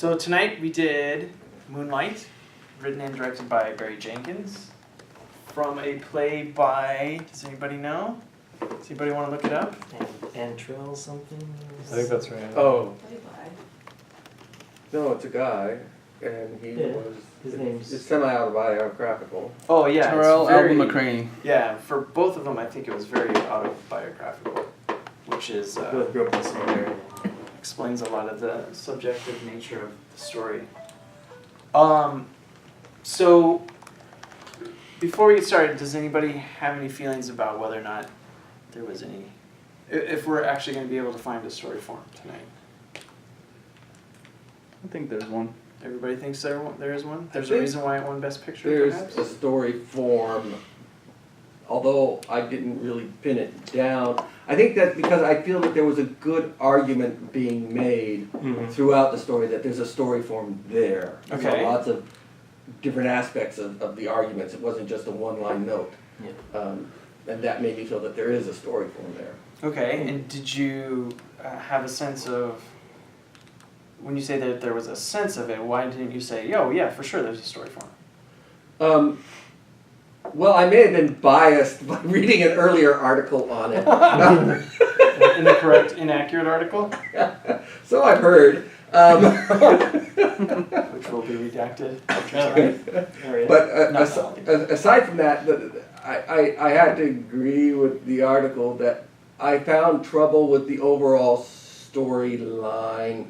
So tonight we did Moonlight, written and directed by Barry Jenkins, from a play by, does anybody know? Does anybody want to look it up? Antrell something? I think that's right. Oh. No, it's a guy, and he Yeah, was. his name's- It's semi-autobiographical. Oh yeah, Terrell it's very, Alvin McCraney. Yeah, for both of them I think it was very autobiographical, which is Both grew up in the same area. explains a lot of the subjective nature of the story. So before we get started, does anybody have any feelings about whether or not there was any, if we're actually going to be able to find a story form tonight? I think there's one. Everybody thinks there is one? There's a think reason why it won Best Picture, There's perhaps? a story form, although I didn't really pin it down. I think that because I feel that there was a good argument being made throughout the story that there's a story form there. Okay. So lots of different aspects of the arguments. It wasn't just a one-line note. Yeah. And that made me feel that there is a story form there. Okay, and did you have a sense of, when you say that there was a sense of it, why didn't you say, oh yeah, for sure there's a story form? Well, I may have been biased by reading an earlier article on it. Inaccurate article? So I've heard. Which will be redacted. But No, aside from that, I had to agree with the article that I found trouble with the overall storyline,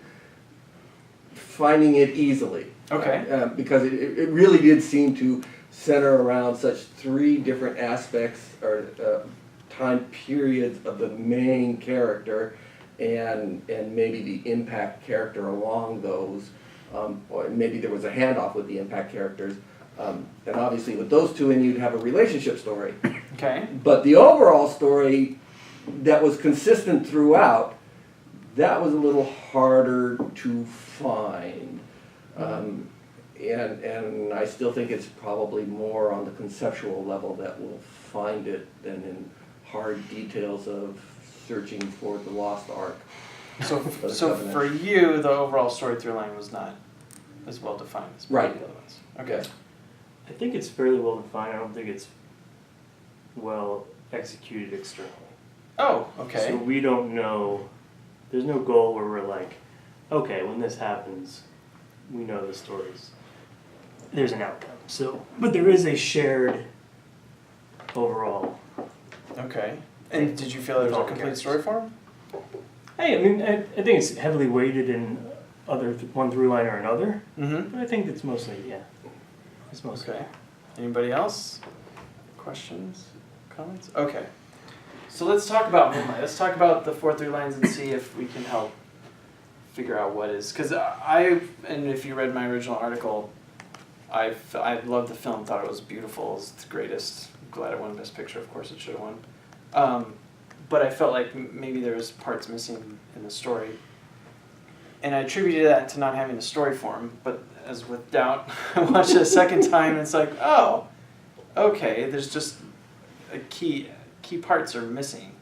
finding it easily. Okay. Because it really did seem to center around such three different aspects or time periods of the main character and maybe the impact character along those. Or maybe there was a handoff with the impact characters. And obviously with those two in, you'd have a relationship story. Okay. But the overall story that was consistent throughout, that was a little harder to find. And I still think it's probably more on the conceptual level that we'll find it than in hard details of searching for the lost ark. So for you, the overall story through line was not as well defined as Right. the other ones. Okay. I think it's fairly well defined. I don't think it's well executed externally. Oh, okay. So we don't know, there's no goal where we're like, okay, when this happens, we know the stories. There's an outcome. So, but there is a shared overall. Okay. And did you feel there was a complete story form? Hey, I mean, I think it's heavily weighted in one through line or another. Mm-hmm. But I think it's mostly, yeah. It's mostly. Okay. Anybody else? Questions? Comments? Okay. So let's talk about Moonlight. Let's talk about the 4 through lines and see if we can help figure out what is. Because and if you read my original article, I loved the film, thought it was beautiful, it's the greatest. I'm glad it won Best Picture, of course it should have won. But I felt like maybe there was parts missing in the story. And I attributed that to not having the story form, but as with doubt, I watched it a second time and it's like, oh, okay, there's just key parts are missing.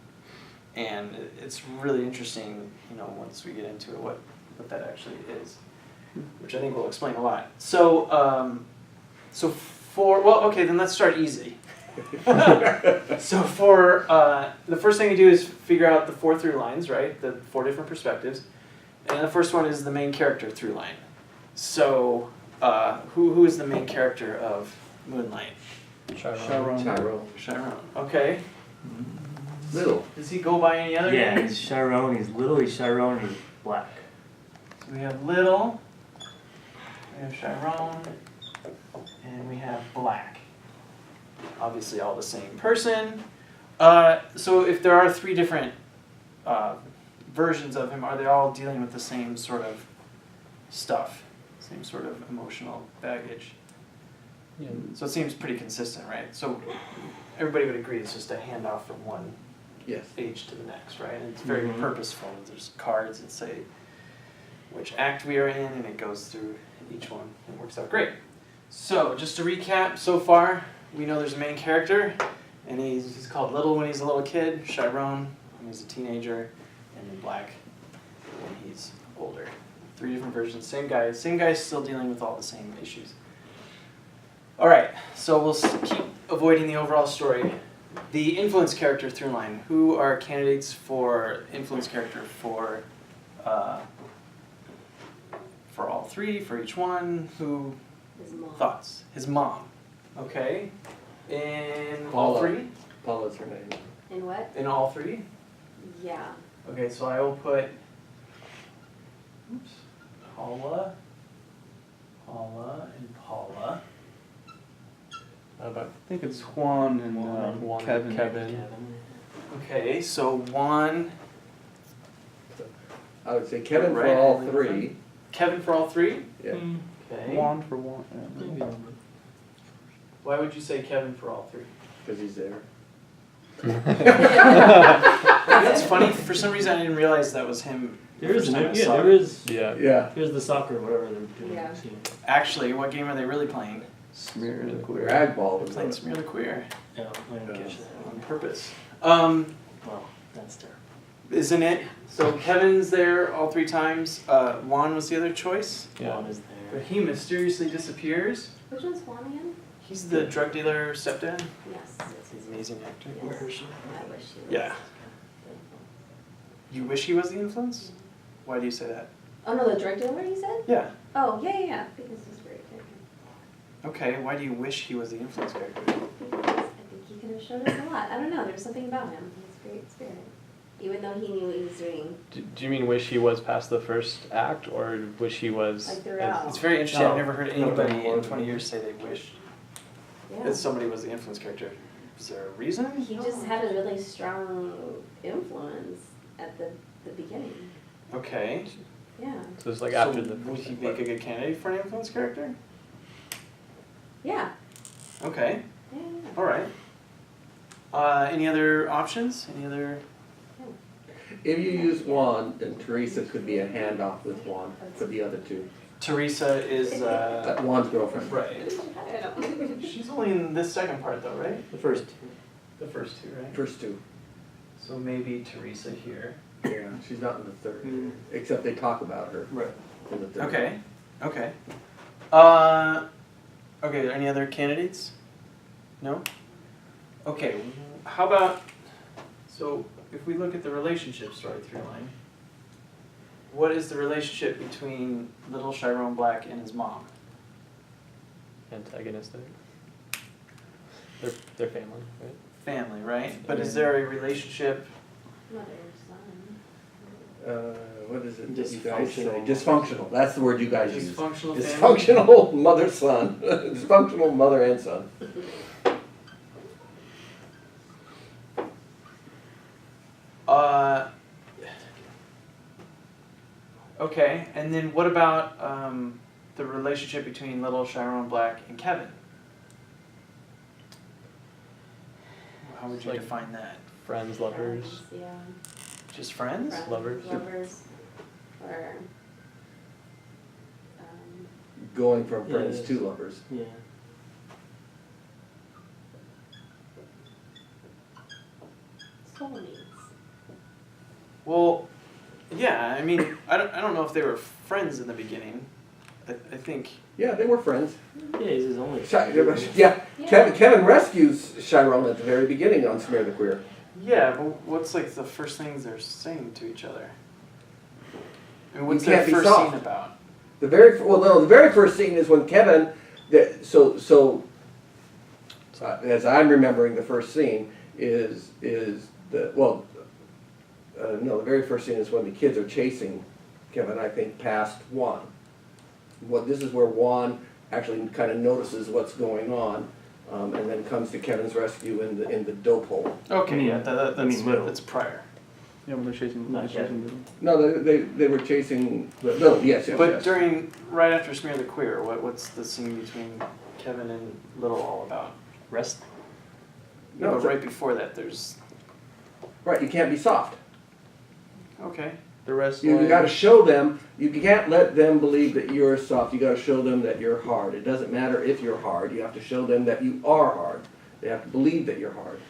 And it's really interesting, once we get into it, what that actually is, which I think will explain a lot. So, then let's start easy. So for the first thing you do is figure out the 4 through lines, right? The 4 different perspectives. And the first one is the main character through line. So who is the main character of Moonlight? Chiron. Chiron. Okay. Little. Does he go by any other Yeah, names? he's Chiron, he's little, he's Chiron, he's black. So we have Little, we have Chiron, and we have Black. Obviously all the same person. So if there are 3 different versions of him, are they all dealing with the same sort of stuff? Same sort of emotional baggage? Yeah. So it seems pretty consistent, right? So everybody would agree it's just a handoff from one Yes. age to the next, right? And it's very purposeful. There's cards that say which act we are in, and it goes through each one. It works out great. So just to recap, so far we know there's a main character, and he's called Little when he's a little kid, Chiron when he's a teenager, and then Black when he's older. 3 different versions, same guy. Same guy's still dealing with all the same issues. All right, so we'll keep avoiding the overall story. The influence character through line. Who are candidates for influence character for all 3, for each one? Who? His mom. Thoughts? His mom. Okay. In all Paula. 3? Paula's her name. In what? In all 3? Yeah. Okay, so I will put Paula, and Paula. I think it's Juan and Juan and Kevin. Kevin. Okay, so Juan, I would say Kevin for Right, all and then 3. Kevin for all 3? Yeah. Okay. Juan for Juan. Yeah. Maybe a little bit. Why would you say Kevin for all 3? Because he's there. That's funny. For some reason, I didn't realize that was him. There is First time I yeah, saw there it. is. Yeah. Yeah. Here's the soccer, whatever they're doing. Yeah. So, Actually, what game are they really playing? Smear the queer. Ragball They're was playing on it. Smear the Queer yeah, I didn't catch that. on purpose. Well, that's terrible. Isn't it? So Kevin's there all 3 times. Juan was the other choice. Yeah. Juan is But there. he mysteriously disappears. Which one's Juan again? He's the drug dealer stepdad. Yes. He's an amazing actor. Yes. Where is she? I wish he was. Yeah. You wish he was the influence? Why do you say that? Oh no, the drug dealer you said? Yeah. Oh, yeah. Because he's very good. Okay, why do you wish he was the influence character? Because I think he could have showed us a lot. I don't know, there's something about him. He's a great spirit. Even though he knew what he was doing, Do you mean wish he was past the first act, or wish he was? like throughout. It's very interesting. I've No. never heard anybody in 20 years say they wish Yeah. that somebody was the influence character. Is there a reason? He just had a really strong influence at the beginning. Okay. Yeah. So it's like So after the. would he make a good candidate for an influence character? Yeah. Okay. Yeah. All right. Any other options? Any other? If you use Juan, then Teresa could be a handoff with Juan for the other 2. Teresa is Juan's girlfriend. right. I don't know. She's only in this second part though, right? The first two. The first 2, right? First 2. So maybe Teresa here. Yeah, she's not in the 3rd. Mm. Except they talk about her Right. in the 3rd. Okay. Okay. Okay. Any other candidates? No. Okay. How about? So if we look at the relationship story through line, what is the relationship between little Chiron Black and his mom? Antagonistic. They're family, right? Family, right? But is there a relationship? Mother, son. What is it that you guys say? Dysfunctional. Dysfunctional. That's the word you guys use. Dysfunctional family. Dysfunctional mother-son. Dysfunctional mother and son. Okay, and then what about the relationship between little Chiron Black and Kevin? How would you Like- define that? Friends, lovers. Yeah. Just friends? Friends, Lovers. Lovers. Or. Going from friends Yes. to lovers. Yeah. Soulmates. Well, yeah. I mean, I don't know if they were friends in the beginning. I think. Yeah, they were friends. Yeah, he's his only. Yeah, Yeah. Kevin rescues Chiron at the very beginning on Smear the Queer. Yeah, but what's like the first things they're saying to each other? I mean, what's You their can't be first soft. scene about? The very first scene is when Kevin, as I'm remembering the first scene is the very first scene is when the kids are chasing Kevin, I think, past Juan. This is where Juan actually kind of notices what's going on, and then comes to Kevin's rescue in the dope hole. Okay, yeah, I mean, middle. that's prior. Yeah, when they're chasing. Not yet. No, they were chasing. No, yes. But right after Smear the Queer, what's the scene between Kevin and Little all about? Wrestling. No, but it's a- right before that, there's Right, you can't be soft. okay. The rest. You got to show them. You can't let them believe that you're soft. You got to show them that you're hard. It doesn't matter if you're hard. You have to show them that you are hard. They have to believe that you're hard.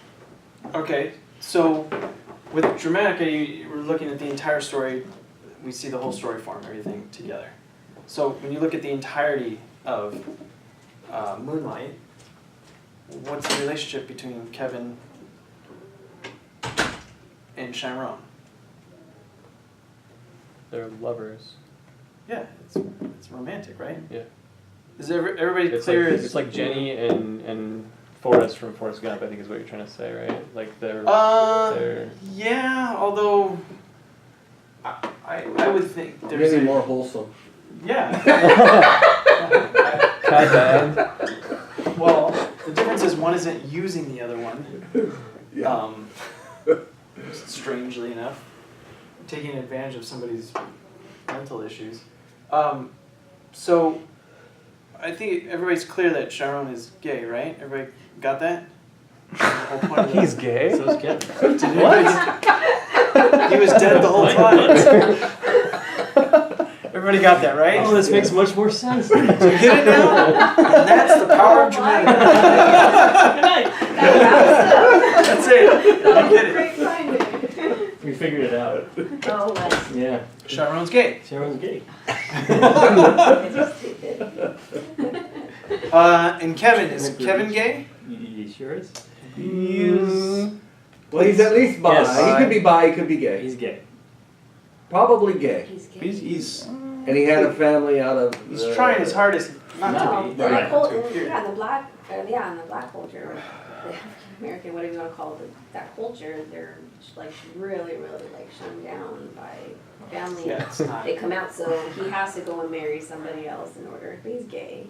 Okay, so with Dramatica, we're looking at the entire story. we see the whole story form, everything together. So when you look at the entirety of Moonlight, what's the relationship between Kevin and Chiron? They're lovers. Yeah, it's romantic, right? Yeah. Is everybody It's clear? like, as it's like Jenny and Forrest from Forrest Gump, I think is what you're trying to say, right? Like they're yeah, although I would think there's Maybe a, more wholesome. yeah. kinda. Well, the difference is one isn't using the other one. Yeah. Strangely enough, taking advantage of somebody's mental issues. So, I think everybody's clear that Chiron is gay, right? Everybody got that? The whole point of He's gay? So is Kevin. Did anybody- He was dead the whole time. Everybody got that, right? Oh, this makes much more sense. You get it now? And that's the power of Dramatica. That's it. You get it. Great finding. We figured it out. Oh, what? Yeah. Chiron's gay. Sharon's gay. And Kevin, is Kevin gay? He sure is. Well, he's at least bi. Yes. He could be bi, he could be gay. He's gay. Probably gay. He's gay. He's And he had a family out of. he's trying his hardest not No, to in be. the Right. in the black, in the black culture, the African American, whatever you want to call it, that culture, they're like really, really like shunned down by family. Yeah, it's not. They come out, so he has to go and marry somebody else in order. But he's gay.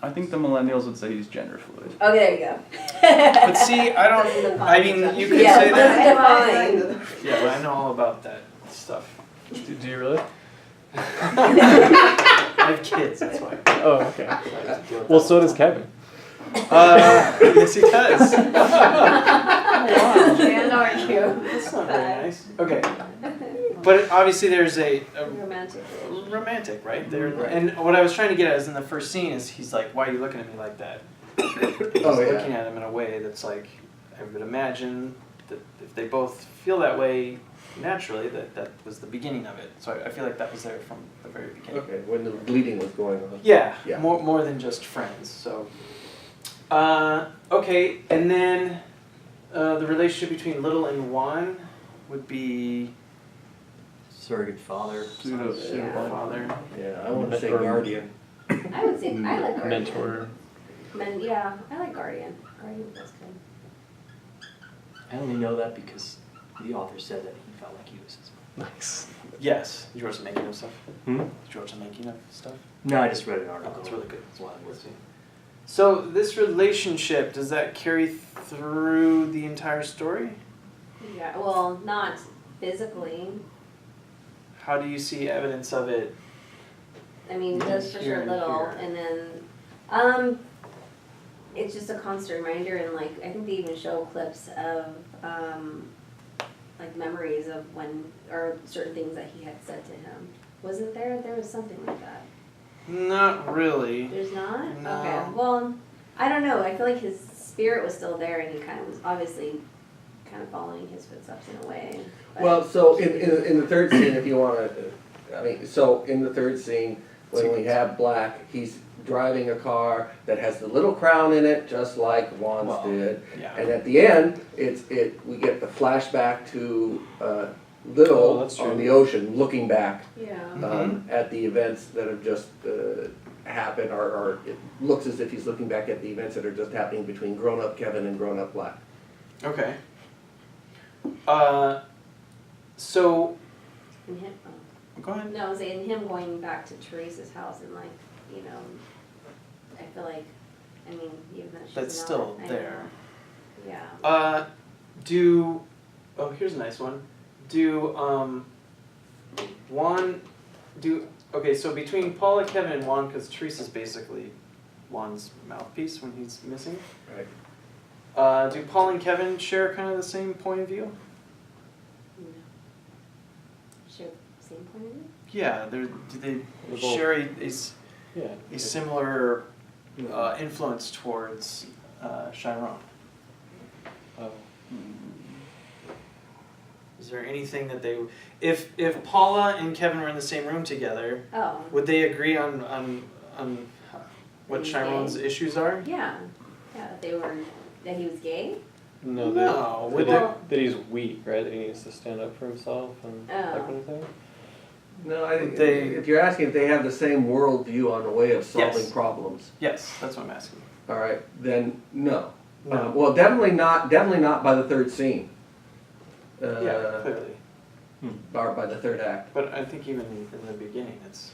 I think the millennials would say he's gender fluid. Oh, there you go. But see, I don't. I mean, you could Yeah, say that. that's defined. Yeah, but I know all about that stuff. Do you really? I have kids, that's why. Oh, okay. I have to deal with Well, that. so does Kevin. Yes, he does. And argue. That's not very nice. Okay, but obviously there's a Romantic. romantic, right? There, Right. and what I was trying to get at is in the first scene is he's like, "Why are you looking at me like that?" He's Oh, yeah. looking at him in a way that's like, I would imagine that if they both feel that way naturally, that was the beginning of it. So I feel like that was there from the very beginning. Okay, when the bleeding was going on. Yeah, Yeah. more than just friends. So, okay, and then the relationship between Little and Juan would be Surrogate father. Pseudo Yeah. father. Yeah, I want to say Or- guardian. I would say, I like Guardian. Mentor. Yeah, I like Guardian. Guardian was good. I only know that because the author said that he felt like he was his. Nice. Yes. Did you watch the making of stuff? Hmm? Did you watch the making of stuff? No, I just read an Oh, article. it's really good. That's why I Let's was. see. So this relationship, does that carry through the entire story? Yeah, well, not physically. How do you see evidence of it? I mean, it does for Here sure and little, here. and then, it's just a constant reminder, and like, I think they even show clips of, like memories of when, or certain things that he had said to him. Wasn't there? There was something like that. Not really. There's not? No. Okay, well, I don't know, I feel like his spirit was still there, and he kind of was obviously kind of following his footsteps in a way. But- Well, so in the third scene, if you want to, I mean, so in the third scene, when we have Black, he's driving a car that has the little crown in it, just like Juan's Well, did. Yeah. And at the end, we get the flashback to Oh, Little that's on true. the ocean, looking back Yeah. at the events that have just happened, or it looks as if he's looking back at the events that are just happening between grown-up Kevin and grown-up Black. Okay. So, And him, go ahead. no, I was saying him going back to Teresa's house and like, you know, I feel like, I mean, even though she's That's not, still I know. there. Yeah. Here's a nice one. Okay, so between Paula, Kevin, and Juan, because Teresa's basically Juan's mouthpiece when he's missing. Right. Do Paul and Kevin share kind of the same point of view? No. Share the same point of view? Yeah, do they both- share a Yeah. similar influence towards Chiron? Oh. Is there anything that they, if Paula and Kevin were in the same room together, Oh, would they agree on what He's Chiron's gay? issues are? yeah, that that he was gay? No, No, that, would that he's weak, right? That he needs to stand up for himself and that Oh. kind of thing. No, I think, They- if you're asking if they have the same worldview on the way of solving Yes. problems, Yes, that's what I'm asking. all right, then no. No. Well, definitely not by the third scene. Yeah, clearly. Or by the third act, But I think even in the beginning, it's.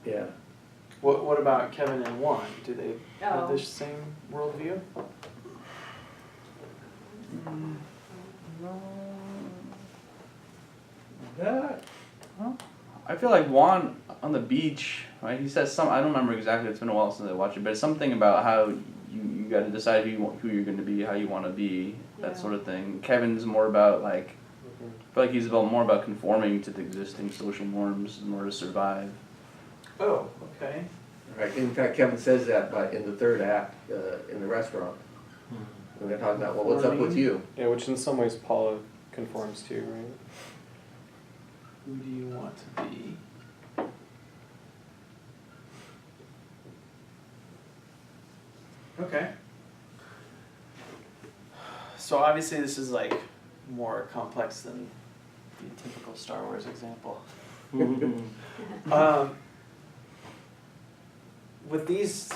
yeah. What about Kevin and Juan? Do they have Oh. the same worldview? That, I feel like Juan on the beach, right? He says I don't remember exactly. It's been a while since I watched it, but it's something about how you got to decide who you're going to be, how you want to be, that Yeah. sort of thing. Kevin's more about like, I feel like he's more about conforming to the existing social norms in order to survive. Oh, okay. right, in fact, Kevin says that in the third act, in the restaurant, when they're talking about, well, what's up with you? Yeah, which in some ways Paula conforms to, right? Who do you want to be? Okay. So obviously this is like more complex than the typical Star Wars example. With these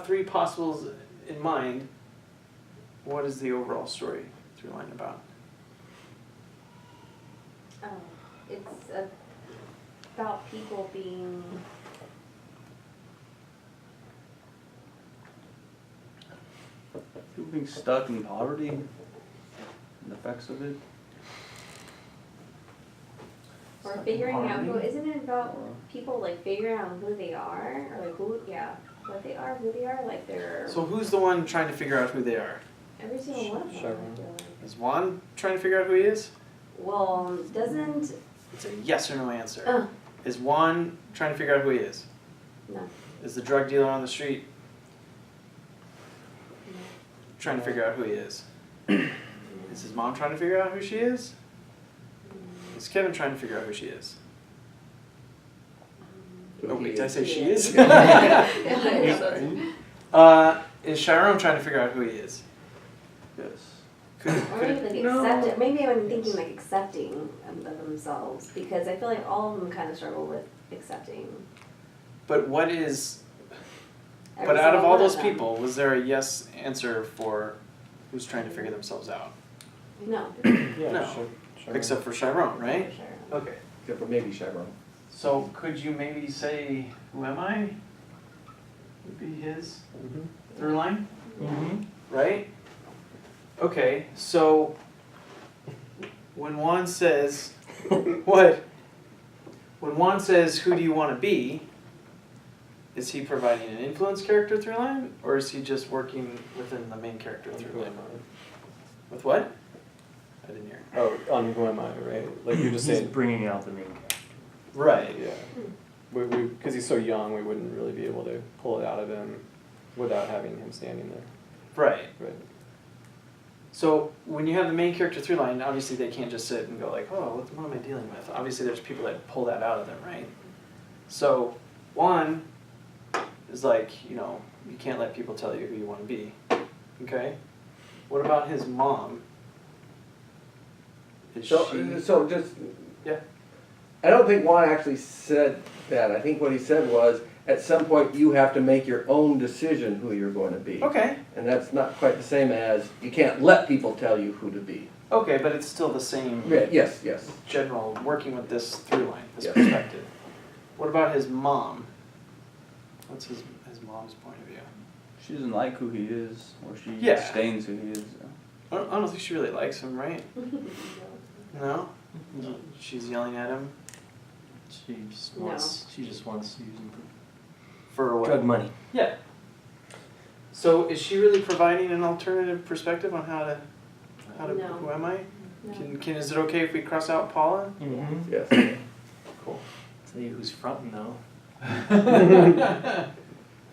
three possibles in mind, what is the overall story through line about? Oh, it's about people being, People being stuck in poverty, and the effects of it. or figuring out who, isn't it about people like figuring out who they are, or like who, what they are, who they are, like they're, So who's the one trying to figure out who they are? every single one of them, I Sharon. feel like. Is Juan trying to figure out who he is? Well, doesn't, It's a yes or no answer. uh, Is Juan trying to figure out who he is? no, Is the drug dealer on the street no, trying to figure out who he is? Is his mom trying to figure out who she is? Is Kevin trying to figure out who she is? Oh wait, did I say she is? Is Chiron trying to figure out who he is? Yes. Could, Or could maybe like No. accept it, maybe I'm thinking like accepting of themselves, because I feel like all of them kind of struggle with accepting. but what is, every but out of single all one those them. people, was there a yes answer for who's trying to figure themselves out? No, Yeah, No. sure. Except for Chiron, right? for sure. Okay. Except for maybe Chevron. So could you maybe say, who am I? Would be his Mhm. through line, Mm-hmm. right? Okay, so when Juan says, what? When Juan says, who do you want to be? Is he providing an influence character through line, or is he just working within the main character through Who line? am I? With what? I didn't hear. Oh, on who am I, right? Like you're just He's saying. bringing out the main character. Right, yeah. Because he's so young, we wouldn't really be able to pull it out of him without having him standing there. Right. Right. So when you have the main character through line, obviously they can't just sit and go like, oh, what am I dealing with? Obviously there's people that pull that out of them, right? So Juan is like, you can't let people tell you who you want to be. Okay? What about his mom? Is she... So just, Yeah. I don't think Juan actually said that. I think what he said was, at some point you have to make your own decision who you're going to be. Okay. And that's not quite the same as, you can't let people tell you who to be. Okay, but it's still the same Yeah, yes. general working with this through line, this Yeah. perspective. What about his mom? What's his mom's point of view? She doesn't like who he is, or she Yeah. disdains who he is. I don't think she really likes him, right? No? She's yelling at him She just No. wants to use him for for what? drug money. Yeah. So is she really providing an alternative perspective on how to No. who am I? No. Is it okay if we cross out Paula? Mm-hmm. Yes. Cool. Tell you who's fronting though.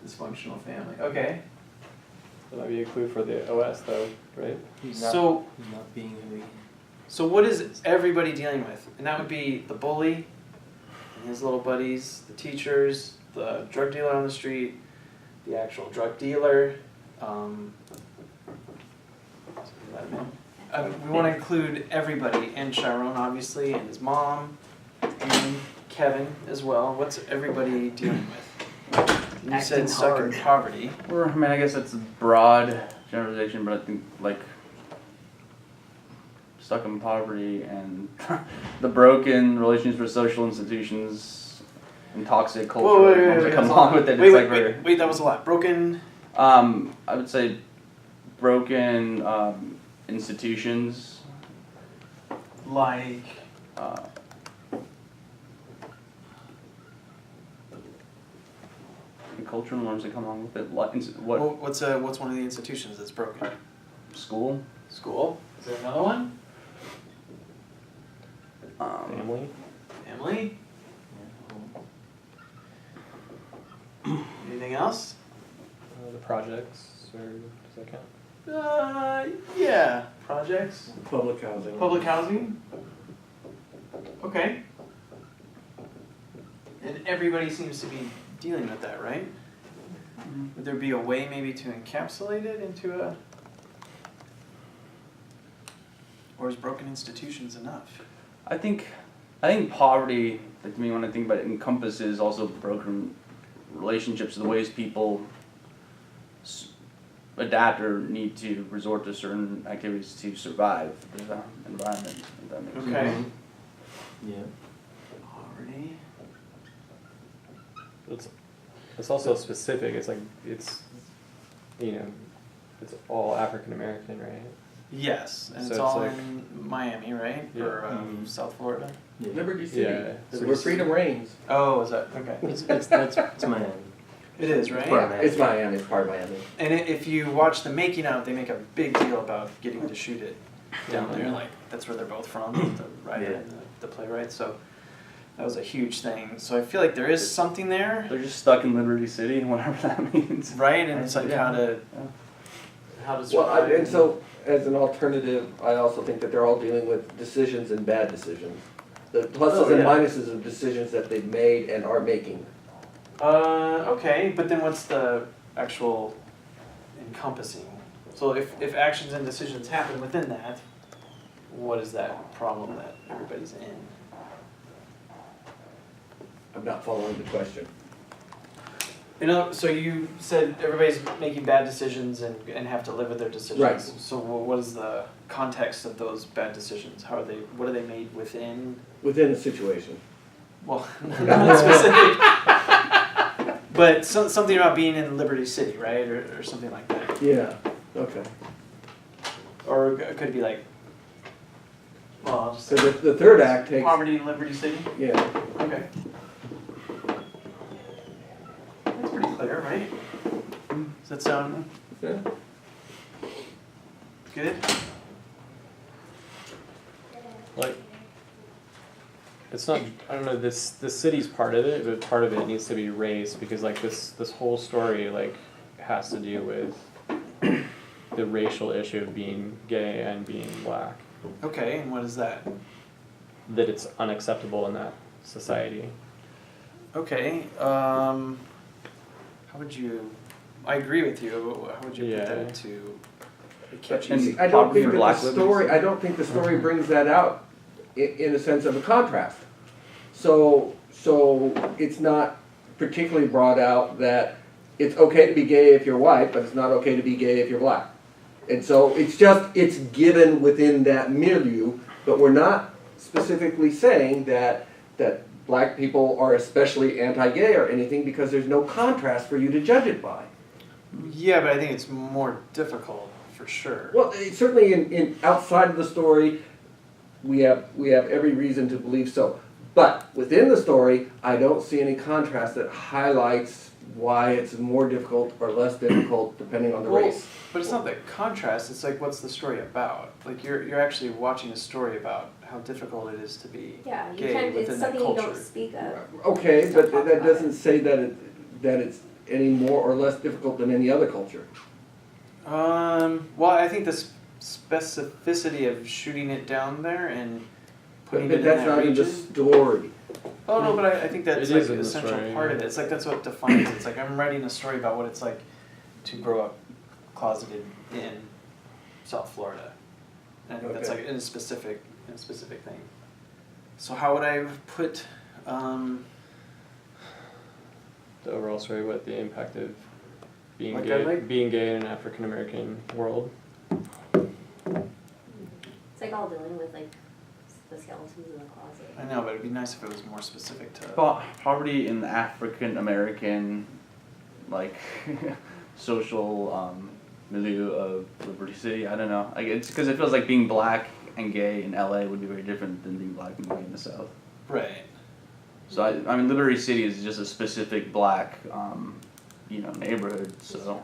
Dysfunctional family. Okay. That might be a clue for the OS though, right? He's So not being who he. So what is everybody dealing with? And that would be the bully and his little buddies, the teachers, the drug dealer on the street, the actual drug dealer. We want to include everybody, and Chiron obviously, and his mom, and Kevin as well. What's everybody dealing with? You said stuck in poverty. Or, I mean, I guess that's a broad generalization, but I think, like, stuck in poverty and the broken relationships with social institutions and toxic culture that come along with it. Wait, that was a lot. Broken. I would say broken institutions. Like. And cultural norms that come along with it. What's one of the institutions that's broken? School. School. Is there another one? Family. Family. Anything else? The projects, or does that count? Yeah. Projects. Public housing. Public housing. Okay. And everybody seems to be dealing with that, right? Would there be a way maybe to encapsulate it into a... Or is broken institutions enough? I think poverty, like, to me, when I think about it, encompasses also broken relationships, the ways people adapt or need to resort to certain activities to survive the environment, if that makes sense. Okay. Yeah. Poverty. It's also specific. It's like it's all African American, right? Yes, and So it's it's all like- in Miami, right? Yeah. Or South Florida? Liberty City. Yeah. That's where freedom reigns. Oh, is that okay? It's Miami. It is, right? Part of Miami. It's Miami. It's part of Miami. And if you watch the making of, they make a big deal about getting to shoot it down there. Like that's where they're both from, the writer and the playwright. So that was a huge thing. So I feel like there is something there, They're just stuck in Liberty City, whatever that means. right? And it's like how to Well, survive. and so as an alternative, I also think that they're all dealing with decisions and bad decisions. The pluses and minuses of decisions that they've made and are making. Okay, but then what's the actual encompassing? So if actions and decisions happen within that, what is that problem that everybody's in? I'm not following the question. So you said everybody's making bad decisions and have to live with their decisions. Right. So what is the context of those bad decisions? What are they made within? Within a situation. Well, not specific. But something about being in Liberty City, right? Or something like that. Yeah, okay. Or it could be like, well, I'll just So say the third act takes, poverty in Liberty City. yeah, Okay. That's pretty clear, right? Does that sound yeah. good? Like, it's not. I don't know. The city's part of it, but part of it needs to be raised because like this whole story like has to do with the racial issue of being gay and being black. Okay, and what is that? That it's unacceptable in that society. Okay, how would you, I agree with you, but how would you put that Yeah. into a And catchy? See, I don't poverty think for that black the women. story, I don't think the story brings that out in a sense of a contrast. So it's not particularly brought out that it's okay to be gay if you're white, but it's not okay to be gay if you're black. And so it's given within that milieu, but we're not specifically saying that black people are especially anti-gay or anything because there's no contrast for you to judge it by. Yeah, but I think it's more difficult, for sure. Well, certainly in outside of the story, we have every reason to believe so. But within the story, I don't see any contrast that highlights why it's more difficult or less difficult depending on the Well, race. but it's not the contrast, it's like, what's the story about? Like, you're actually watching a story about how difficult it is to be Yeah, you gay can't, within it's that something you culture. don't speak of. Okay, but that doesn't say that it's any more or less difficult than any other culture. Well, I think the specificity of shooting it down there and But putting it in that's that not in the region. story. Oh no, but I think that's It like is in an the essential story, part of yeah. it. It's like that's what defines it. It's like I'm writing a story about what it's like to grow up closeted in South Florida. And I think that's Okay. like in a specific thing. So how would I put The overall story, what the impact of being Like, I gay, like- being gay in an African American world. It's like all dealing with like the skeletons in the closet. I know, but it'd be nice if it was more specific to Poverty in the African American, like, social milieu of Liberty City. I don't know. Like, it's because it feels like being black and gay in LA would be very different than being black and gay in the South. right. So I mean, Liberty City is just a specific black, neighborhood. So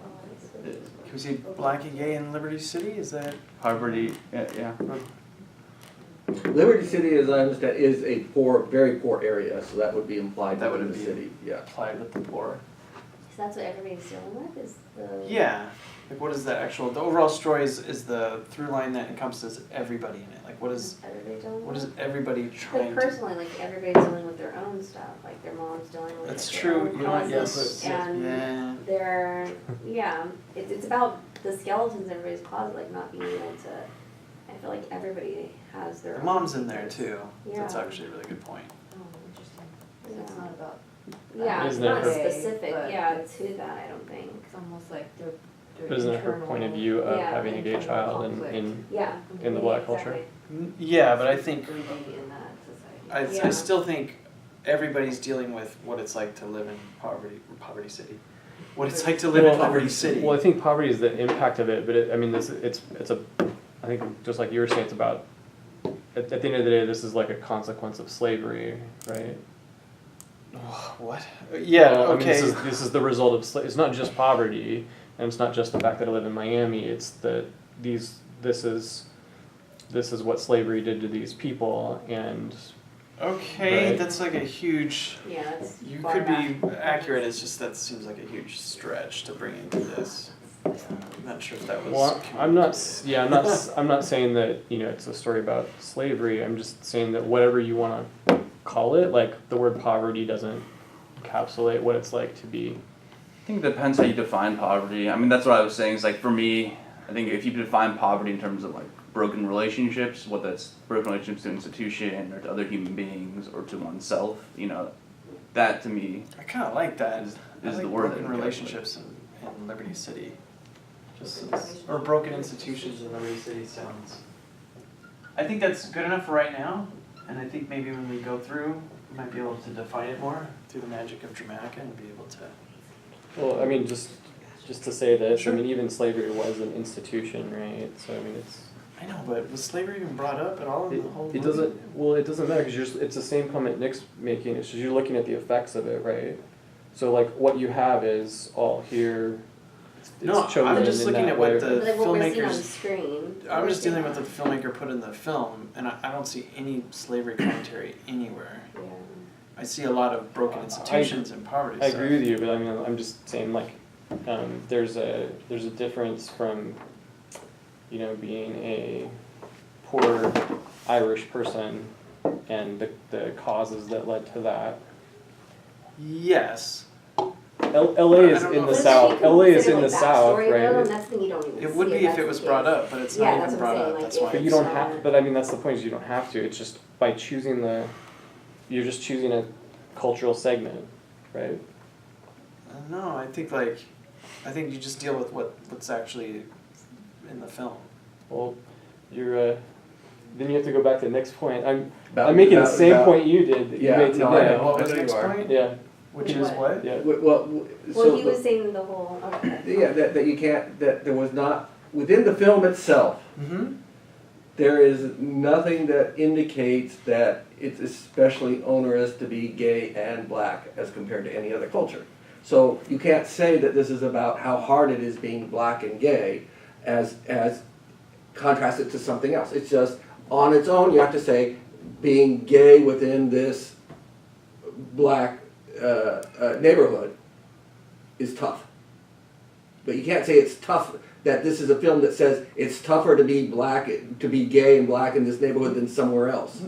it, Can we say black and gay in Liberty City? Is that poverty, yeah. Liberty City, as I understand, is a poor, very poor area, so that would be implied That within would the be- city, yeah. applied with the poor? So that's what everybody's dealing with is the. Yeah. Like what is the overall story is the through line that encompasses everybody in it. Like what is Everybody dealing what with. is everybody's But trying to personally, like everybody's dealing with their own stuff. Like their mom's dealing with That's their true. own You know what? closets, Yes. and Yeah. they're it's about the skeletons in everybody's closet, like not being able to. I feel like everybody has their. The own mom's in there secrets. too. That's Yeah. actually a really good point. Oh, interesting. So Yeah. it's not about, Yeah, it's Isn't it not her- specific. But Yeah, it's- to that I don't think. it's almost like they're But isn't it her internal- point of view of Yeah, having a gay internal child conflict. in Yeah. In the black culture? Yeah, but I think Breathing in that society. I Yeah. still think everybody's dealing with what it's like to live in poverty city. What it's like to live in poverty city. Well, I think poverty is the impact of it, but I think just like you were saying, it's about, at the end of the day, this is like a consequence of slavery, right? What? Yeah. Well, I mean, Okay. this is the result of it's not just poverty, and it's not just the fact that I live in Miami. It's that this is what slavery did to these people, and Okay, Right. that's like a huge. Yeah, that's. You far could be back. accurate. It's just that seems like a huge stretch to bring into this. I'm not sure if that was. well, I'm not saying that it's a story about slavery. I'm just saying that whatever you want to call it, like the word poverty doesn't encapsulate what it's like to be. I think it depends how you define poverty. I mean, that's what I was saying. Is like for me, I think if you define poverty in terms of like broken relationships, whether that's broken relationships to an institution or to other human beings or to oneself, that to me I kind of like that. is I like the word. broken that we go relationships in Liberty City. Or broken institutions in Liberty City sounds. I think that's good enough for right now, and I think maybe when we go through, we might be able to define it more through the magic of Dramatica and be able to. Well, I mean, just to say this, Sure. I mean, even slavery was an institution, right? So I mean, I know, but was slavery even brought up at all in the whole movie? it doesn't matter because it's the same comment Nick's making. It's just you're looking at the effects of it, right? So like what you have is all here. It's No, chosen I'm just in looking that at what way. the Like what we're seeing on the filmmakers. screen. I'm just dealing with what the filmmaker put in the film, and I don't see any slavery commentary anywhere. Yeah. I see a lot of broken institutions and poverty. I stuff. agree with you, but I mean, I'm just saying like, there's a difference from, being a poor Irish person and the causes that led to that. Yes, LA is I don't in know the if- south. LA is in the south, Backstory, though, and right? that's the thing you don't even it would see be if that's it the was case. brought up, but it's Yeah, not that's even what I'm brought saying, up. like, That's if why. But you it's don't not- have. But I mean, that's the point. Is you don't have to. It's just by choosing you're just choosing a cultural segment, right? No, I think you just deal with what's actually in the film. Well, you're. Then you have to go back to Nick's point. I'm About- making the about- same about- point you did that Yeah, you made no, I today. know. What was I know next you are. point? Yeah, Which is what? yeah. Well, Well, he was saying the whole. Okay. yeah, that you can't, that there was not, within the film itself, Mm-hmm. there is nothing that indicates that it's especially onerous to be gay and black as compared to any other culture. So you can't say that this is about how hard it is being black and gay as contrasted to something else. It's just on its own, you have to say being gay within this black neighborhood is tough. But you can't say it's tough, that this is a film that says it's tougher to be black, to be gay and black in this neighborhood than somewhere else.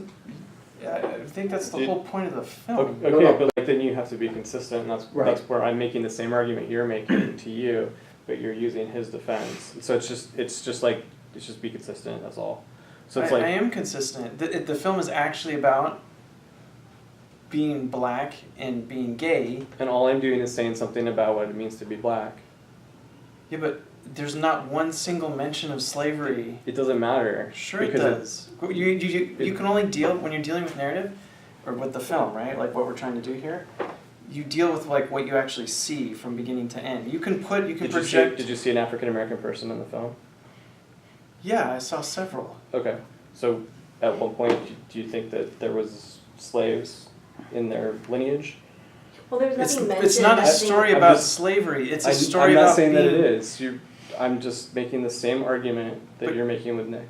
Yeah, I think that's the whole point of the film. Okay, No, no. but like then you have to be consistent, and that's Right. that's where I'm making the same argument you're making to you, but you're using his defense. So it's just be consistent. That's all. So it's I like am consistent. The film is actually about being black and being gay. and all I'm doing is saying something about what it means to be black. Yeah, but there's not one single mention of slavery. It doesn't matter. Sure it because does. You can only deal, when you're dealing with narrative, or with the film, right? Like what we're trying to do here. You deal with like what you actually see from beginning to end. You can project. Did you see an African American person in the film? Yeah, I saw several. Okay. So at one point, do you think that there was slaves in their lineage? Well, there's It's nothing mentioned. it's not a I think- story I'm about just- slavery. It's a I'm story not about saying being. that it is. I'm just making the same argument that But- you're making with Nick.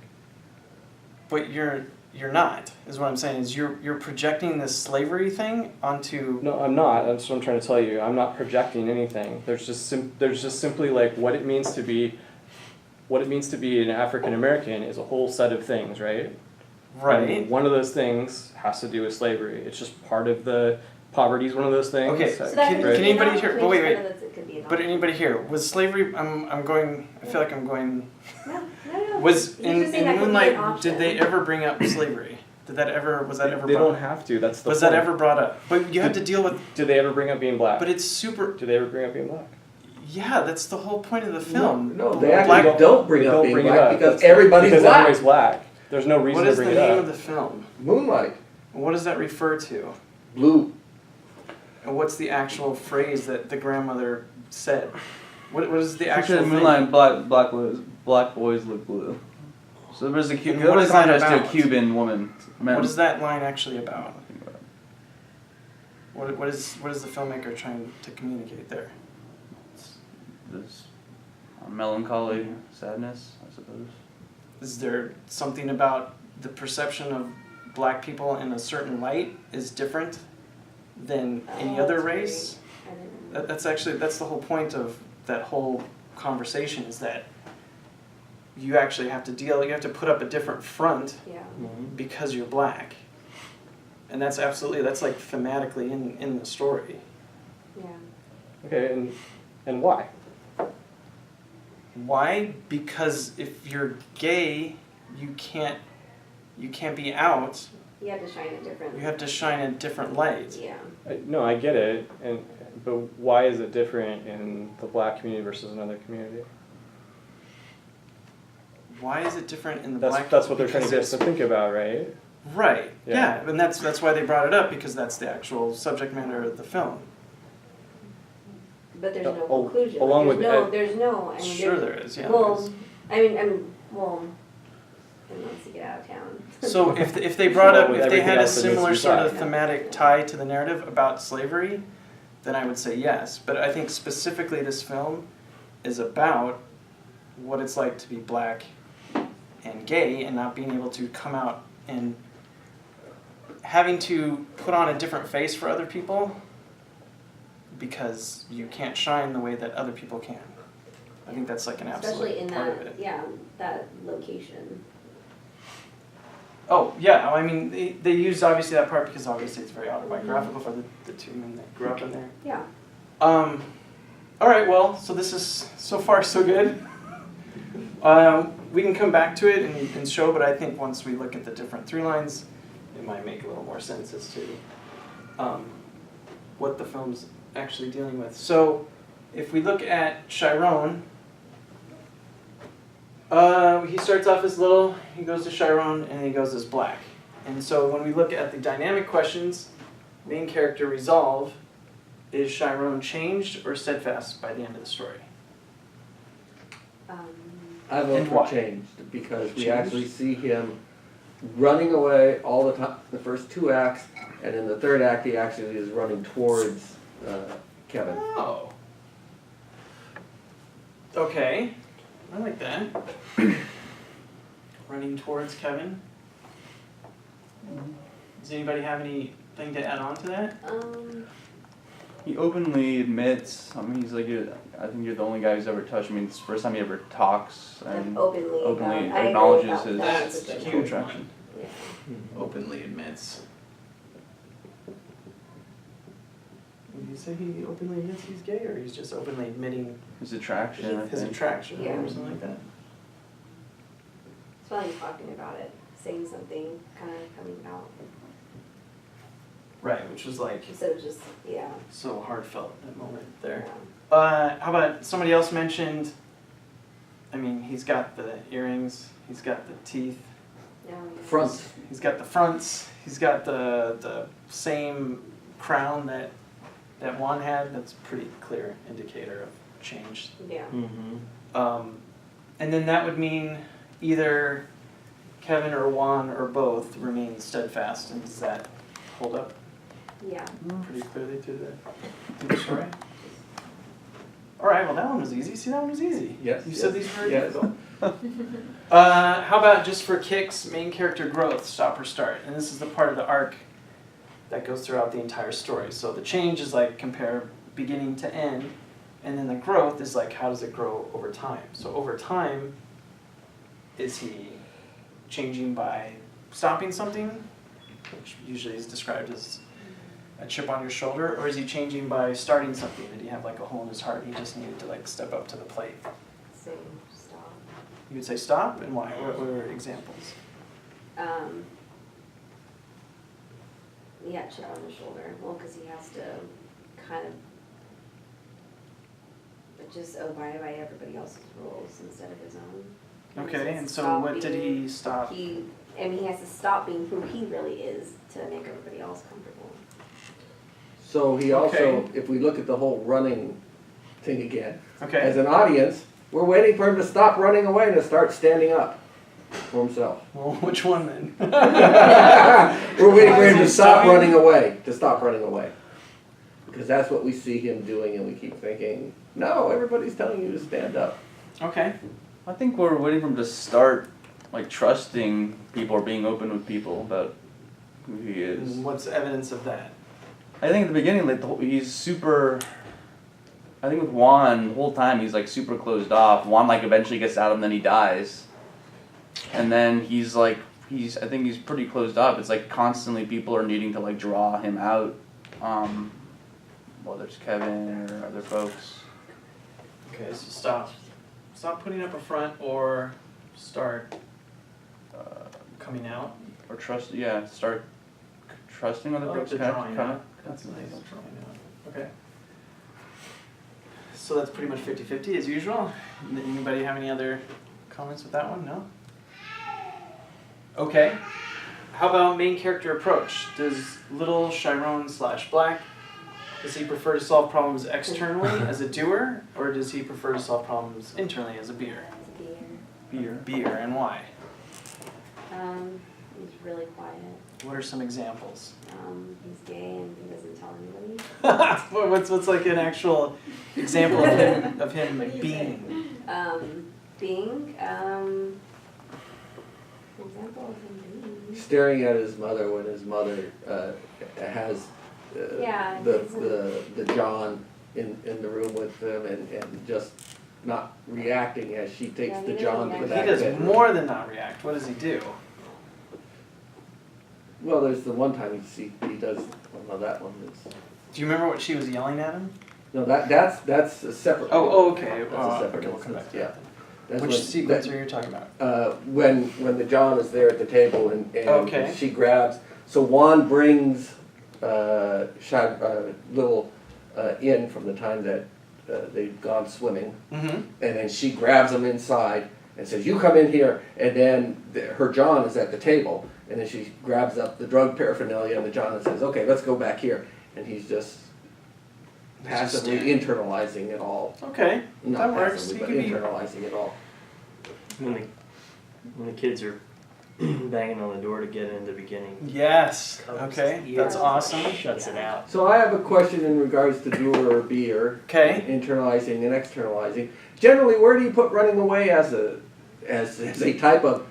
But you're not, is what I'm saying. Is you're projecting this slavery thing onto. No, I'm not. That's what I'm trying to tell you. I'm not projecting anything. There's just simply like what it means to be an African American is a whole set of things, right? Right. And one of those things has to do with slavery. It's just part of the poverty is one of those things. Okay, So that Can could just be anybody an here- option. but wait, We wait. just know that it could be an But option. anybody here, was slavery? I'm going. I feel like I'm going. No. Was He's in just saying that could be an Moonlight? option. Did they ever bring up slavery? Was that ever They brought don't up? have to. That's the Was point. that ever brought up? But you have to deal with. Did they ever bring up being black? But it's super. Did they ever bring up being black? Yeah, that's the whole point of the film. No, they actually Black- don't bring up Don't being bring it black up. because That's- everybody's because black. everybody's black. There's no reason What to is the bring it name up. of the film? Moonlight, What does that refer to? blue. And what's the actual phrase that the grandmother said? What is the Actually, actual Moonlight, black boys look blue. So there's a And Cuban. what is that to a about? Cuban woman. What is that line actually about? What is the filmmaker trying to communicate there? This melancholy, sadness, I suppose. Is there something about the perception of black people in a certain light is different than any Oh, other that's race? I didn't know. That's the whole point of that whole conversation, is that you actually have to put up a different front Yeah. because you're black. And that's like thematically in the story. Yeah. Okay, and why? Why? Because if you're gay, you can't be out. You have to shine a different. You have to shine a different light. Yeah. No, I get it, but why is it different in the black community versus another community? Why is it different in the black? That's what they're trying to get us because to think about, right? Right. Yeah. Yeah, and that's why they brought it up, because that's the actual subject matter of the film. But there's no Al- conclusion. along There's with no. Ed- There's no. I mean, Sure there's- there is. Yeah. Well, there is. I mean, unless you get out of town. So if they brought up, With if they everything had a else that needs to similar be sort taught. of thematic tie to the narrative about slavery, then I would say yes. But I think specifically this film is about what it's like to be black and gay and not being able to come out and having to put on a different face for other people because you can't shine the way that other people can. I think that's like an Especially absolute in part of that. it. Yeah, that location. Oh, yeah, I mean, they used obviously that part because obviously it's very autobiographical for the two men that grew up in there. Yeah. All right, well, so this is so far so good. We can come back to it and show, but I think once we look at the different through lines, it might make a little more sense as to what the film's actually dealing with. So if we look at Chiron, he starts off as little, he goes to Chiron, and he goes as black. And so when we look at the dynamic questions, main character resolve, is Chiron changed or steadfast by the end of the story? I vote And for why? changed because we Changed? actually see him running away all the time, the first two acts, and in the third act he actually is running towards Kevin. Oh. Okay, I like that. Running towards Kevin. Does anybody have anything to add on to that? He openly admits. I mean, he's like, I think you're the only guy who's ever touched me. It's the first time he ever talks and Openly openly I agree acknowledges about his that. That's That's a huge. good attraction. Yeah. Openly admits. Did you say he openly admits he's gay, or he's just openly admitting His attraction. I his think. attraction, Yeah. or something like that? It's funny talking about it, saying something, kind of coming out, Right, which was like instead of just, yeah. so heartfelt that moment there. Yeah. How about somebody else mentioned? I mean, he's got the earrings, he's got the teeth, Yeah. Fronts. he's got the fronts, he's got the same crown that Juan had. That's a pretty clear indicator of change. Yeah. Mm-hmm. And then that would mean either Kevin or Juan or both remain steadfast. And does that hold up Yeah. pretty clearly through the story? All right, well that one was easy. See, that one was easy. Yes. You said these were Yes. difficult. How about just for kicks, main character growth, stop or start? And this is the part of the arc that goes throughout the entire story. So the change is like compare beginning to end, and then the growth is like how does it grow over time? So over time, is he changing by stopping something, which usually is described as a chip on your shoulder, or is he changing by starting something? Did he have like a hole in his heart? He just needed to like step up to the plate. Same, stop. You would say stop, and why? What were examples? Yeah, chip on the shoulder. Well, because he has to kind of just abide by everybody else's rules instead of his own. Okay, and so Stop what did being- he stop? He has to stop being who he really is to make everybody else comfortable. So he also, Okay. if we look at the whole running thing again, as Okay, an audience, we're waiting for him to stop running away and to start standing up for himself. well, which one then? We're waiting for him to Is he stop stopping? running away, Because that's what we see him doing and we keep thinking, no, everybody's telling you to stand up. Okay, I think we're waiting for him to start like trusting people or being open with people about who he is. and what's evidence of that? I think at the beginning, like he's super. I think with Juan, the whole time he's like super closed off. Juan like eventually gets out and then he dies, and then he's like I think he's pretty closed off. It's like constantly people are needing to like draw him out. Whether it's Kevin or other folks. Okay, so stop putting up a front, or start coming out. Or trust, yeah, start trusting other I like folks. the drawing kinda. out. That's nice, drawing out. Okay. So that's pretty much 50-50 as usual. Anybody have any other comments with that one? No? Okay. How about main character approach? Does little Chiron / Black, does he prefer to solve problems externally as a doer, or does he prefer to solve problems internally as a beer? Beer. Beer, and why? He's really quiet. What are some examples? He's gay and he doesn't tell anybody. what's like an actual example of him being? Example of him being. Staring at his mother when his mother has Yeah, the John in the room with them and just not reacting as she takes Yeah, he the doesn't John to react. that He does bedroom. more than not react. What does he do? Well, there's the one time he does. Well, no, that one is. Do you remember what she was yelling at him? No, that's a separate. Oh, okay. That's a separate Okay, we'll come instance. back to Yeah. that. That's Which when- sequence are you talking about? when the John is there at the table and Okay. she grabs. So Juan brings little in from the time that they've gone swimming, Mm-hmm. and then she grabs him inside and says, "You come in here." And then her John is at the table, and then she grabs up the drug paraphernalia and the John and says, "Okay, let's go back here." And he's just passively internalizing it all. Okay, Not that works. passively, He but could be. internalizing it all. When the kids are banging on the door to get in the beginning, Yes. covers Okay, his ears, that's awesome. shuts it out. So I have a question in regards to doer or beer. Okay. Internalizing and externalizing. Generally, where do you put running away as a type of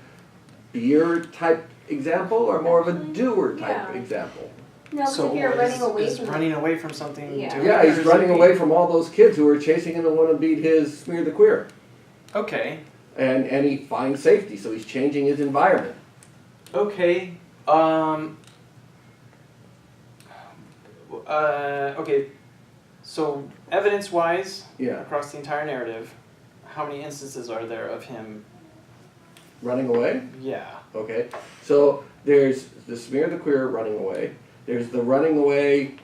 beer type example, or more of a doer type Yeah. example? No, So if you're what, running away is from running away from something Yeah. doing Yeah, it, or he's is running it away from all those kids who are chasing him and want to beat his smear the queer. Okay. And he finds safety, so he's changing his environment. Okay. Okay. So evidence-wise, Yeah, across the entire narrative, how many instances are there of him? running away. Yeah. Okay, so there's the smear the queer running away. There's the running away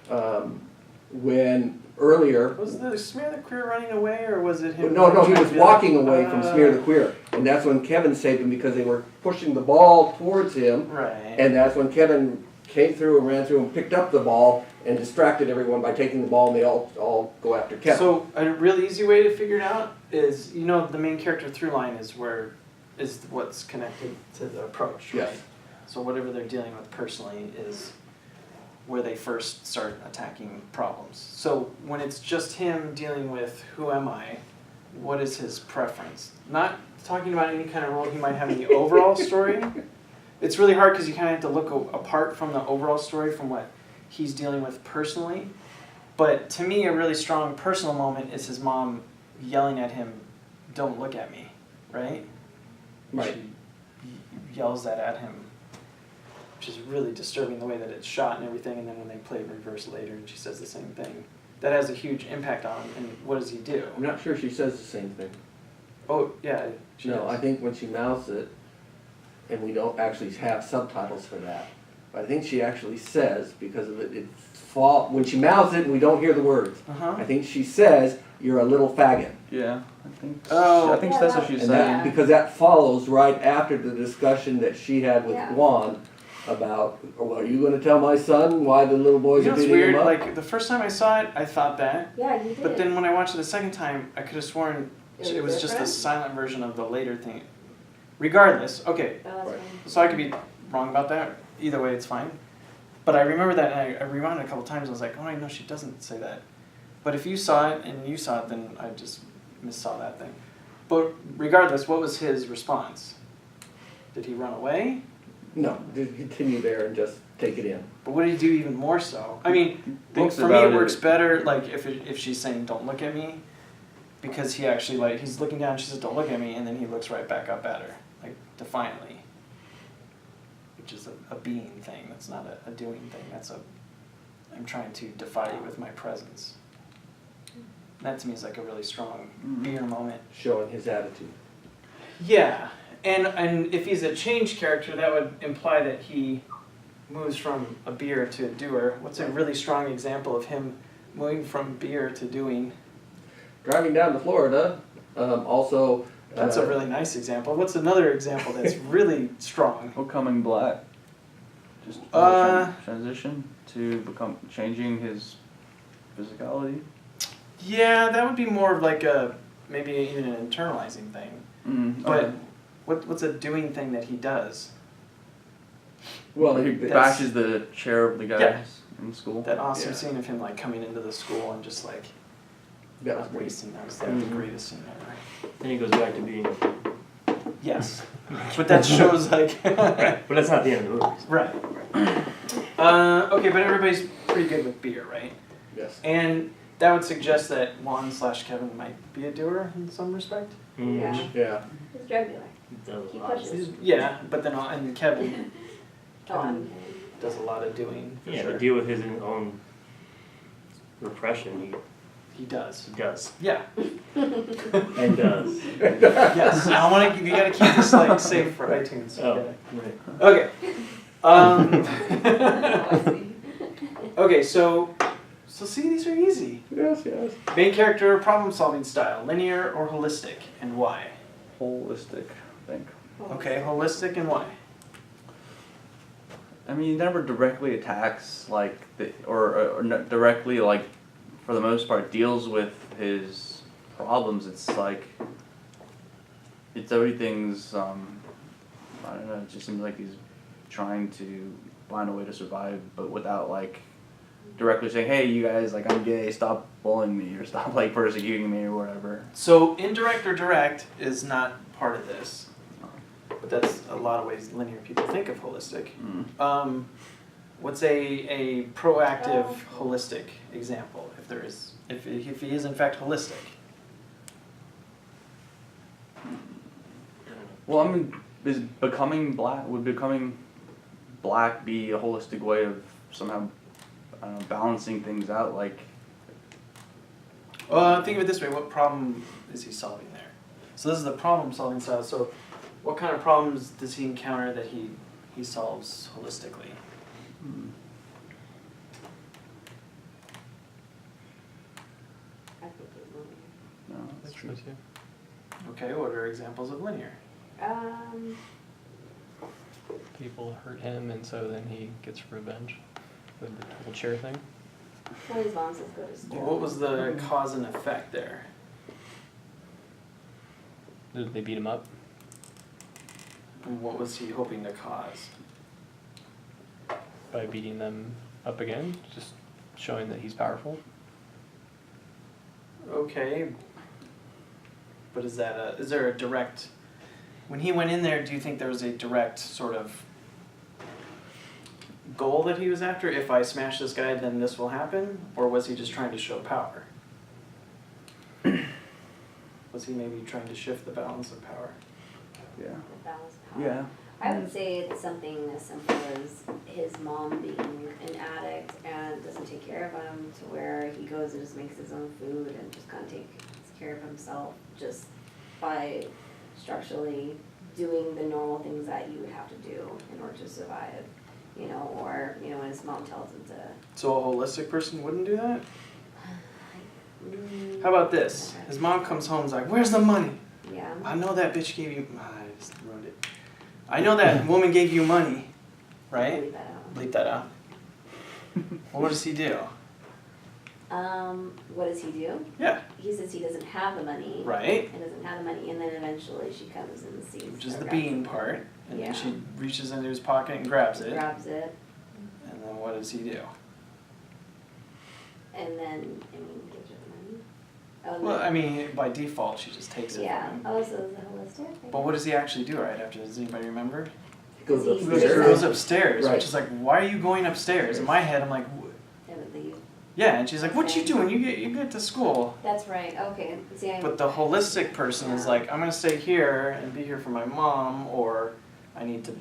when earlier. Was the smear the queer running away, or was it him? No, he trying was to be walking like, away from smear the queer, and that's when Kevin saved him because they were pushing the ball towards him, Right. and that's when Kevin came through and ran through and picked up the ball and distracted everyone by taking the ball, and they all go after Kevin. So a really easy way to figure it out is, you know, the main character through line is what's connected to the approach, right? Yes. So whatever they're dealing with personally is where they first start attacking problems. So when it's just him dealing with who am I, what is his preference? Not talking about any kind of role he might have in the overall story. It's really hard because you kind of have to look apart from the overall story from what he's dealing with personally. But to me, a really strong personal moment is his mom yelling at him, "Don't look at me," right? Right. She yells that at him, which is really disturbing the way that it's shot and everything, and then when they play it in reverse later and she says the same thing. That has a huge impact on him, and what does he do? I'm not sure she says the same thing. Oh, yeah, she No, does. I think when she mouths it, and we don't actually have subtitles for that, but I think she actually says, because of it, when she mouths it and we don't hear the words, Uh-huh. I think she says, "You're a little faggot." Yeah, I think. Oh. I think Yeah, that's what that- she's And saying. that, because that follows right after the discussion that she had with Yeah. Juan about, "Oh, are you gonna tell my son why the little boys You are know what's beating weird? him up?" Like, the first time I saw it, I thought that. Yeah, you did. But then when I watched it the second time, I could have sworn It it was was just a different? silent version of the later thing. Regardless, okay, Oh, that's Right. funny. so I could be wrong about that. Either way, it's fine. But I remember that, and I rewound it a couple times. I was like, oh, I know she doesn't say that. But if you saw it and you saw it, then I just missaw that thing. But regardless, what was his response? Did he run away? No, just continue there and just take it in. But what did he do even more so? I mean, Thinks for me about it works it. better like if she's saying don't look at me, because he actually like he's looking down, she says don't look at me, and then he looks right back up at her, like defiantly. Which is a being thing, that's not a doing thing, that's I'm trying to defy you with my presence. That to me is like a really strong beer moment. Showing his attitude. Yeah, and if he's a changed character, that would imply that he moves from a beer to a doer. What's a really strong example of him moving from beer to doing? Driving down to Florida, also. That's a really nice example. What's another example that's really strong? Becoming black. Just transition to changing his physicality. Yeah, that would be more of like a maybe even an internalizing thing. But what's a doing thing that he does? Well, he that's- bashes the chair of the guys Yeah. in school. That awesome Yeah. scene of him like coming into the school and just like that was not great. wasting. That was like the greatest scene ever. Then he goes back to being. Yes, but that shows like Right, but that's not the end of the movie. right. Okay, but everybody's pretty good with beer, right? Yes. And that would suggest that Juan/Kevin might be a doer in some respect. Yeah. Yeah. He's a drug dealer. Does a He lot. pushes. Yeah, but then and Kevin Oh, I'm does a lot of doing. For Yeah, sure. to deal with his own repression, He does. he does. Yeah. And does. Yes. I want to. You got to keep this like safe for iTunes. Oh, right. Okay. I see. Okay. So see, these are easy. Yes, yes. Main character, problem-solving style, linear or holistic, and why? Holistic, I think. Okay, holistic and why? I mean, he never directly attacks or not directly for the most part deals with his problems. It's like everything's I don't know. It just seems like he's trying to find a way to survive, but without directly saying, "Hey, you guys, I'm gay. Stop bullying me or stop persecuting me or whatever." So indirect or direct is not part of this. But that's a lot of ways linear people think of holistic. What's a proactive, holistic example, if there is, if he is in fact holistic? Well, I mean, would becoming black be a holistic way of somehow, I don't know, balancing things out? Like, Think of it this way, what problem is he solving there? So this is the problem solving side, so what kind of problems does he encounter that he solves holistically? I think it will. no, that's true. Okay, what are examples of linear? People hurt him, and so then he gets revenge with the whole chair thing. When his mom says go to school. What was the cause and effect there? Did they beat him up? And what was he hoping to cause? By beating them up again, just showing that he's powerful. Okay, but is there a direct, when he went in there, do you think there was a direct sort of goal that he was after? If I smash this guy, then this will happen? Or was he just trying to show power? Was he maybe trying to shift the balance of power? Yeah. The balance of power. Yeah. I would say it's something as simple as his mom being an addict and doesn't take care of him, to where he goes and just makes his own food and just kind of takes care of himself just by structurally doing the normal things that you would have to do in order to survive, you know, or, you know, when his mom tells him to. So a holistic person wouldn't do that? How about this? His mom comes home and is like, where's the money? Yeah. I know that bitch gave you, I just ruined it. I know that woman gave you money, right? Leave that out. Bleep that out. Well, what does he do? What does he do? Yeah, He says he doesn't have the money. right? And doesn't have the money, and then eventually she comes and sees. Which is or the grabs bean it. part. And Yeah. then she reaches into his pocket and grabs it. Grabs it, And then what does he do? and then, I mean, gives her the money. Oh, and Well, then- I mean, by default, she just takes it Yeah, from him. oh, so is it holistic? But what does he actually do right after? Does anybody remember? He goes He He upstairs. goes upstairs, Right. which is like, why are you going upstairs? In my head, I'm like, Yeah, but the- yeah, and she's like, what you doing? You get to school. That's right, okay, see, I. But the holistic person is like, I'm gonna stay here and be here for my mom, or I need to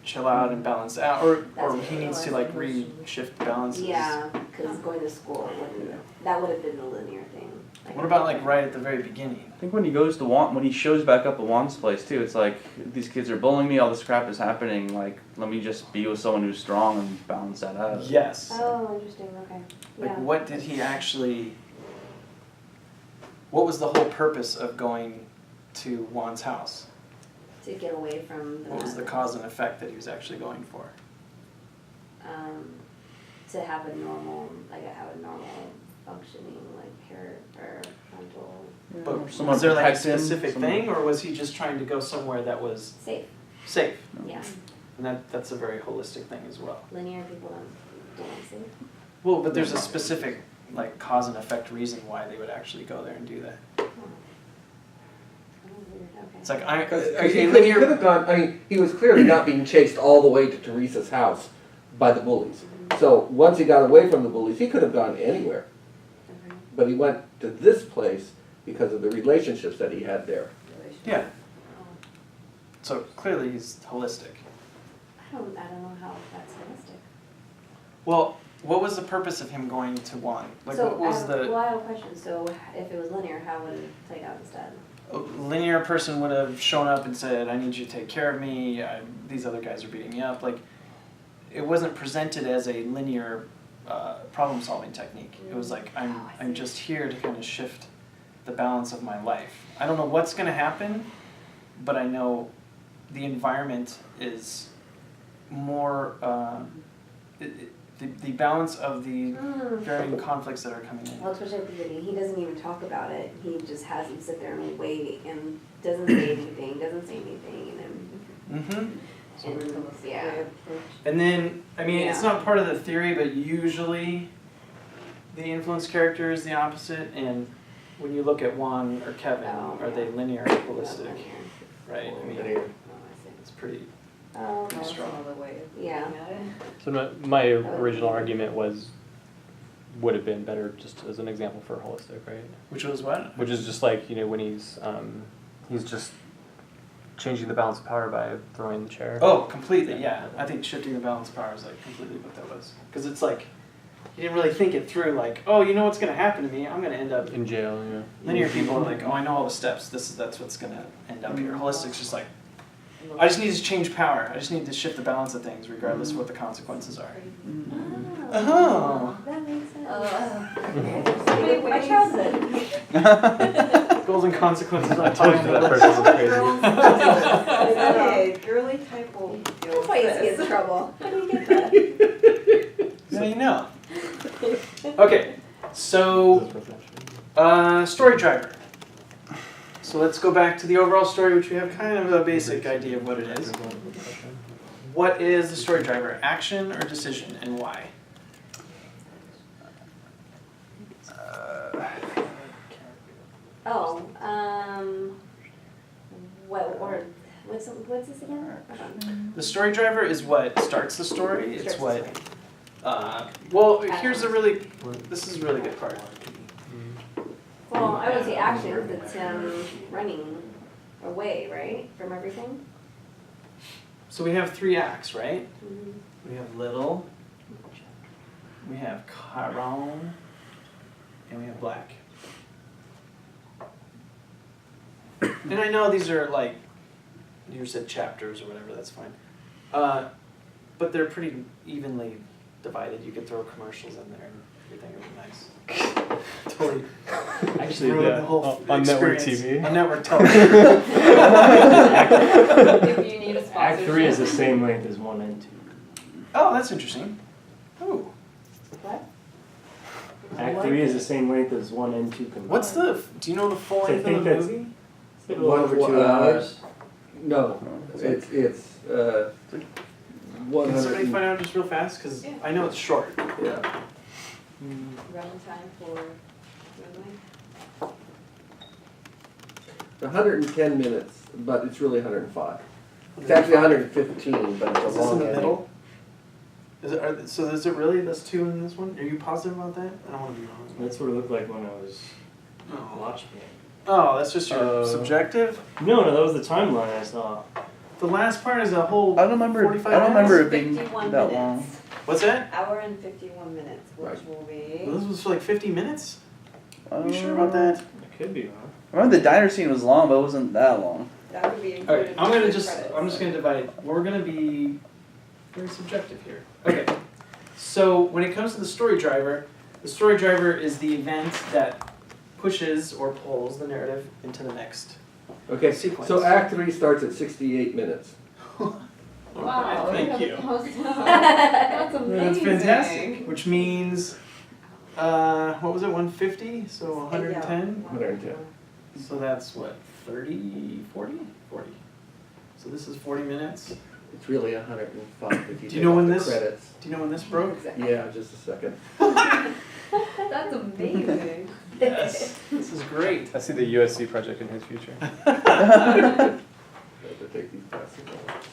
chill out and balance out, or he needs to like re-shift balances. Yeah, cause going to school wouldn't, that would have been a linear thing. What about like right at the very beginning? I think when he goes to when he shows back up at Juan's place too, it's like, these kids are bullying me, all this crap is happening, like, let me just be with someone who's strong and balance that out. Yes. Oh, interesting, okay, Like, yeah. what did he actually? What was the whole purpose of going to Juan's house? To get away from the. What was the cause and effect that he was actually going for? To have a normal, functioning, like, parental, But Someone was there like a protect him, specific someone- thing, or was he just trying to go somewhere that was safe, safe? yeah. And that's a very holistic thing as well. Linear people don't like safe. Well, but there's a specific like cause and effect reason why they would actually go there and do that. Oh. Oh, weird, okay. It's like I Because okay, he linear. could have gone, I mean, he was clearly not being chased all the way to Teresa's house by the bullies. So once he got away from the bullies, he could have gone anywhere. Okay. But he went to this place because of the relationships that he had there. Yeah. Oh. So clearly he's holistic. I don't know how that's holistic. Well, what was the purpose of him going to Juan? Like, So, what was well, the I have a question, so if it was linear, how would it play out instead? a linear person would have shown up and said, "I need you to take care of me. These other guys are beating me up." Like, it wasn't presented as a linear problem-solving technique. It was like, Oh, I I'm see. just here to kind of shift the balance of my life. I don't know what's going to happen, but I know the environment is more the balance of the varying conflicts that are coming in. Well, especially at the beginning, he doesn't even talk about it. He just has him sit there and wait and doesn't say anything, and then, yeah. And then, I mean, it's Yeah. not part of the theory, but usually the influence character is the opposite. And when you look at Juan or Kevin, Oh, are they yeah. linear or holistic? Linear. Right? I mean, Linear. Oh, I see. it's pretty. Oh, That's Strong. another way of Yeah. looking at it. So my original argument would have been better just as an example for holistic, right? Which was what? Which is just like, when he's just changing the balance of power by throwing the chair. Oh, completely, yeah. I think shifting the balance of power is like completely what that was. Because it's like, you didn't really think it through, like, oh, you know what's going to happen to me? I'm going to end up. In jail, yeah. Linear people are like, oh, I know all the steps. That's what's going to end up here. Holistic's just like, I just need to change power. I just need to shift the balance of things, regardless of what the consequences are. Oh. That makes sense. Wait, My childhood. Goals and consequences I on told you that person was crazy. Okay, girly type will go That's why you with get in this. trouble. How do you get that? Now you know. Okay, so story driver. So let's go back to the overall story, which we have kind of a basic idea of what it is. What is the story driver? Action or decision, and why? Oh, what's this again? Hold on. The story driver is what starts the story. It's Starts the what. story. Well, here's a really. This is a really good part. Well, I would say action, 'cause it's him running away, right, from everything. So we have 3 acts, right? Mhm. We have Little. We have Chiron, and we have Black. And I know these are like, you said chapters or whatever, that's fine. But they're pretty evenly divided. You could throw commercials in there and everything would be nice. Totally. Actually, ruin the whole on network experience. TV. On network television. If you need a sponsorship. Act 3 is the same length as 1 and 2. Oh, that's interesting. Oh, What? Act 3 is the same length as 1 and 2 combined. what's the? Do you know the full So I length of think the that's- movie? It's a little over 2 hours. No, it's, Can 100. somebody find out just real fast? Because Yeah. I know it's short. Yeah. Runtime for Moonlight. 110 minutes, but it's really 105. It's actually 115, but it's a Is this in long the ending. middle? So is it really this 2 in this one? Are you positive about that? I don't want to be wrong. That's what it looked like when I was Oh, watching it. oh that's just your subjective? No, that was the timeline I saw. The last part is a whole I don't remember. 45 I don't minutes? remember it being 51 that minutes. long. What's that? Hour and 51 minutes, which Right. will be. Well, this was for like 50 minutes? Are you sure about that? It could be wrong. I remember the diner scene was long, but it wasn't that long. That would be included. Okay, I'm in the credits. just gonna divide, we're gonna be very subjective here. Okay, so when it comes to the story driver is the event that pushes or pulls the narrative into the next. Okay, Sequence. so Act 3 starts at 68 minutes. Wow, Thank you. That's amazing. That's fantastic, which means, what was it, 150, so 110? 110. So that's what, 30, 40? 40. So this is 40 minutes. It's really 105 if you Do you take know out when the this- credits. Do you know when this broke? Yeah, just a second. That's amazing. Yes, this is great. I see the USC project in his future. I have to take these passes off.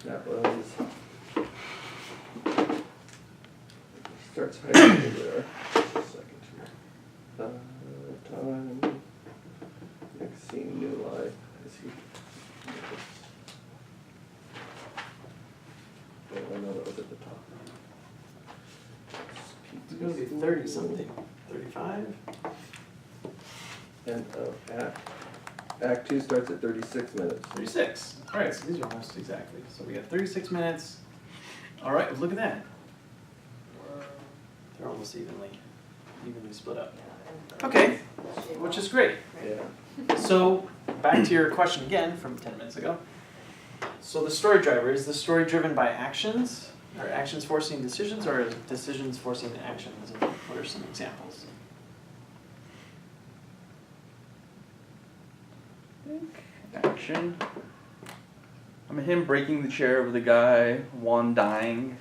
That was. Starts hiding over there. Just a second here. Time. Next scene, new life. Is he? Oh, I know that was at the top. It's gonna be 30 something. 35? And Act 2 starts at 36 minutes. 36. Alright, so these are almost exactly. So we got 36 minutes. Alright, look at that. They're almost evenly split up. Okay, which is great. Yeah. So, back to your question again from 10 minutes ago. So the story driver, is the story driven by actions? Are actions forcing decisions, or are decisions forcing actions? And what are some examples? Action. I mean, him breaking the chair over the guy, one dying.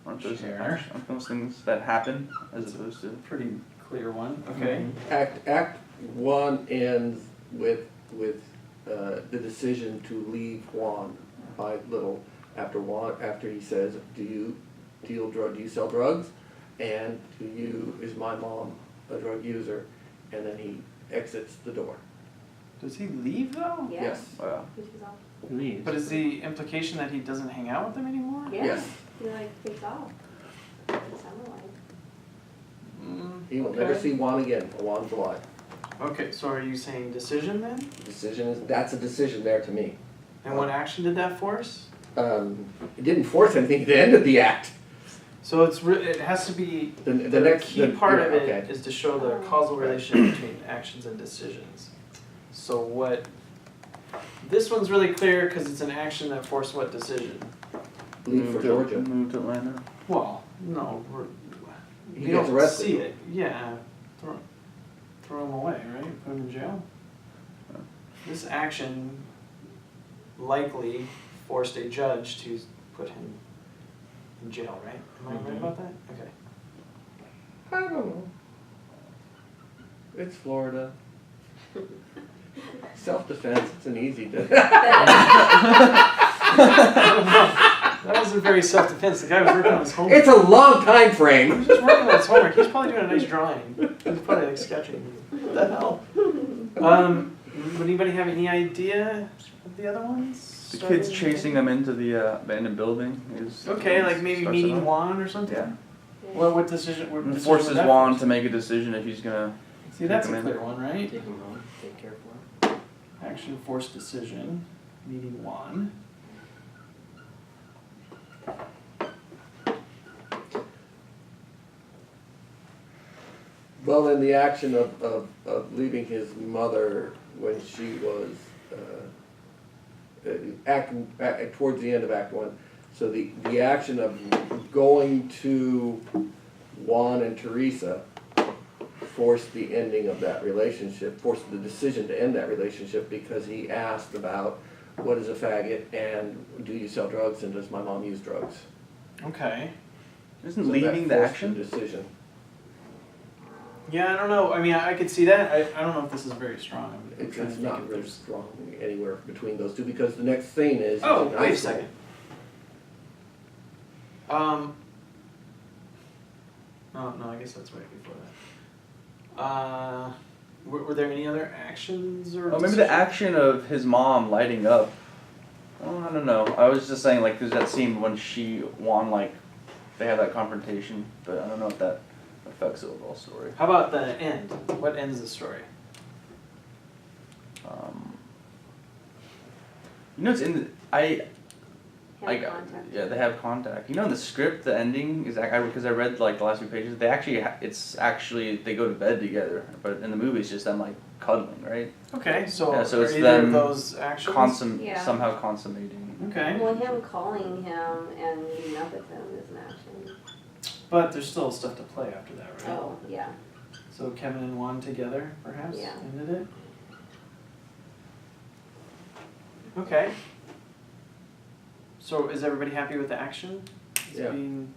Aren't those, Chair. aren't those things that happen as opposed to? Pretty clear one. Okay. Act 1 ends with the decision to leave Juan by little after he says, do you sell drugs? And is my mom a drug user? And then he exits the door. Does he leave though? Yeah. Yes. Wow. He takes off. Leaves. But is the implication that he doesn't hang out with them anymore? Yeah. Yes. He like takes off. Doesn't sound like. He will never Okay. see Juan again. Juan's alive. Okay, so are you saying decision then? That's a decision there to me. And what action did that force? It didn't force anything at the end of the act. So it has to be, The the next key part of it okay. is to show the causal relationship between actions and decisions. So this one's really clear because it's an action that forced what decision? Leave for Georgia. Move to Atlanta. Well, no, He we gets don't arrested. see it. Yeah, throw him away, right? Put him in jail. This action likely forced a judge to put him in jail, right? Am I right about that? Okay. I don't know. It's Florida. Self-defense, it's an easy That wasn't very self-defense. The guy was working on his homework. It's a long time He frame. was just working on his homework. He's probably doing a nice drawing. He's probably like sketching. What the hell? Would anybody have any idea of the other ones? The kid's chasing them into the abandoned building. Okay, like maybe starts it meeting off. Juan or something? Yeah. Well, what decision? What And decision forces would that Juan force? to make a decision if he's gonna. See, that's a take him clear in. one, right? Take him home, take care for him. Action, force, decision, meeting Juan. Well, in the action of leaving his mother when she was towards the end of Act 1, so the action of going to Juan and Teresa forced the ending of that relationship, forced the decision to end that relationship because he asked about what is a faggot and do you sell drugs and does my mom use drugs? Okay. Isn't So that leaving the forced action? decision. Yeah, I don't know. I mean, I could see that. I don't know if this is very strong. I'm It's trying to think not if really there's. strong anywhere between those two because the next scene is. Oh, in wait a high school. second. No, I guess that's right before that. Were there any other actions or? Oh, maybe the decisions? action of his mom lighting up. Oh, I don't know. I was just saying, like, there's that scene when Juan, like, they have that confrontation, but I don't know if that affects the overall story. How about the end? What ends the story? You know, it's in the Have contact. yeah, they have contact. You know, in the script, the ending is because I read like the last few pages. They actually they go to bed together, but in the movie it's just them like cuddling, right? Okay, so, Yeah, so are it's either them of those actions? Yeah. somehow consummating. Okay, Well, him calling him and meeting up with him is an action. but there's still stuff to play after that, right? Oh, yeah. So Kevin and Juan together, perhaps, Yeah. ended it? Okay. So is everybody happy with the action? As Yeah. being-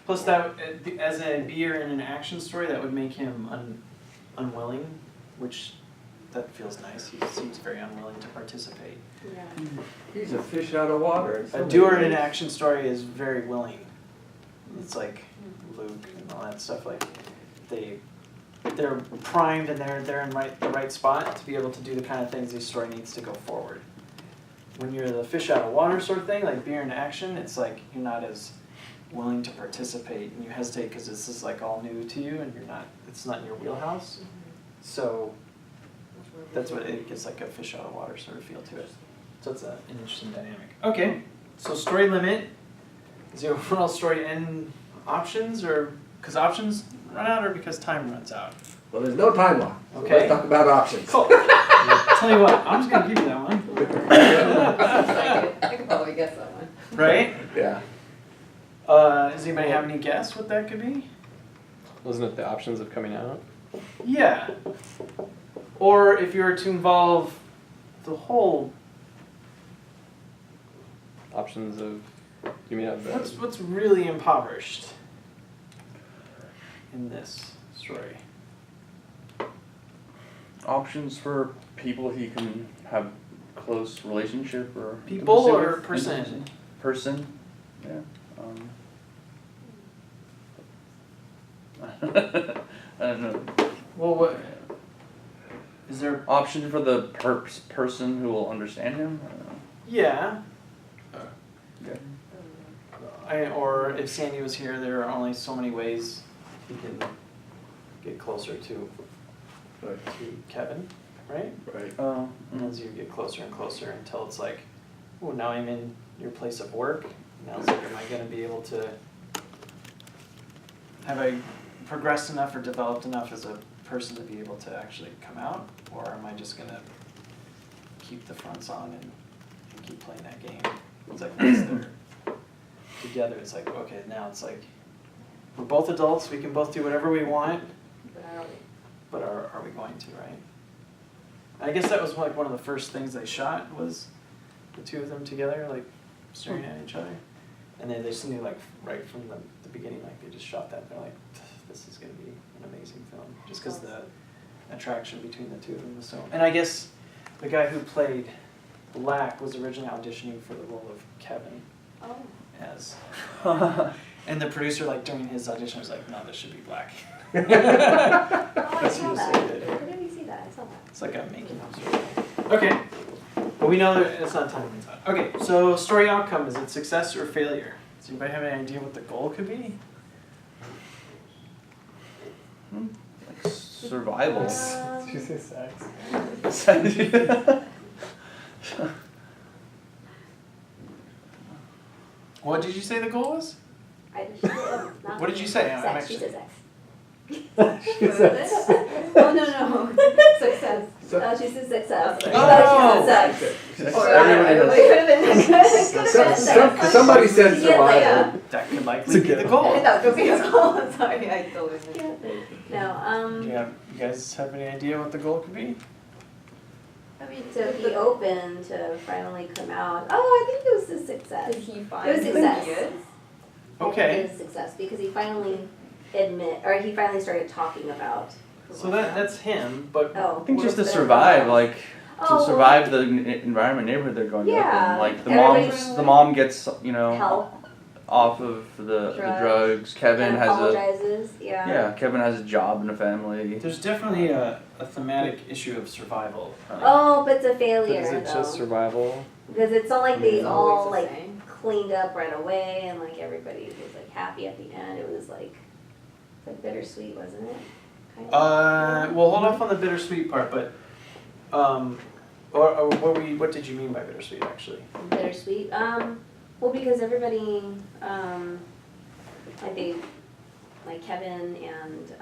Plus that, as a beer in an action story, that would make him unwilling, which, that feels nice. He seems very unwilling to participate. Yeah. He's a fish out of water. in so A many doer in an ways. action story is very willing. It's like Luke and all that stuff, like they're primed and they're in the right spot to be able to do the kind of things this story needs to go forward. When you're the fish out of water sort of thing, like beer in action, it's like you're not as willing to participate and you hesitate because this is like all new to you and it's not in your wheelhouse. So that's what it gets, like a fish out of water sort of feel to it. So it's an interesting dynamic. Okay, so story limit. Is the overall story end options or because options run out or because time runs out? Well, there's no time lock. So Okay. let's talk about options. Cool. Tell you what, I'm just gonna give you that one. I could probably guess that one. Right? Yeah. Does anybody have any guess what that could be? Wasn't it the options of coming out? Yeah. Or if you were to involve the whole, Options of, you mean of the, what's really impoverished in this story? options for people he can have close relationship or People intimacy or with? person? Person, yeah. I don't know. Well, what is there? Option for the person who will understand him? I don't know. Yeah. Okay. Or if Sandy was here, there are only so many ways he can get closer to Kevin, right? Right. And as you get closer and closer until it's like, oh, now I'm in your place of work. Now it's like, am I going to be able to, have I progressed enough or developed enough as a person to be able to actually come out? Or am I just going to keep the fronts on and keep playing that game? It's like, once they're together, it's like, okay, now it's like, we're both adults, we can both do whatever we want, but are we going to, right? I guess that was like one of the first things they shot was the two of them together, like staring at each other. And then they just knew like right from the beginning, like they just shot that. They're like, this is gonna be an amazing film, just because the attraction between the two of them was so. And I guess the guy who played Black was originally auditioning for the role of Kevin Oh. as, and the producer like during his audition was like, no, this should be Black. Oh, I That's saw what that. he said. Where did we see that? I saw that. It's like a making of sort of. Okay. Well, we know that it's not time limits. Okay, so story outcome, is it success or failure? Does anybody have any idea what the goal could be? Like survival. Did you say sex? What did you say the goal was? Not What did you say? I'm sex. She actually- said sex. She said Oh, no. Success. Oh, she said success. Oh. Oh, she said sex. Everybody It could have been sex. Somebody said Yeah, like, survival. That could likely be the goal. That could be a goal. Sorry, I totally missed it. No, Do you guys have any idea what the goal could be? I mean, to be open to finally come out. Oh, I think it was a success. Did he find It was who success. he is? I think Okay. it was a success because he finally he finally started talking about. who So was that's him, but Oh. I think just to What if survive, like Oh, to survive the environment, neighborhood they're going Yeah. up in. Like Everybody's the mom gets, you know, help. off of the drugs. Kevin and has a apologizes. Yeah. Kevin has a job and a family. there's definitely a thematic issue of survival. Oh, but it's a But failure is it though. just survival? Because it's not like they It's all always the like same. cleaned up right away and like everybody was like happy at the end. It was like bittersweet, wasn't it? Kind of. Well, hold off on the bittersweet part, but, or what did you mean by bittersweet actually? Bittersweet. Well, because everybody, like Kevin and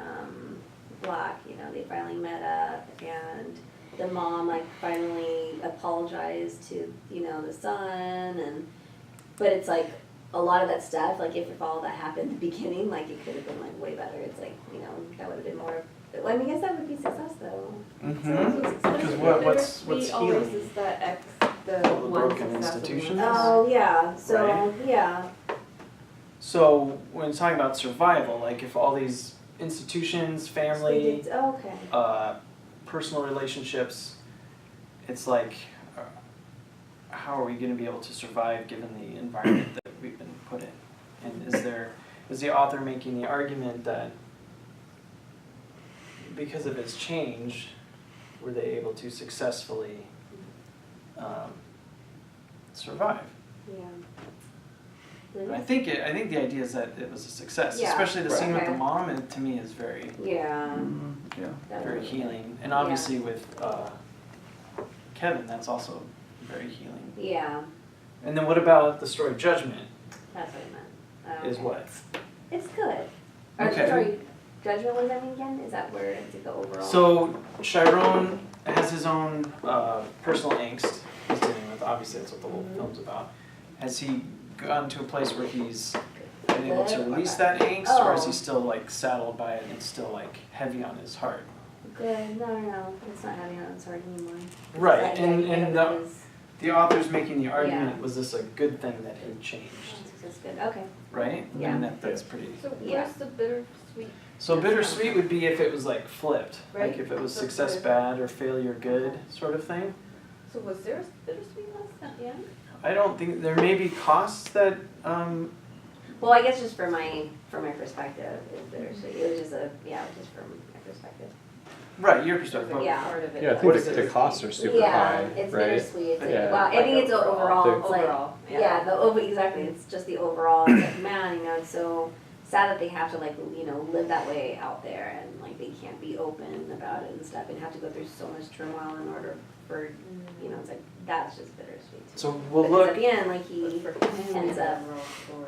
Black, you know, they finally met up, and the mom like finally apologized to, you know, the son, but it's like a lot of that stuff, like if all that happened at the beginning, like it could have been like way better. It's like, you know, that would have been more. Well, I mean, I guess that would be success though. Mm-hmm. Because Because what's Bittersweet always healing? is the All the one broken successful institutions? one. Oh yeah, so Right. yeah. So when talking about survival, like if all these institutions, family, Oh, okay. personal relationships, it's like, how are we going to be able to survive given the environment that we've been put in? And is the author making the argument that because of its change, were they able to successfully survive? Yeah. And I think the idea is that it was a success, Yeah. especially the scene with Okay. the mom. And to me, is very Yeah. Yeah. that very would- healing. And obviously with Kevin, that's also very healing. Yeah, And then what about the story Judgment? that's what I meant. Is Okay. what? It's good. Or Okay. sorry, Judgment, what does that mean again? Is that where it's the overall? So Chiron has his own personal angst he's dealing with. Obviously, that's what the whole film's about. Has he gotten to a place where he's been able to release that angst, or is he still like saddled by it and it's still like heavy on his heart? Good. No. It's not having on its heart anymore. Right, That and idea is- the author's making the argument, Yeah. was this a good thing that he changed, That's good. Okay. right? Yeah. And that's pretty. So Yeah. where's the bittersweet? So bittersweet would be if it was like flipped, like Right. if it was So success good. bad or failure good sort of thing. So was there a bittersweetness at the end? I don't think, there may be costs that, Well, I guess just from my perspective, it's bittersweet. It was just just from my perspective. right, your perspective. Yeah. Part of it. Yeah, I What think is the it? costs are super Yeah, high, it's right? bittersweet. It's like, Yeah. wow, I think it's overall, it's like, Overall, yeah, exactly, it's just the overall, it's like, man, it's so sad that they have to like, live that way out there and like they can't be open about it and stuff and have to go through so much turmoil in order for, it's like, that's just bittersweet. So we'll Because at look, the end, like he ends up,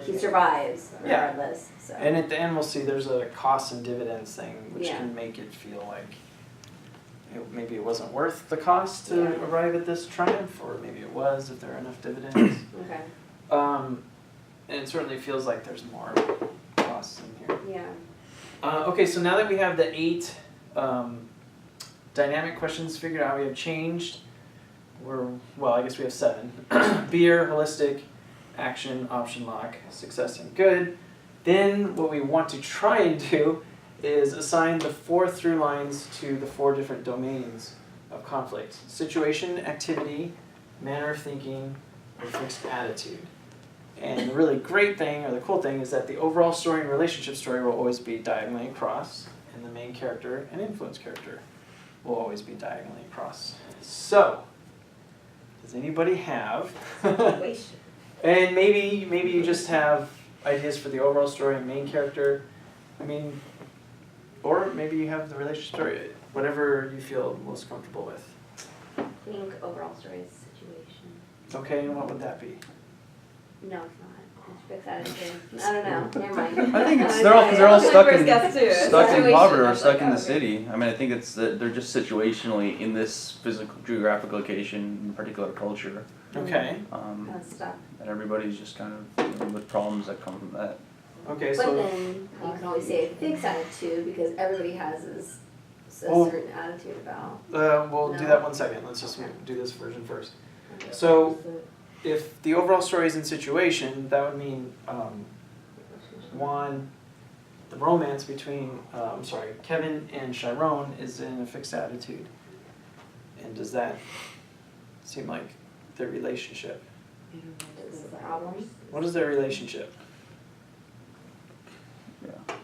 he survives Yeah. regardless, so. and at the end we'll see there's a costs and dividends thing, which Yeah. can make it feel like maybe it wasn't worth the cost to Yeah. arrive at this triumph, or maybe it was if there are enough dividends. Okay, And it certainly feels like there's more costs in here. yeah. Okay, so now that we have the 8 dynamic questions figured out, we have changed. I guess we have 7. Beer, holistic, action, option lock, success, and good. Then what we want to try and do is assign the 4 through lines to the 4 different domains of conflict. Situation, activity, manner of thinking, or fixed attitude. And the really great thing, or the cool thing, is that the overall story and relationship story will always be diagonally across, and the main character and influence character will always be diagonally across. So, does anybody have, Situation. and maybe you just have ideas for the overall story and main character, or maybe you have the relationship story, whatever you feel most comfortable with. I think overall story is situation. Okay, and what would that be? No, it's not. It's fixed attitude. I don't know. Never mind. I think it's I'm they're all sorry. because they're all That was my stuck first in guess, too. stuck in Situation, poverty or I was stuck like, in the okay. city. I mean, I think it's that they're just situationally in this physical geographic location, in particular culture, Okay, Kind of stuck. and everybody's just kind of with problems that come from that. okay, But so, then you can always say fixed attitude because everybody has this a Well- certain attitude about. we'll do No. that one second, let's just Okay. do this version first. So, if the overall story is in situation, that would mean, one, the romance between, Kevin and Chiron is in a fixed attitude. And does that seem like their relationship? Is the problem. What is their relationship? Yeah.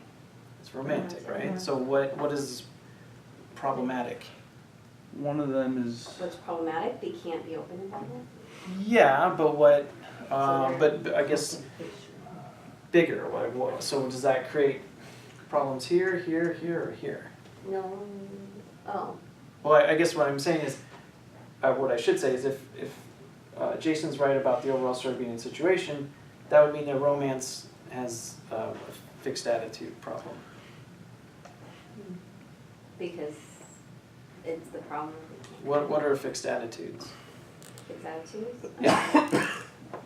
It's romantic, right? So what is problematic? One of them is What's problematic? They can't be open about it. Yeah, but what, So but I guess bigger, so does that create problems here, here, here, or here? No. Oh. Well, I guess what I'm saying is, what I should say is if Jason's right about the overall story being in situation, that would mean their romance has a fixed attitude problem. Because it's the problem. What are fixed attitudes? Fixed attitudes. Yeah.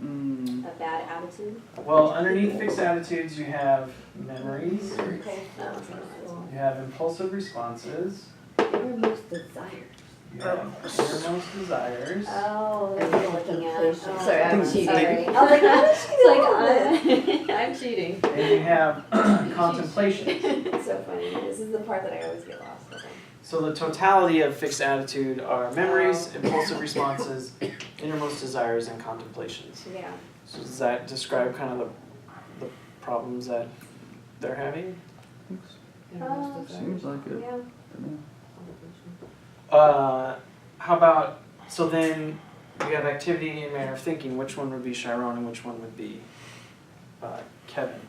mm, A bad attitude. Well, underneath fixed attitudes, you have memories, Oh, you have impulsive responses, Innermost desire. you have innermost desires. Oh, that's what I'm looking at. Oh, Sorry, I'm cheating. Sorry. I was like, It's like, I'm cheating. And you have contemplation. It's so funny. This is the part that I always get lost. Okay. So the totality of fixed attitude are memories, impulsive responses, innermost desires, and contemplations. Yeah. So does that describe kind of the problems that they're having? seems like it. Yeah. to me. How about, so then we have activity and manner of thinking. Which one would be Chiron and which one would be Kevin?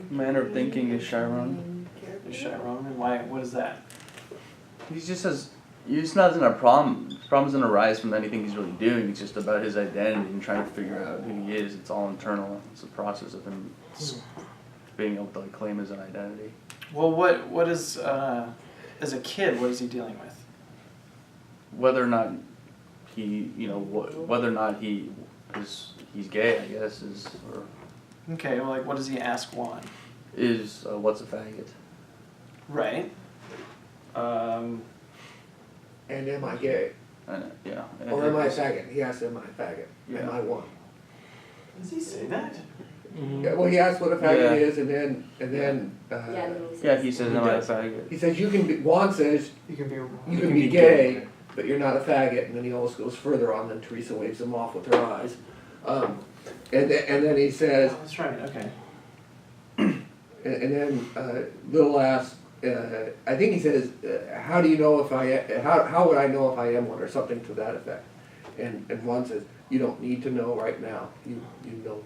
Manner of thinking is Chiron. Is Chiron, and why? What is that? He just has. He just doesn't have problems. Problems don't arise from anything he's really doing. It's just about his identity and trying to figure out who he is. It's all internal. It's a process of him being able to like, claim his identity. Well, what is as a kid? What is he dealing with? Whether or not he, whether or not he's gay, I guess, is or Okay, well, like, what does he ask Juan? is what's a faggot? Right. And am I gay? Yeah. Or am I a faggot? He asked, am I a faggot? Yeah. Am I one? Does he say that? Yeah, well, he asks what a faggot Yeah. is, and then Yeah, he says, He "Am I a does. faggot?" he says, you can be, Juan says, You can be. you You can can be be gay, gay. but you're not a faggot, and then he almost goes further on, then Teresa waves him off with her eyes. And then he says, Oh, that's right. Okay. and then Lil asks, I think he says, how do you know if how would I know if I am one, or something to that effect. And Juan says, you don't need to know right now.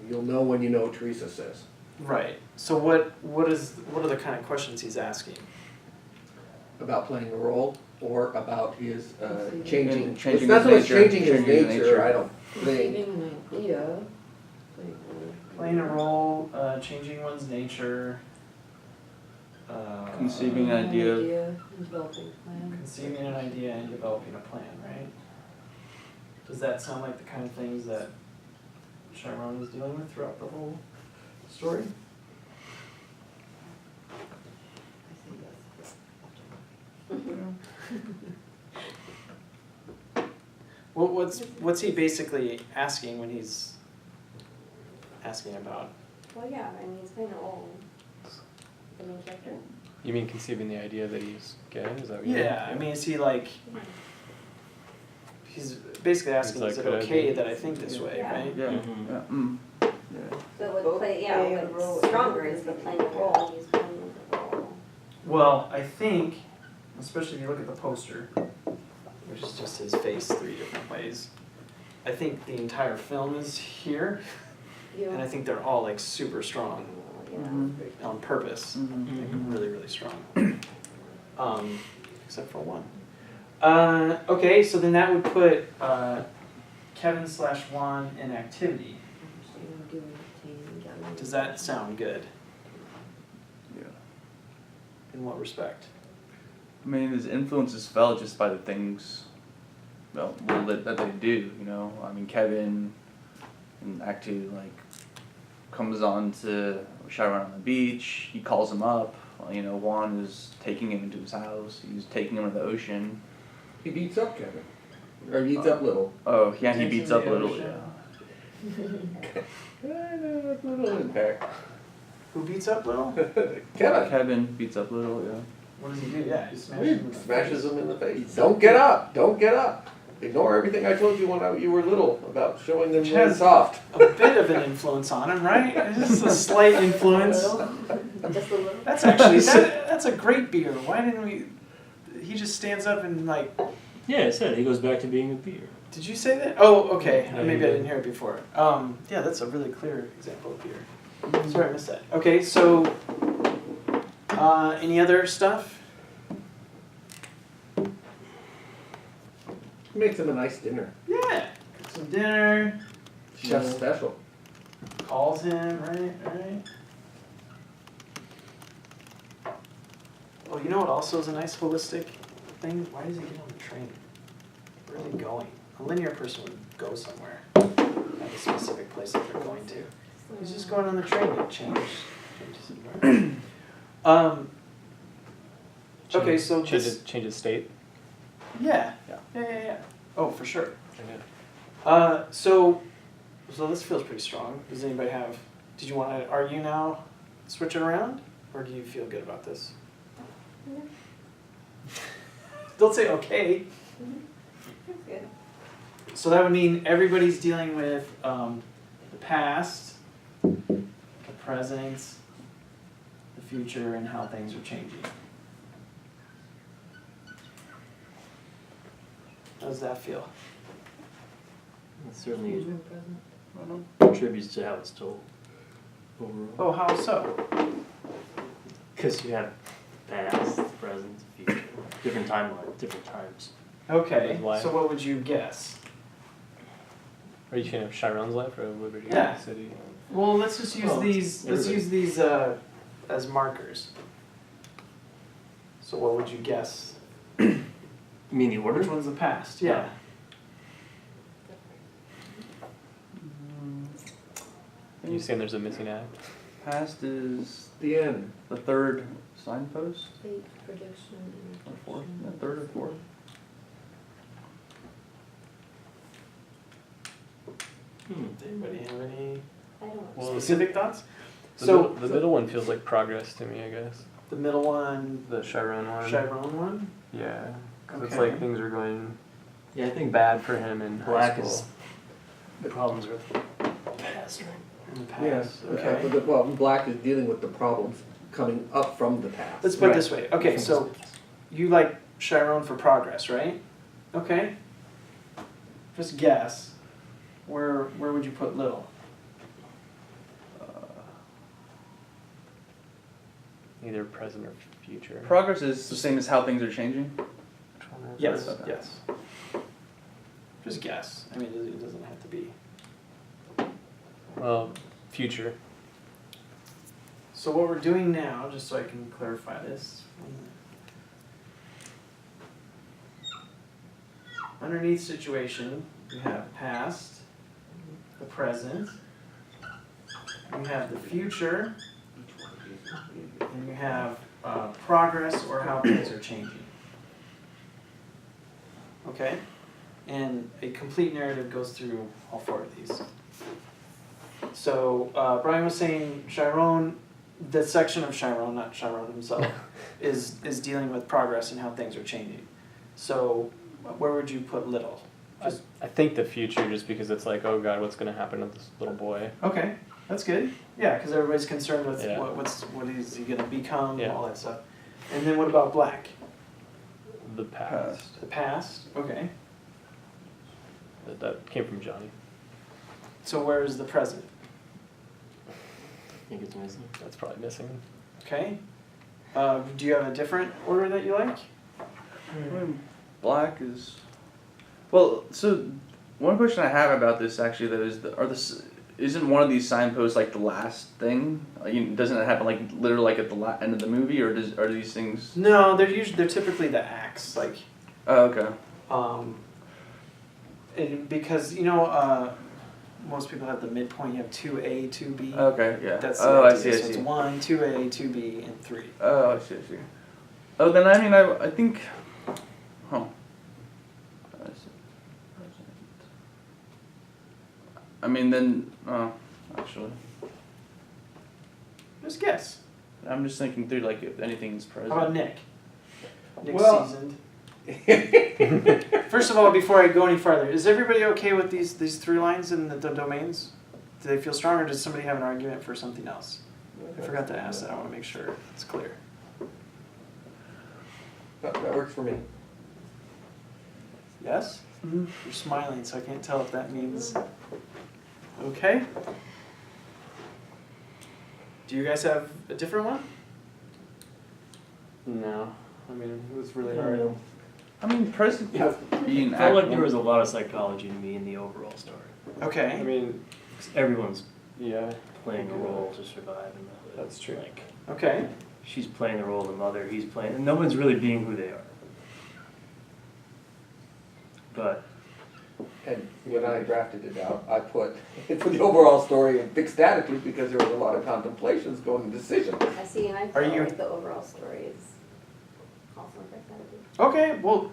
You'll know when you know, Teresa says. Right. So what are the kind of questions he's asking? About playing a role, or about his Changing It's his not so much nature. changing his Changing his nature, nature. I don't think. Conceiving an idea. Playing a role, changing one's nature. Conceiving an idea. And developing a plan. Conceiving an idea and developing a plan, right? Does that sound like the kind of things that Chiron is dealing with throughout the whole story? Well, what's he basically asking when he's asking about? Well, yeah, I mean, he's playing a role. The main character. You mean conceiving the idea that he's gay? Is that what you Yeah, I mean, is he like? He's basically asking, He's is like, it could I okay be- that I think this way, Yeah. right? Yeah. Mhm. Yeah. Mm. Yeah. So what play, yeah, Playing a role what's is stronger different. is the playing a role, he's playing the role. Well, I think, especially if you look at the poster, which is just his face 3 different ways, I think the entire film is here, and I think they're all like super strong Yeah. Mhm. on purpose. Mhm. Like, really, really strong. Except for one. Okay, so then that would put Kevin/Juan in activity. Does that sound good? Yeah. In what respect? I mean, his influence is felt just by the things, well, that they do. You know, I mean, Kevin in Act 2, like, comes on to Chiron on the beach. He calls him up. You know, Juan is taking him into his house. He's taking him to the ocean. He beats up Kevin, or beats up Little. Oh, yeah, he Takes beats him up to the Little. ocean. Yeah. That's Little impact. Who beats up Little? Kevin. Kevin beats up Little. Yeah. What does he do? Yeah, he He smashes him in the smashes face. him in the face. Don't get up. Don't get up. Ignore everything I told you when you were little about showing them Which when has- soft. A bit of an influence on him, right? Just a slight influence. Just a little. That's actually that's a great beer. Why didn't we? He just stands up and like. Yeah, I said he goes back to being a beer. Did you say that? Oh, okay. Yeah, Maybe you I did. didn't hear it before. Yeah, that's a really clear example of beer. Sorry, I missed that. Okay, so any other stuff? Makes him a nice dinner. Yeah, cook some dinner. Chef's special. Calls him, right? Oh, you know what also is a nice holistic thing? Why does he get on the train? Where are they going? A linear person would go somewhere. Have a specific place that they're going to. He's just going on the train to change his environment. Okay, so this, change his state. yeah. Yeah. Oh, for sure. Yeah. So this feels pretty strong. Does anybody have? Did you want to argue now? Switch it around, or do you feel good about this? Don't say okay. That's good. So that would mean everybody's dealing with the past, the present, the future, and how things are changing. How does that feel? It certainly Present. contributes to how it's told overall. Oh, how so? Because you have past, present, future, different timelines, different times. Okay, Why? so what would you guess? Are you thinking of Chiron's life or Liberty Yeah. City? Well, let's just use Well, these. Let's everybody. use these as markers. So what would you guess? You mean the order? Which one's the past? Yeah. Are you saying there's a missing act? Past is The end. the third signpost, Fate, prediction, or fourth, interpretation. the third or fourth. Hmm. Does anybody have any? I don't. Well, Specific thoughts? The, So, middle, the middle one feels like progress to me, I guess. the middle one, The Chiron one. Chiron one? Yeah. 'Cause it's Okay. like things are going Yeah, I think bad for him in high Black school. is the problems with past, right? In the Yeah, past, okay. but well, black is dealing with the problems coming up from the past. Let's put it Right. this way. Okay, so you like Chiron for progress, right? Okay. Just guess. Where would you put little? Either present or future. Progress is the same as how things are changing. Which one is Yes, it? yes. Just guess. I mean, it doesn't have to be. Well, future. So what we're doing now, just so I can clarify this. Underneath situation, you have past, the present, you have the future, and you have progress or how things are changing. Okay? And a complete narrative goes through all four of these. So Brian was saying Chiron, the section of Chiron, not Chiron himself, is dealing with progress and how things are changing. So where would you put little? Just I think the future, just because it's like, oh god, what's going to happen to this little boy? okay, that's good. Yeah, because everybody's concerned with Yeah. what is he gonna become, Yeah. all that stuff. And then what about black? The past. The past. Okay. That came from Johnny. So where is the present? I think it's missing. That's probably missing. Okay. Do you have a different order that you like? Black is. Well, so one question I have about this actually though is isn't one of these signposts like the last thing? Like, doesn't it happen like literally like at the end of the movie, or are these things? No, they're typically the acts, like Oh, okay. because most people have the midpoint. You have 2A, 2B. Okay, yeah. That's oh, the I idea. see. I So see. it's 1, 2A, 2B, and 3. Oh, I see. I see. Oh, then I mean I think. Huh. I mean then. Actually, Just guess. I'm just thinking through like if anything's present. How about Nick? Nick's Well- seasoned. First of all, before I go any farther, is everybody okay with these 3 lines in the domains? Do they feel strong, or does somebody have an argument for something else? I forgot to ask that. I want to make sure it's clear. That works for me. Yes? You're smiling, so I can't tell if that means okay. Do you guys have a different one? No. I mean, it was I really don't hard. know. I mean, present being I felt like act there was a lot of psychology to me in the overall story. Okay. I mean, 'Cause everyone's yeah, playing a role to survive in the hood. That's true. Like, Okay. she's playing the role of the mother, he's playing, and no one's really being who they are. But And when I drafted it out, I put for the overall story and ecstatically because there was a lot of contemplations going into decisions. I see, and I Are feel you- like the overall story is also representative. Okay, well,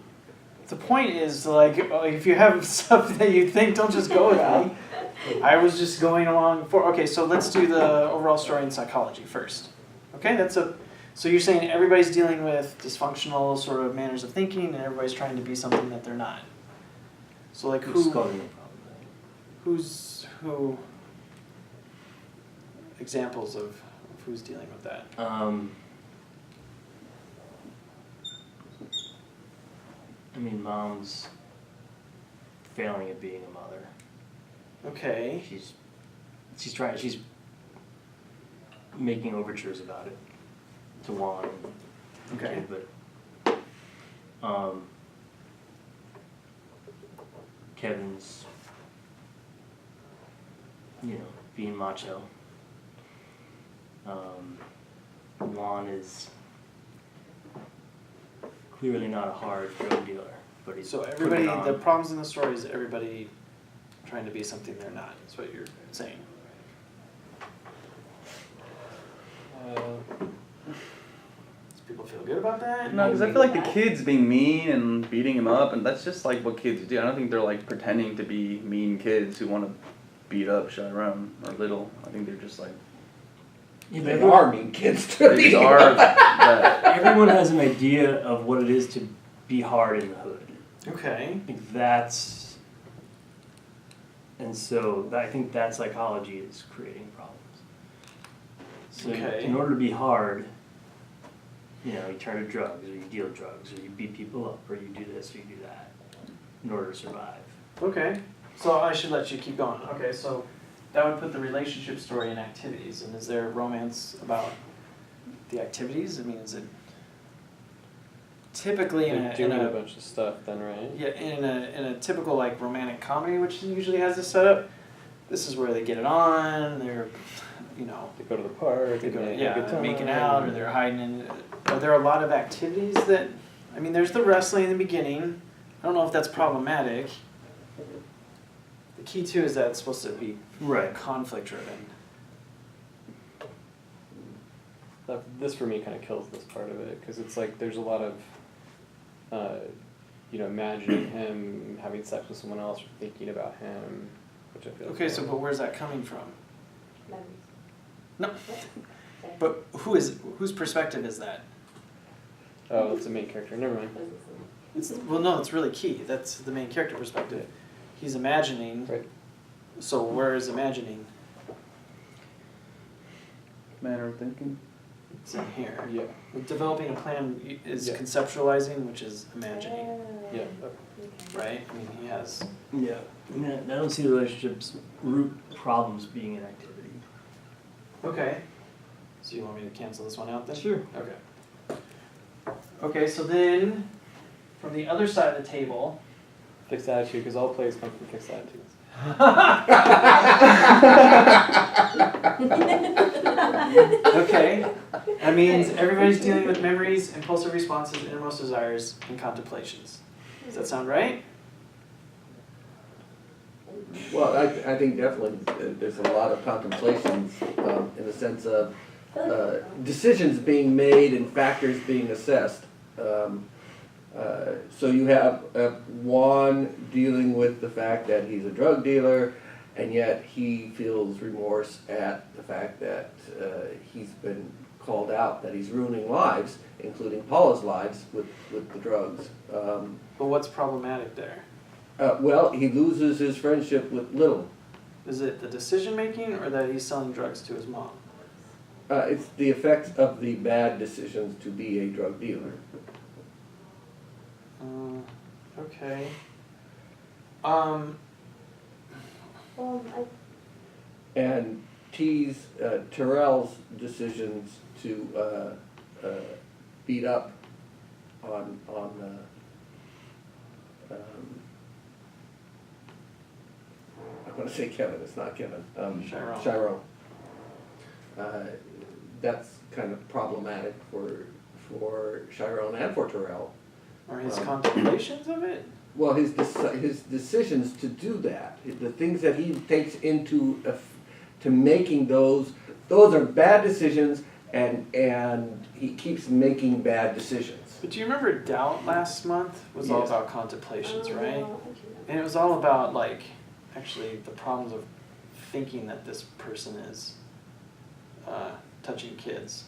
the point is, like, if you have stuff that you think, don't just go with me. I was just going along for, okay, so let's do the overall story in psychology first. Okay, so you're saying everybody's dealing with dysfunctional sort of manners of thinking and everybody's trying to be something that they're not. So like who's who, causing the problem? who, examples of who's dealing with that? I mean, mom's failing at being a mother. Okay, She's trying. She's making overtures about it to Juan. And Okay. Kid, but Kevin's, being macho. Juan is clearly not a hard drug dealer, but he's so putting everybody, it on. the problems in the story is everybody trying to be something they're not, is what you're saying. Does people feel good about that? No, because I feel like the kid's being mean and beating him up, and that's just like what kids do. I don't think they're like pretending to be mean kids who want to beat up Chiron or Little. I think they're just like They are mean kids to they me. just are that. Everyone has an idea of what it is to be hard in the hood. Okay. I think that's, and so I think that psychology is creating problems. So Okay. in order to be hard, you turn to drugs, or you deal drugs, or you beat people up, or you do this, or you do that, in order to survive. Okay. So I should let you keep going. Okay, so that would put the relationship story in activities. And is there romance about the activities? I mean, is it typically in They're a, doing a bunch of stuff then, right? yeah, in a typical like romantic comedy, which usually has this setup, this is where they get it on, they're, They go to the park, they go, and they have a good yeah, time. making out, or they're hiding in, are there a lot of activities that, I mean, there's the wrestling in the beginning, I don't know if that's problematic. The key too is that it's supposed to be Right. conflict driven. This for me kind of kills this part of it, because it's like there's a lot of, imagining him having sex with someone else or thinking about him, which I feel. Okay, so but where's that coming from? Memories. No. Okay. But whose perspective is that? Oh, it's the main character. Never mind. No, it's really key. That's the main character perspective. He's imagining. Right. So where is imagining? Manner of thinking. It's in here. Yeah. Developing a plan is Yeah. conceptualizing, which is imagining, Yeah. right? I mean, he has. Yeah. I mean, I don't see the relationship's root problems being an activity. Okay. So you want me to cancel this one out then? Sure. Okay. Okay, so then from the other side of the table. Fixed attitude, because all plays come from fixed attitudes. Okay, that means everybody's dealing with memories, impulsive responses, innermost desires, and contemplations. Does that sound right? Well, I think definitely there's a lot of contemplations in the sense of decisions being made and factors being assessed. So you have one dealing with the fact that he's a drug dealer, and yet he feels remorse at the fact that he's been called out, that he's ruining lives, including Paula's lives, with the drugs. But what's problematic there? Well, he loses his friendship with Little. Is it the decision making or that he's selling drugs to his mom? It's the effects of the bad decisions to be a drug dealer. Okay. And Terrell's decisions to beat up on I want to say Kevin, it's not Kevin. Chiron. Chiron. That's kind of problematic for Chiron and for Terrell. Or his contemplations of it? Well, his decisions to do that, the things that he takes into to making those are bad decisions, and he keeps making bad decisions. But do you remember Doubt last month was all Yes. about contemplations, right? Oh, And it was all about like actually the problems of thinking that this person is touching kids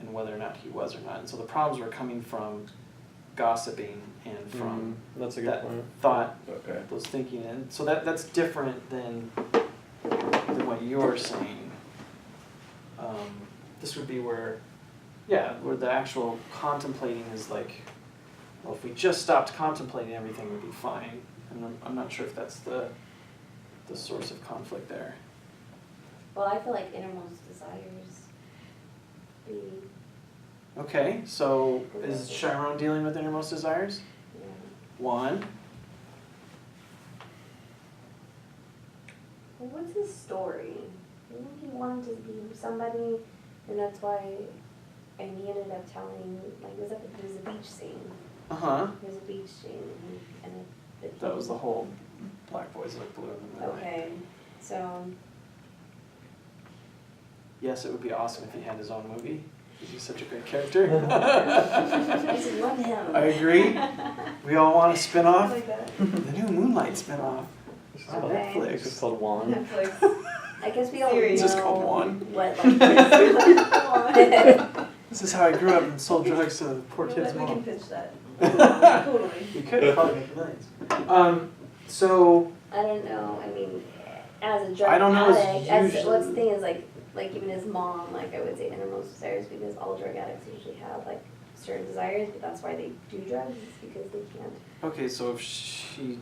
and whether or not he was or not. And so the problems were coming from gossiping and from That's a good that point. thought, Okay. those thinking. And so that's different than what you're saying. This would be where the actual contemplating is like, well, if we just stopped contemplating, everything would be fine. And I'm not sure if that's the source of conflict there. Well, I feel like innermost desires be, Okay, so is Chiron dealing with innermost desires? yeah. One. Well, what's his story? Didn't he wanted to be somebody, and that's why, and he ended up telling, like, there's a beach scene. Uh-huh. There's a beach scene, and it. That was the whole Black Boys Look Blue in the movie. Okay, so, Yes, it would be awesome if he had his own movie. He's such a great character. I just love him. I agree. We all want a spin-off. Like that. The new Moonlight spin-off. On Okay. Netflix. It's just called Juan. Netflix. I guess we don't Series. It's just called know Juan. what like this. This is how I grew up and sold drugs to poor You know kids' what, we can mom. pitch that. Totally. You could probably make millions. So I don't know. I mean, as a drug I don't know, it's addict, as usually- what's the thing is like even his mom, like I would say innermost desires because all drug addicts usually have like certain desires, but that's why they do drugs is because they can't. okay, so if she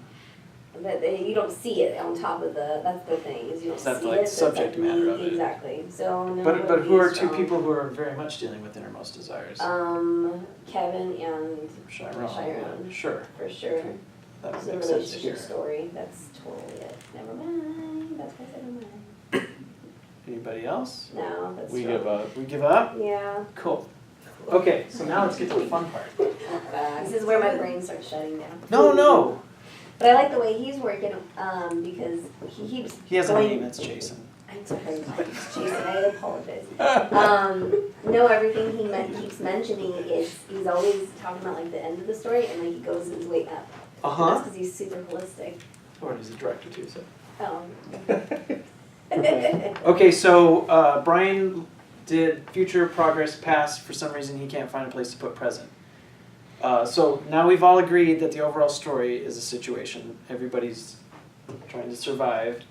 But you don't see it on top of that's the thing is you don't That's see like it. so it's subject like, matter of it. Exactly. So no. but it would who be are two strong. people who are very much dealing with innermost desires? Kevin and Chiron. Chiron. Sure. For sure. That It's would a make sense here. relationship story. That's totally it. Never mind. That's why I said never mind. Anybody else? No, that's We strong. give up. We give up? Yeah. Cool. Okay, so now let's get to the fun part. This is where my brain starts shutting down. No. But I like the way he's working because he keeps He has a going. name, it's Jason. I'm sorry, Jason, I apologize. No, everything he keeps mentioning is he's always talking about like the end of the story and like he goes his way up. Uh-huh. That's because he's super holistic. Or he's a director too, so. Okay. Okay, so Brian did future, progress, past. For some reason, he can't find a place to put present. So now we've all agreed that the overall story is a situation. Everybody's trying to survive.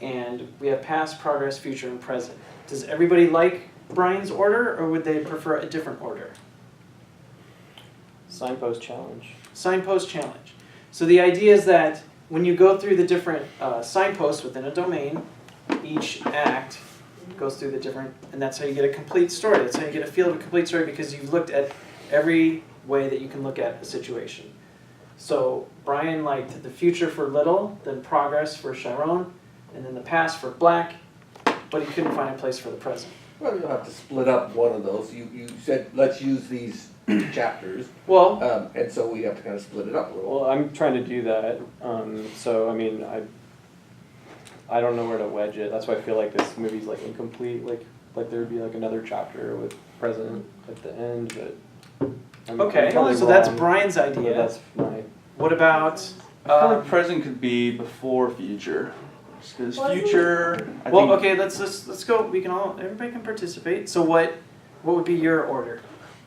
And we have past, progress, future, and present. Does everybody like Brian's order, or would they prefer a different order? Signpost challenge. Signpost challenge. So the idea is that when you go through the different signposts within a domain, each act goes through the different, and that's how you get a complete story. That's how you get a feel of a complete story because you've looked at every way that you can look at a situation. So Brian liked the future for Little, then progress for Chiron, and then the past for Black, but he couldn't find a place for the present. Well, you'll have to split up one of those. You said, let's use these chapters, Well, and so we have to kind of split it up a little. Well, I'm trying to do that. So I mean, I don't know where to wedge it. That's why I feel like this movie's like incomplete. Like there would be like another chapter with present at the end, but I'm okay, probably so that's wrong, Brian's but idea. that's my. What about? I feel like present could be before future. Because Well, future, I Well, think, okay, let's go. We can all, everybody can participate. So what would be your order?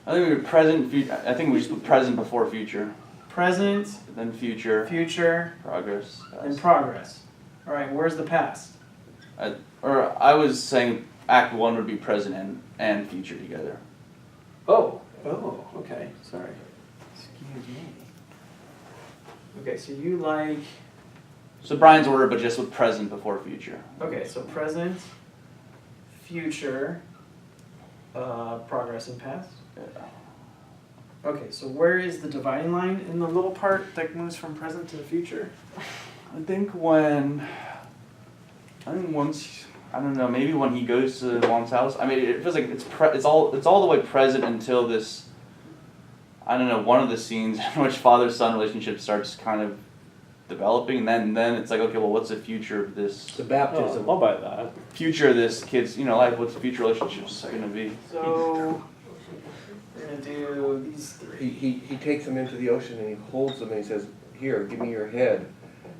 I think we would present, I think we just put present before future, Present, then future, future, progress, and past. progress. All right, where's the past? Or I was saying Act 1 would be present and future together. Oh, okay, sorry. Excuse me. Okay, so you like, So Brian's order, but just with present before future. okay, so present, future, progress, and past. Yeah. Okay, so where is the dividing line in the little part that moves from present to the future? I think once, I don't know, maybe when he goes to Juan's house. I mean, it feels like it's all the way present until this. I don't know, one of the scenes in which father-son relationship starts kind of developing, and then it's like, okay, well, what's the future of this? The baptism. Oh, I'll buy that. Future of this kid's, life. What's the future relationships going to be? So, we're gonna do these three. He takes them into the ocean and he holds them and he says, "Here, give me your head."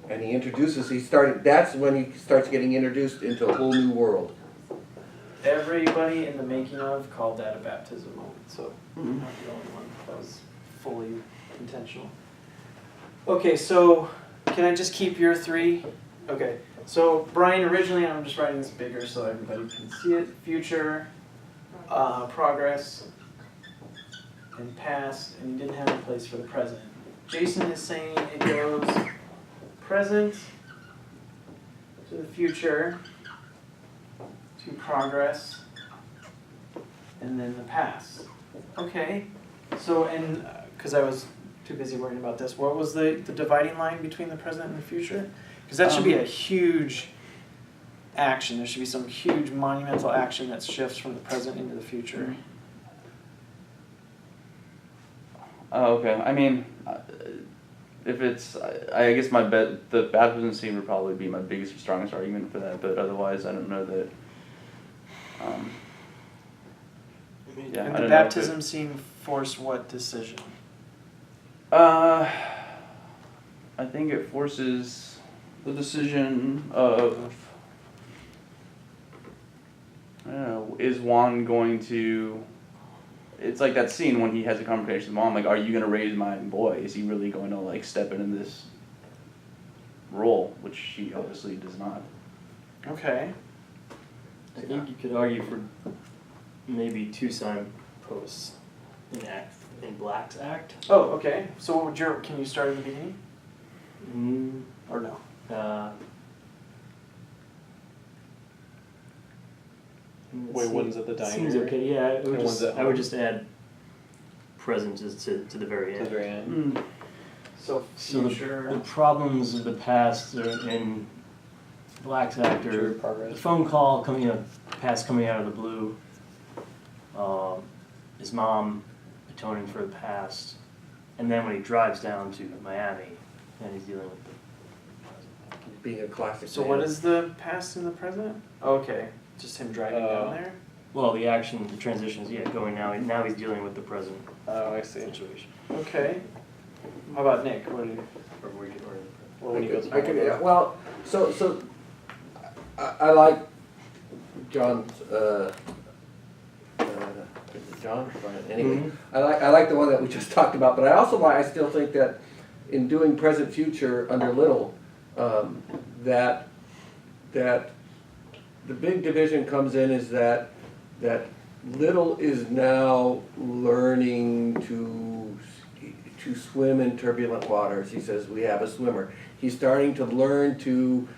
And he introduces. That's when he starts getting introduced into a whole new world. Everybody in the making of called that a baptism moment, so I'm Mhm. not the only one. That was fully intentional. Okay, so can I just keep your three? Okay, so Brian, originally I'm just writing this bigger so everybody can see it. Future, progress, and past, and you didn't have a place for the present. Jason is saying it goes present to the future, to progress, and then the past. Okay, so, and, because I was too busy worrying about this, what was the dividing line between the present and the future? Because that should be a huge action. There should be some huge monumental action that shifts from the present into the future. Oh, okay. I mean, if it's, I guess the baptism scene would probably be my biggest or strongest argument for that, but otherwise I don't know that. Yeah, And I the don't know baptism scene forced what decision? I think it forces. the decision of, I don't know, is Juan going to, it's like that scene when he has a conversation with mom, like, are you gonna raise my boy? Is he really going to like step into this role, which she obviously does not. Okay. I think you could argue for maybe 2 signposts in Black's act. Oh, okay. So what would your, can you start at the beginning? Or no? Wait, one's at the diner? Seems okay, yeah, And one's at I would home. just add presences to the very At end. the very end. So So the future. problems of the past are in Black's act Future are the progress. phone call coming out of the blue, his mom atoning for the past, and then when he drives down to Miami and he's dealing with the Being a classic. So man. what is the past and the present? Okay, just him driving down there. well, the action, the transition is going now he's dealing with the present Oh, I see. situation. Okay. How about Nick? What do you, Or we could, Well, when he goes I could, home. yeah, well, so I like John's, is it John? Brian? Anyway, Mhm. I like the one that we just talked about, but I also like, I still think that in doing present future under Little, that the big division comes in is that Little is now learning to swim in turbulent waters. He says, we have a swimmer. He's starting to learn to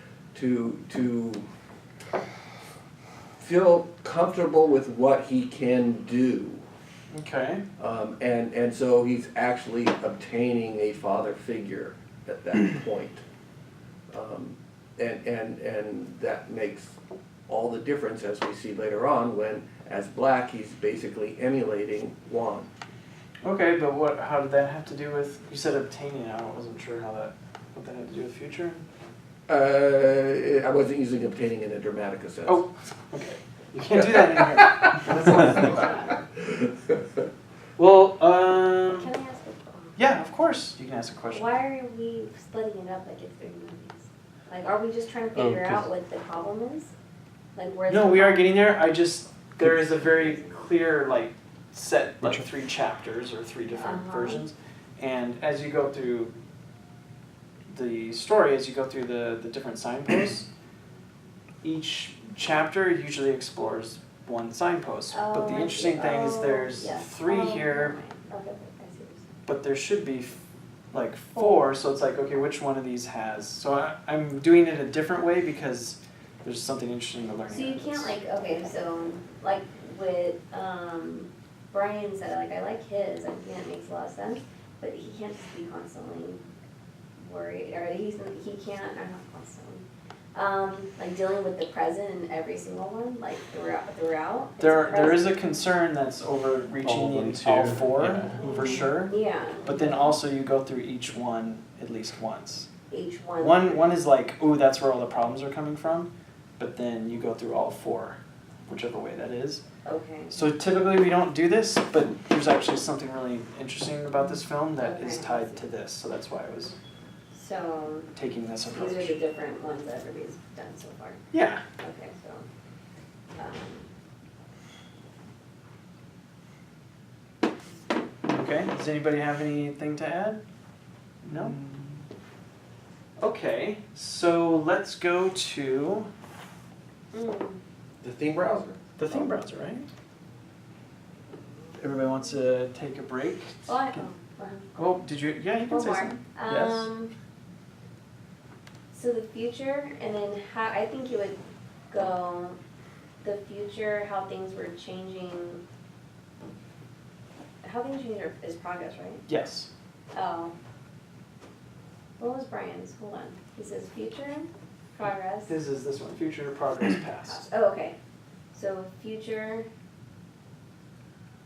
feel comfortable with what he can do. okay. And so he's actually obtaining a father figure at that point. And that makes all the difference, as we see later on, when, as Black, he's basically emulating Juan. Okay, but what? How did that have to do with? You said obtaining. I wasn't sure how that. What that had to do with future. I wasn't using obtaining in a Dramatica sense. Oh, okay. You can't do that in here. Well, Can I ask yeah, of course you can ask a question. why are we splitting it up like it's 3 movies? Like, are we just trying to figure 'cause- out what the problem is? Like, where's No, the we are problem? getting there. I just there is a very clear set Which- 3 chapters or 3 different Uh-huh. versions, and as you go through the story, as you go through the different signposts, each chapter usually explores one signpost. Oh, But the I see. interesting thing is Oh, there's yes. 3 Oh, here, never mind. Okay, I see what you're saying. but there should be 4. So it's like, okay, which one of these has? So I'm doing it a different way because there's something interesting to learn. So you here. can't okay, so like with Brian said, I like his, I think that makes a lot of sense, but he can't just be constantly worried, or he can't, or not constantly, like dealing with the present in every single one, like throughout. It's There is a present. concern that's All overreaching of them into all too, 4 yeah. for sure. Yeah. But then also you go through each one at least once. Each one. One is like, oh, that's where all the problems are coming from. But then you go through all 4, whichever way that is. Okay. So typically we don't do this, but there's actually something really interesting about this film that is Okay. tied to this. So that's why I was So taking this these are approach. the different ones that everybody's done so far. Yeah. Okay, so. Okay. Does anybody have anything to add? No? Okay. So let's go to The theme browser. the theme browser, right? Everybody wants to take a break? Well, Oh, did you? Yeah, you can one say more. something. Yes. So the future, and then how, I think you would go, the future, how things were changing, how things change is progress, right? Yes. Oh. What was Brian's? Hold on. He says future, progress. His is this one, future, progress, past. Oh, okay. So future,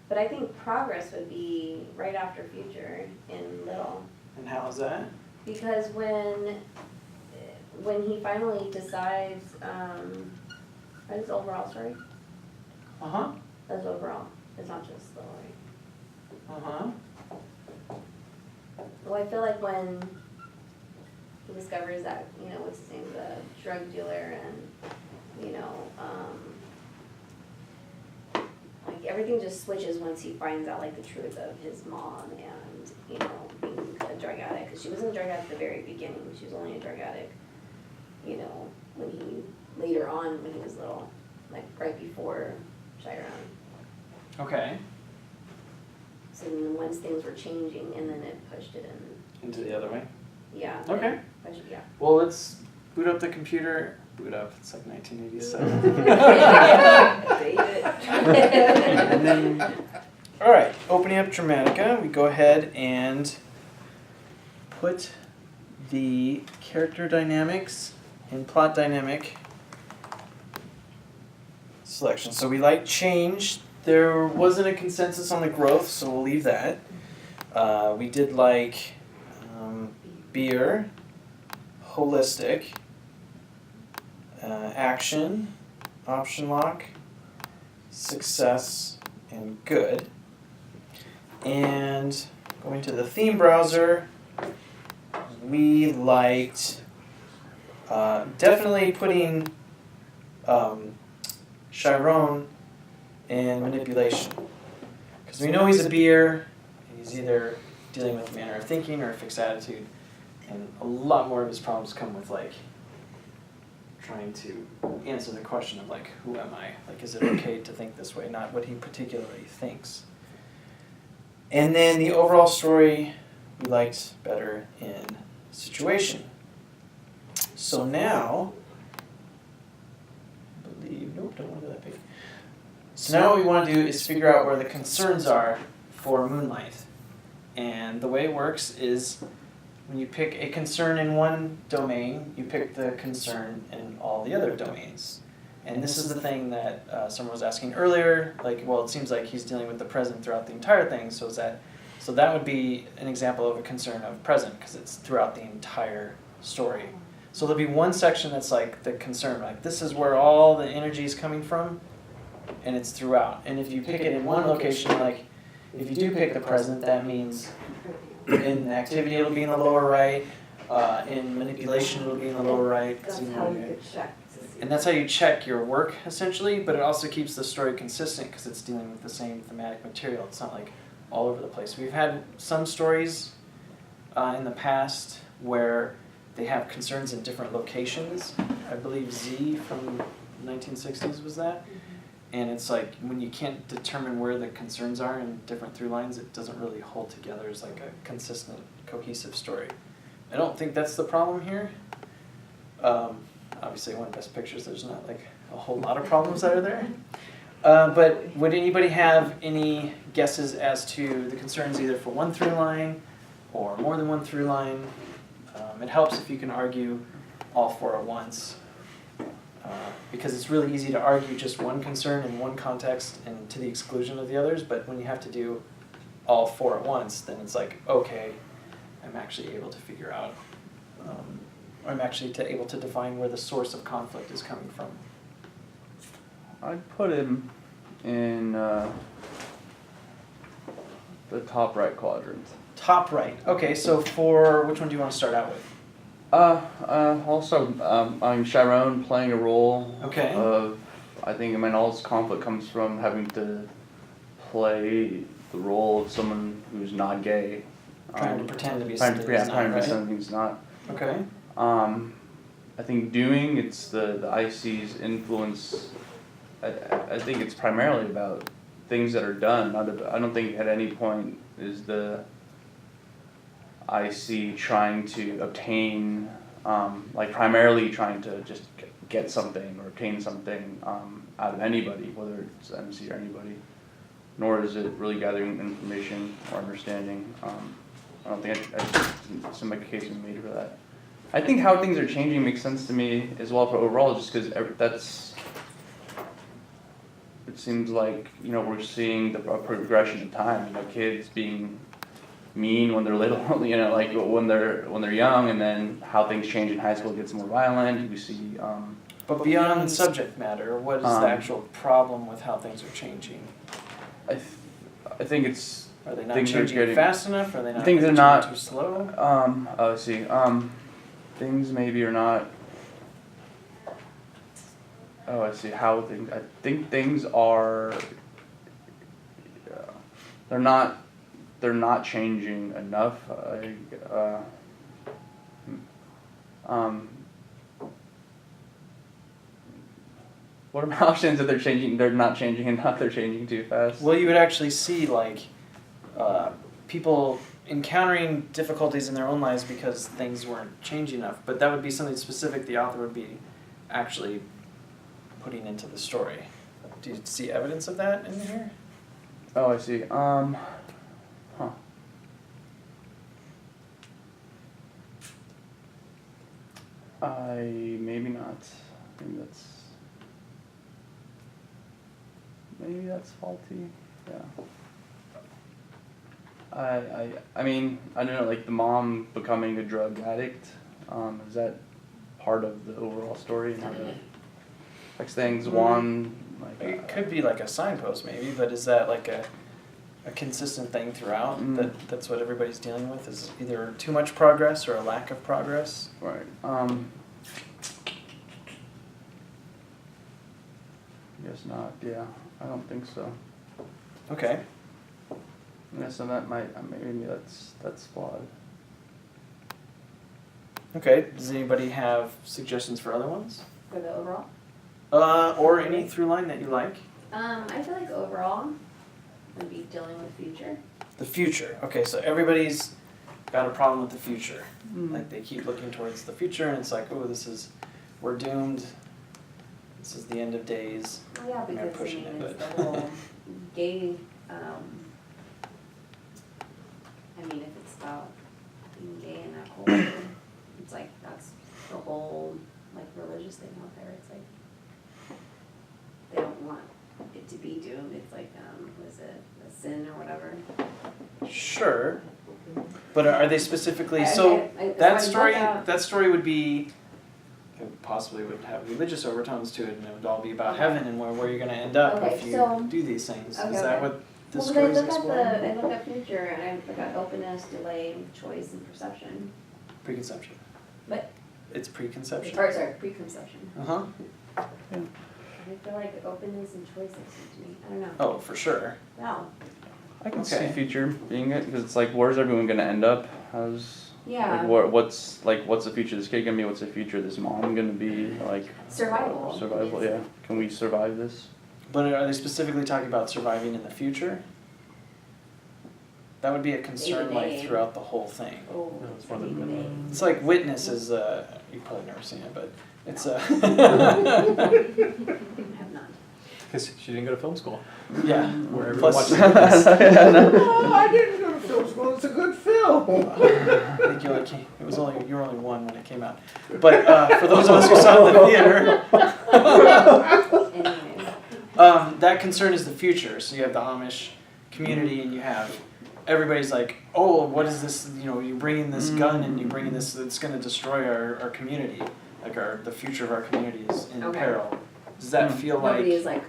but I think progress would be right after future in Little. And how is that? Because when he finally decides, that's overall story? Uh-huh. That's overall, it's not just Little, right? Uh-huh. Well, I feel like when he discovers that, you know, what's his name, the drug dealer, and, you know, like everything just switches once he finds out like the truth of his mom and, you know, being a drug addict, because she wasn't a drug addict at the very beginning, she was only a drug addict, you know, when he, later on when he was little, like right before Chiron. Okay. So then once things were changing, and then it pushed it in. Into the other way. Yeah. Okay. Yeah. Well, let's boot up the computer. Boot up. It's like 1987. Dated. And then, all right, opening up Dramatica, we go ahead and put the character dynamics in plot dynamic selection. So we like change. There wasn't a consensus on the growth, so we'll leave that. We did like beer, holistic, action, option lock, success, and good. And going to the theme browser, we liked definitely putting Chiron in manipulation. Because we know he's a beer, and he's either dealing with manner of thinking or a fixed attitude. And a lot more of his problems come with like trying to answer the question of like, who am I? Like, is it okay to think this way? Not what he particularly thinks. And then the overall story we liked better in situation. So now, I believe, nope, don't want to go that big. So now what we want to do is figure out where the concerns are for Moonlight. And the way it works is when you pick a concern in one domain, you pick the concern in all the other domains. And this is the thing that someone was asking earlier, like, well, it seems like he's dealing with the present throughout the entire thing, so that would be an example of a concern of present, because it's throughout the entire story. So there'll be one section that's like the concern, like this is where all the energy is coming from, and it's throughout. And if you pick it in one location, like if you do pick the present, that means in activity it'll be in the lower right, in manipulation it'll be in the lower right. That's how you get checked. And that's how you check your work, essentially, but it also keeps the story consistent because it's dealing with the same thematic material. It's not like all over the place. We've had some stories in the past where they have concerns in different locations. I believe Z from the 1960s was that. And it's like when you can't determine where the concerns are in different through lines, it doesn't really hold together as like a consistent, cohesive story. I don't think that's the problem here. Obviously, one of Best Pictures, there's not like a whole lot of problems that are there. But would anybody have any guesses as to the concerns either for one through line or more than one through line? It helps if you can argue all four at once. Because it's really easy to argue just one concern in one context and to the exclusion of the others, but when you have to do all four at once, then it's like, okay, I'm actually able to figure out, I'm actually able to define where the source of conflict is coming from. I'd put him in the top right quadrant. Top right. Okay, so for which one do you want to start out with? Also, I'm Chiron playing a role Okay. of, I think, all this conflict comes from having to play the role of someone who's not gay. Trying to pretend to be trying something to, he's not, trying to be right? something he's not. Okay. I think doing, it's the IC's influence, I think it's primarily about things that are done. I don't think at any point is the IC trying to obtain, like primarily trying to just get something or obtain something out of anybody, whether it's MC or anybody, nor is it really gathering information or understanding. I don't think I seem like a case we made for that. I think how things are changing makes sense to me as well for overall, just because it seems like, we're seeing the progression in time, kids being mean when they're little, like when they're young, and then how things change in high school, it gets more violent. We see. But beyond subject matter, what is the actual problem with how things are changing? I think it's. Are they not things are changing getting, fast enough? Are they not things are changing not too slow? Let's see. things maybe are not. Oh, I see how things. I think things are. They're not. They're not changing enough. What are my options if they're changing? They're not changing enough. They're changing too fast. Well, you would actually see like people encountering difficulties in their own lives because things weren't changing enough. But that would be something specific the author would be actually putting into the story. Do you see evidence of that in here? Oh, I see. Huh. Maybe not. Maybe that's faulty. Yeah. I mean, I don't know, like the mom becoming a drug addict, is that part of the overall story and how that affects things? One, like It could be like a signpost maybe, but is that like a consistent thing throughout? That's what everybody's dealing with, is either too much progress or a lack of progress? right. Guess not. Yeah, I don't think so. Okay. Yeah, so that might maybe that's flawed. Okay, does anybody have suggestions for other ones? For the overall? Or any through line that you like? I feel like overall would be dealing with future. The future. Okay, so everybody's got a problem with the future. Like they keep looking towards the future and it's like, oh, we're doomed. This is the end of days. Well, yeah, I'm because pushing it, it's but- the whole gay, if it's about being gay in that culture, it's like, that's the whole, like, religious thing out there. It's like, they don't want it to be doomed. It's like, was it a sin or whatever? Sure. But are they specifically, I- so I- that so I story, look at- that story would be, it possibly would have religious overtones to it and it would all be about Okay. heaven and where you're gonna end up Okay, if you so- do these things. Okay, Is that okay. what the Well, story's I look exploring? at I look at future and I look at openness, delay, choice, and perception. Preconception. But, It's preconception. or sorry, preconception. Uh-huh. I feel like openness and choice makes to me. I don't know. Oh, for sure. Wow. I can Okay. see future being it because it's like, where's everyone gonna end up? Yeah. Like what's the future of this kid gonna be? What's the future of this mom gonna be? Like Survival. survival. Yeah. Can we survive this? But are they specifically talking about surviving in the future? That would be a concern like Day-to-day. throughout the whole thing. Oh, No, it's one of the day. It's like Witness is, you've probably never seen it, but it's I have not. Because she didn't go to film school. yeah. Where everyone Plus, watches Witness. Oh, I didn't go to film school. It's a good film. I think you were only one when it came out. But for those of us who saw it in the theater, Anyway. that concern is the future. So you have the Amish community, and you have everybody's like, oh, what is this? You know, you're bringing this gun, and you're bringing this. It's going to destroy our community. Like the future of our community is in Okay. peril. Does that feel Nobody like? is like,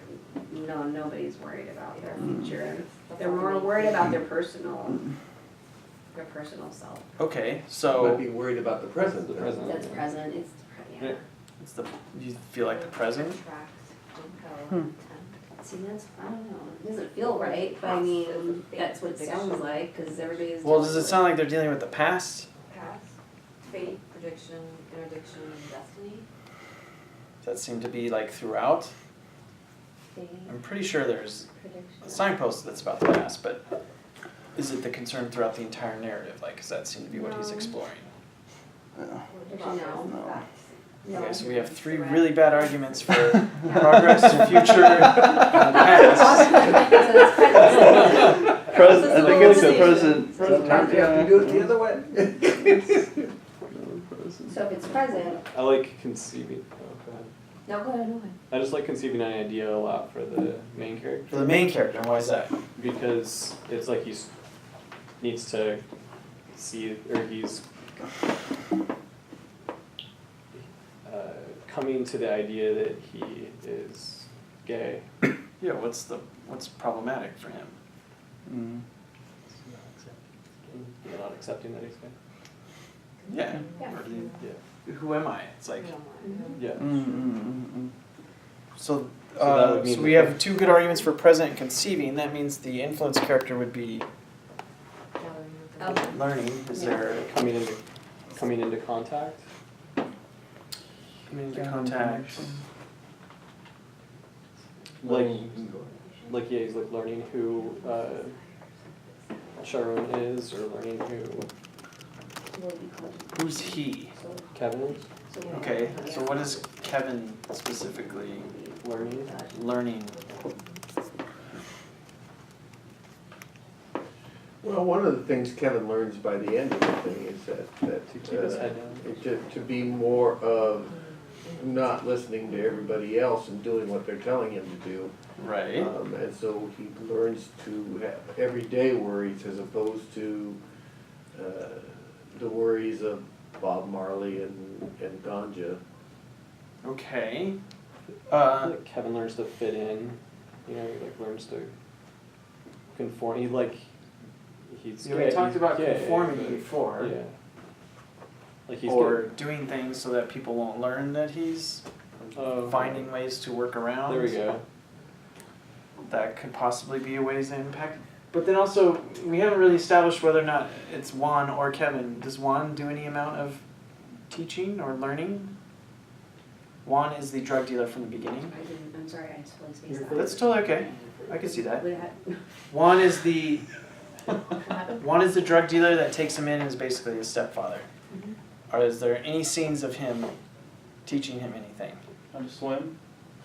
no, nobody's worried about their future. They're more worried about their personal self. Okay, Might so be worried about the present. The present. That's present, it's, yeah. it's the you feel like the present. Attract, compel, see, that's, I don't know, it doesn't feel right, but I mean, that's what it sounds like, cause everybody's. Well, does it sound like they're dealing with the past? Past, fate, prediction, interdiction, and destiny. Does that seem to be like throughout? I'm pretty sure there's a signpost that's about the past, but is it the concern throughout the entire narrative? Like, does that seem to be what he's No. exploring? Actually, no. No. Okay, so we have three really bad arguments for progress, future, and past. So that's present. Present. I think it's the Present. present. Sometimes you have to do it the other way. So if it's present, I like conceiving. Oh, go ahead. no, go ahead, go ahead. I just like conceiving an idea a lot for the main character. For the main character, why is that? Because it's like he needs to see, or he's coming to the idea that he is gay. Yeah, what's problematic for him? Mm. Not accepting that he's gay. Yeah. Yeah. Or the- Yeah. who am I? It's like, Yeah. so, So that would mean so we that- have two good arguments for present and conceiving. That means the influence character would be Okay. learning. Is there Coming into contact. coming into contact? Like yeah, he's like learning who Sharon is, or learning who Who's he? Kevin is. Okay, so what is Kevin specifically learning? Well, one of the things Kevin learns by the end of the thing is that To keep his head down. to be more of not listening to everybody else and doing what they're telling him to do. Right. And so he learns to have everyday worries as opposed to the worries of Bob Marley and ganja. Okay. Like Kevin learns to fit in. You know, he like learns to conform. He like he's. Yeah, we talked about yeah, conforming but- before. Yeah. Like he's Or good. doing things so that people won't learn that he's Oh, finding ways to work around. There we go. That could possibly be a ways to impact. But then also, we haven't really established whether or not it's Juan or Kevin. Does Juan do any amount of teaching or learning? Juan is the drug dealer from the beginning. I'm sorry, I totally spaced out. That's totally okay. I can see that. What happened? Juan is the What happened? Juan is the drug dealer that takes him in and is basically his stepfather. Mhm. Or is there any scenes of him teaching him anything? How to swim?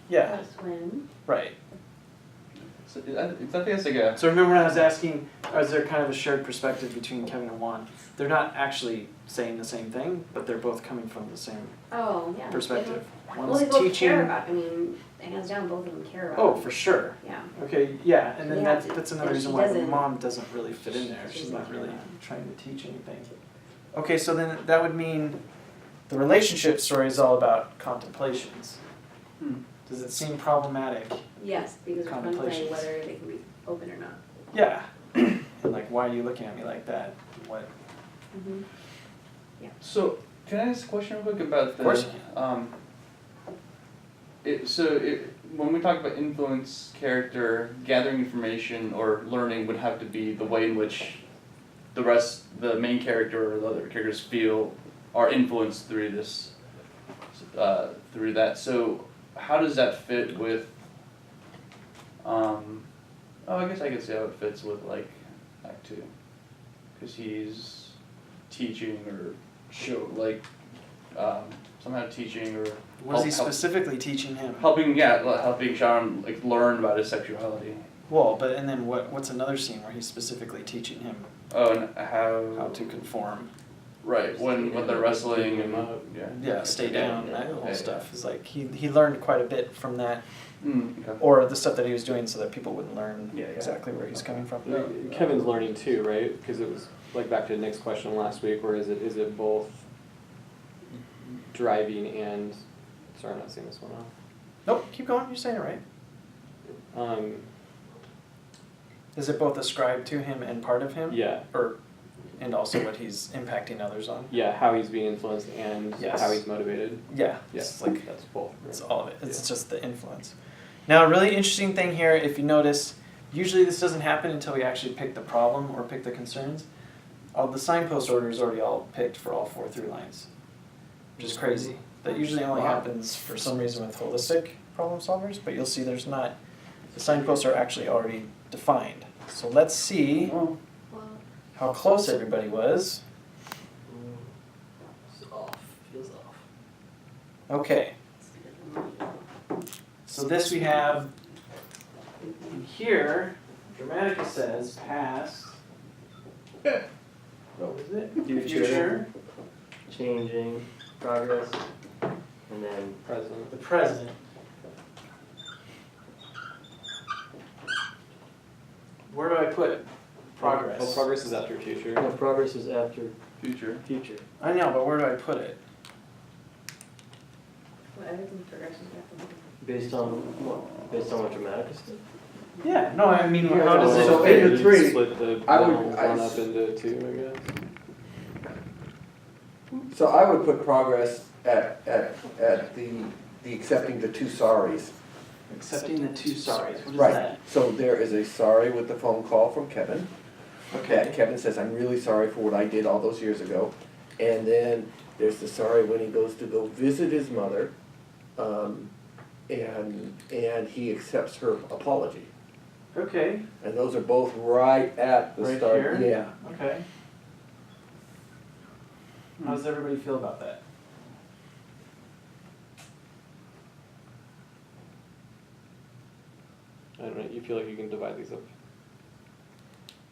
Yeah, Swim. right. So, I think that's like a. So remember when I was asking, is there kind of a shared perspective between Kevin and Juan? They're not actually saying the same thing, but they're both coming from the same Oh, yeah. perspective. Well, One's they both teaching. care about, I mean, hands down, both of them care about. Oh, for sure. Yeah. Okay, yeah, and then They have that's, to- that's another and reason she why the doesn't- mom doesn't really fit in there. she She's doesn't not care really about it. trying to teach anything. Okay, so then that would mean the relationship story is all about contemplations. Does it seem problematic? Yes, because we're contemplating Contemplations. whether they can be open or not. Yeah. And like, why are you looking at me like that? What? Mm-hmm. So, can I ask a question real quick about the? Of course you when we talk about influence character, gathering information or learning would have to be the way in which the main character or the other characters feel are influenced through this, through that. So, how does that fit with? I guess I could see how it fits with like Act 2, because he's teaching or somehow teaching or What is he help- specifically teaching him? helping Sharon like learn about his sexuality. Well, but and then what's another scene where he's specifically teaching him Oh, and how how to conform? right when they're wrestling and yeah. Yeah, stay down. That whole Yeah. stuff is like he learned quite a bit from that, Okay. or the stuff that he was doing, so that people wouldn't learn Yeah. exactly where he's coming from. Kevin's learning too, right? Because it was like back to Nick's question last week, where is it both driving and sorry, I'm not seeing this one off. Nope, keep going. You're saying it right. Is it both ascribed to him and part of him? Yeah, And also what he's impacting others on? yeah, how he's being influenced and Yes. how he's motivated. Yeah. Yeah, It's like that's both. it's all of it. It's Yeah. just the influence. Now, a really interesting thing here, if you notice, usually this doesn't happen until we actually pick the problem or pick the concerns. The signpost order is already all picked for all 4 through lines, which is crazy. That usually only happens for some reason with holistic problem solvers, but you'll see there's not, the signposts are actually already defined. So let's see Oh. Well, how close everybody was. It's off. Feels off. Okay, so this we have here, Dramatica says past. What was it? Future. Changing, progress, and then Present. The present. Where do I put progress? Well, progress is after future. no, progress is after Future. future. I know, but where do I put it? well, everything's progression. Based on what? Based on what Dramatica said? Yeah, no, I mean, how does it So fit? in the three, Split the I would- one up into 2, I guess. So I would put progress at the accepting the two sorries. Accepting the two sorries, what is Right, that? so there is a sorry with the phone call from Kevin. That Okay, Kevin says, I'm really sorry for what I did all those years ago. And then there's the sorry when he goes to go visit his mother, and he accepts her apology. okay, And those are both right at the Right start. here? Yeah. okay. How does everybody feel about that? I don't know, you feel like you can divide these up?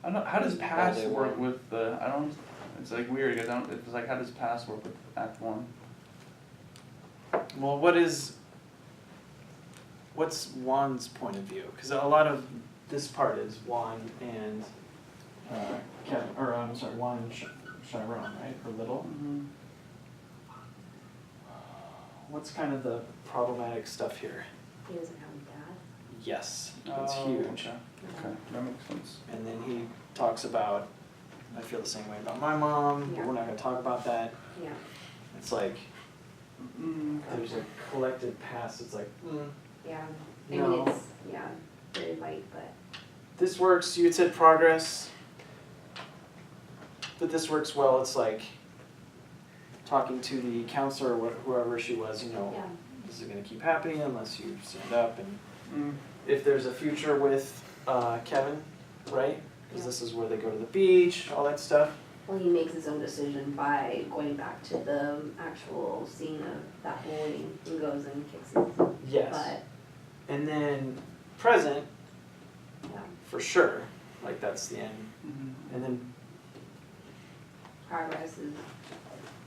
I don't know, how does past they work want. with the, I don't, it's like weird, because I don't, it's like, how does past work with Act 1? Well, what's Juan's point of view? Because a lot of this part is Juan and Kevin, or I'm sorry, Juan and Chiron, right, or Little? What's kind of the problematic stuff here? He doesn't have a dad. Yes, it's Oh, huge. Okay, that makes sense. And then he talks about, I feel the same way about my mom, but Yeah. we're not gonna talk about that. Yeah, It's like, there's a collective past, it's like, yeah. I No. mean, it's, yeah, very light, but, this works, you had said progress, but this works well, it's like talking to the counselor or whoever she was, you know, yeah. this is gonna keep happening unless you stand up, and Mm. if there's a future with Kevin, right? Because Yeah. this is where they go to the beach, all that stuff. Well, he makes his own decision by going back to the actual scene of that bullying and goes and kicks his Yes. butt. And then present, Yeah, for sure, like that's the end. And then progress is,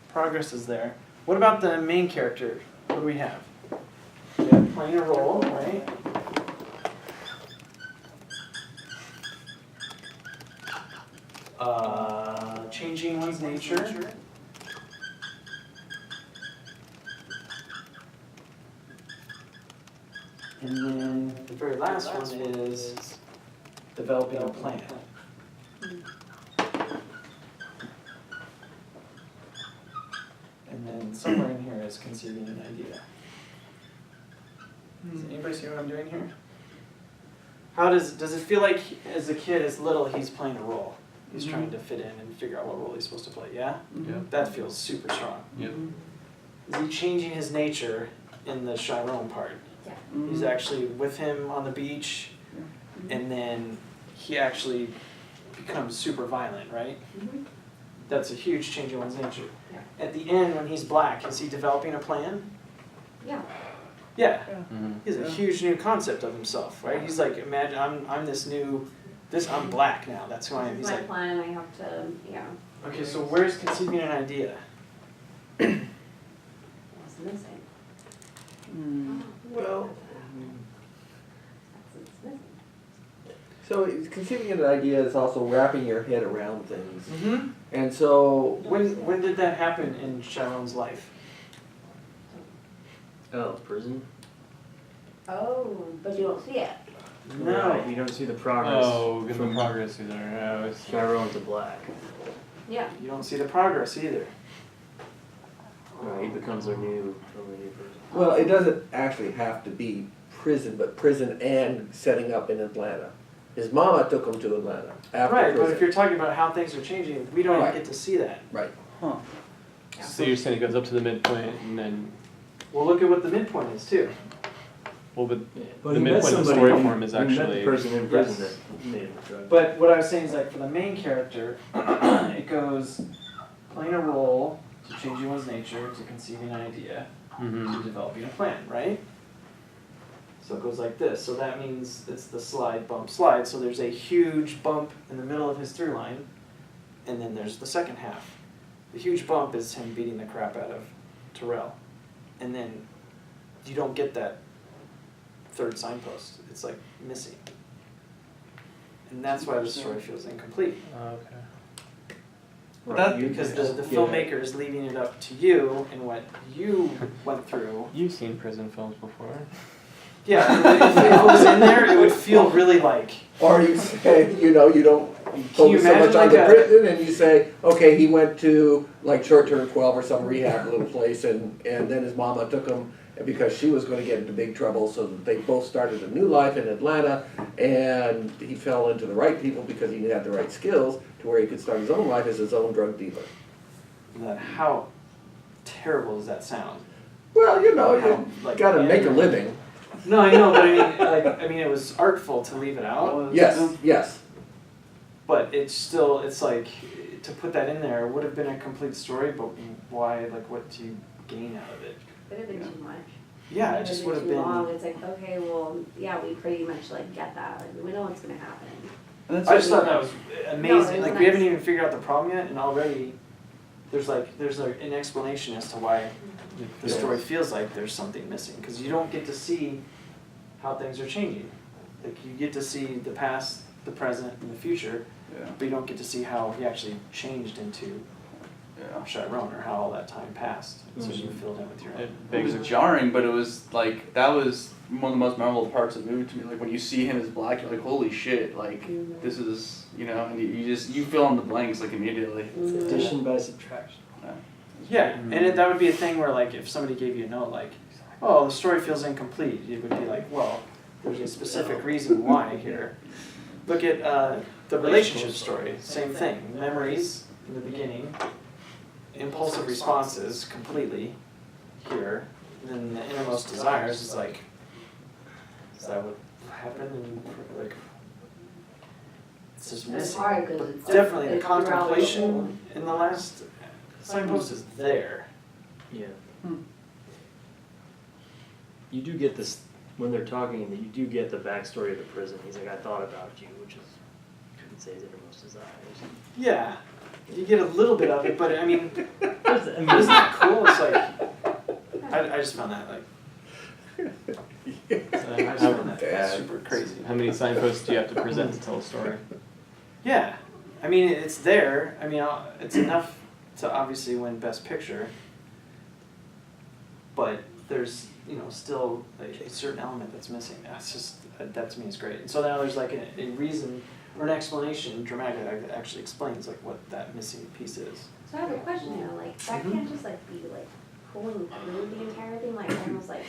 progress is there. What about the main character? What do we have? We have playing a role, right? Changing one's nature. And then the very last one is developing a plan. And then somewhere in here is conceiving an idea. Does anybody see what I'm doing here? How does it feel like as a kid, as little, he's playing a role? He's trying to fit in and figure out what role he's supposed to play, yeah? Yeah. That feels super strong. Yep. Is he changing his nature in the Chiron part? yeah. He's actually with him on the beach, and then he actually becomes super violent, right? Mhm. That's a huge change in one's nature. Yeah. At the end, when he's black, is he developing a plan? Yeah, Yeah. Mm-hmm. He has a huge new concept of himself, right? He's like, imagine I'm this new, I'm black now. That's who I am. this He's is my like, plan, I have to, yeah, okay, so where's conceiving an idea? what's missing? Well, That's what's missing. so conceiving an idea is also wrapping your head around things. Mm-hmm. And so, When did that happen in Chiron's life? Oh, prison? Oh, but you don't see it. Right, you don't see the progress Oh, good from progress either. Yeah, it's Chiron to black. Yeah, You don't see the progress either. Right, he becomes a new person. well, it doesn't actually have to be prison, but prison and setting up in Atlanta. His mama took him to Atlanta after Right, prison. but if you're talking about how things are changing, we don't Right. even get to see that. Right. Huh. So you're saying it goes up to the midpoint and then, Well, look at what the midpoint is too. well, but But the he met midpoint of the somebody, story form is he met actually. the person in prison Yes. that made him a drug. But what I was saying is like for the main character, it goes playing a role to changing one's nature, to conceiving an idea, Mhm. to developing a plan, right? So it goes like this. So that means it's the slide, bump, slide. So there's a huge bump in the middle of his through line, and then there's the second half. The huge bump is him beating the crap out of Terrell. And then you don't get that third signpost. It's like missing. And that's why the story feels incomplete. Okay. That- Because the filmmaker is leaving it up to you and what you went through. You've seen prison films before. Yeah, if it was in there, it would feel really like. Or you say, you don't you focus so much imagine on the like a- prison, and you say, okay, he went to like short-term 12 or some rehab little place, and then his mama took him because she was gonna get into big trouble, so that they both started a new life in Atlanta, and he fell into the right people because he had the right skills to where he could start his own life as his own drug dealer. How terrible does that sound? Well, you know, How, you like, gotta make a animal. living. No, I know, but I mean, it was artful to leave it out. Yes. But it's like, to put that in there would have been a complete story, but why, like, what do you gain out of it? Would have been too much. Yeah, it just would have too long. been. It's like, okay, well, yeah, we pretty much like get that. Like, we know what's gonna happen. And that's I just what- thought that was No, amazing. it was Like, we haven't nice. even figured out the problem yet, and already there's an explanation as to why the story feels like there's something missing, because you don't get to see how things are changing. Like, you get to see the past, the present, and the future, Yeah. but you don't get to see how he actually changed into Yeah. Chiron, or how all that time passed. So you filled in with your own. It It was begs jarring, but it was like that was one of the most memorable parts of the movie to me. Like when you see him as black, you're like, holy shit! Like this is, you know, and you fill in the blanks like immediately. Mm. Addition by subtraction. Yeah, and that would be a thing where, like, if somebody gave you a note like, oh, the story feels incomplete, it would be like, well, there's a specific reason why here. Look at the relationship story, same thing. Memories in the beginning, impulsive responses completely here, and then the innermost desires is like, is that what happened? And like, it's just It's missing. hard because But it's definitely the it's throughout the whole- contemplation in the last signpost is there. Yeah. You do get this, when they're talking, you do get the backstory of the prison. He's like, I thought about you, which is, couldn't say his innermost desires. Yeah, you get a little bit of it, but I mean, I isn't that cool? It's like, I just found that like, I just found that super crazy. How many signposts do you have to present to tell a story? Yeah, I mean, it's there. I mean, it's enough to obviously win Best Picture, but there's, you know, still a certain element that's missing. That's just, that to me is great. And so now there's like a reason or an explanation, Dramatica that actually explains like what that missing piece is. So I have a question now, like, that can't just like be like pulling through the entire thing, like almost like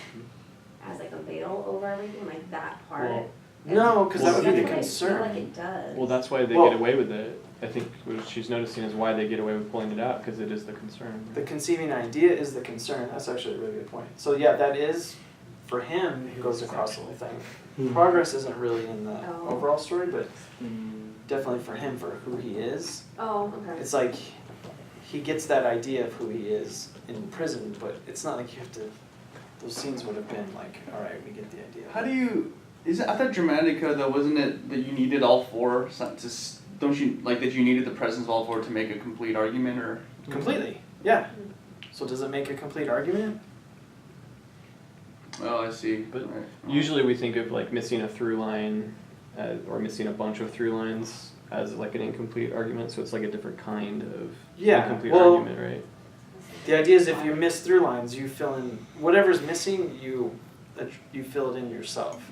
as like a veil over everything, like that part. Well, No, because that would be the That's what I feel like concern. it does. Well, that's why they Well- get away with it. I think what she's noticing is why they get away with pulling it out, because it is the concern. The conceiving idea is the concern. That's actually a really good point. So yeah, that is, for him, it goes across the whole thing. Progress isn't really in the Oh. overall story, but definitely for him, for who he is. Oh, okay. It's like, he gets that idea of who he is in prison, but it's not like you have to, those scenes would have been like, alright, we get the idea. How do you? I thought Dramatica though, wasn't it that you needed all four? Don't you like that you needed the presence of all four to make a complete argument, or? Completely, yeah. So does it make a complete argument? Oh, I see. But Right. usually we think of like missing a through line, or missing a bunch of through lines as like an incomplete argument, so it's like a different kind of Yeah, incomplete well- argument, right? The idea is if you miss through lines, you fill in, whatever's missing, you fill it in yourself.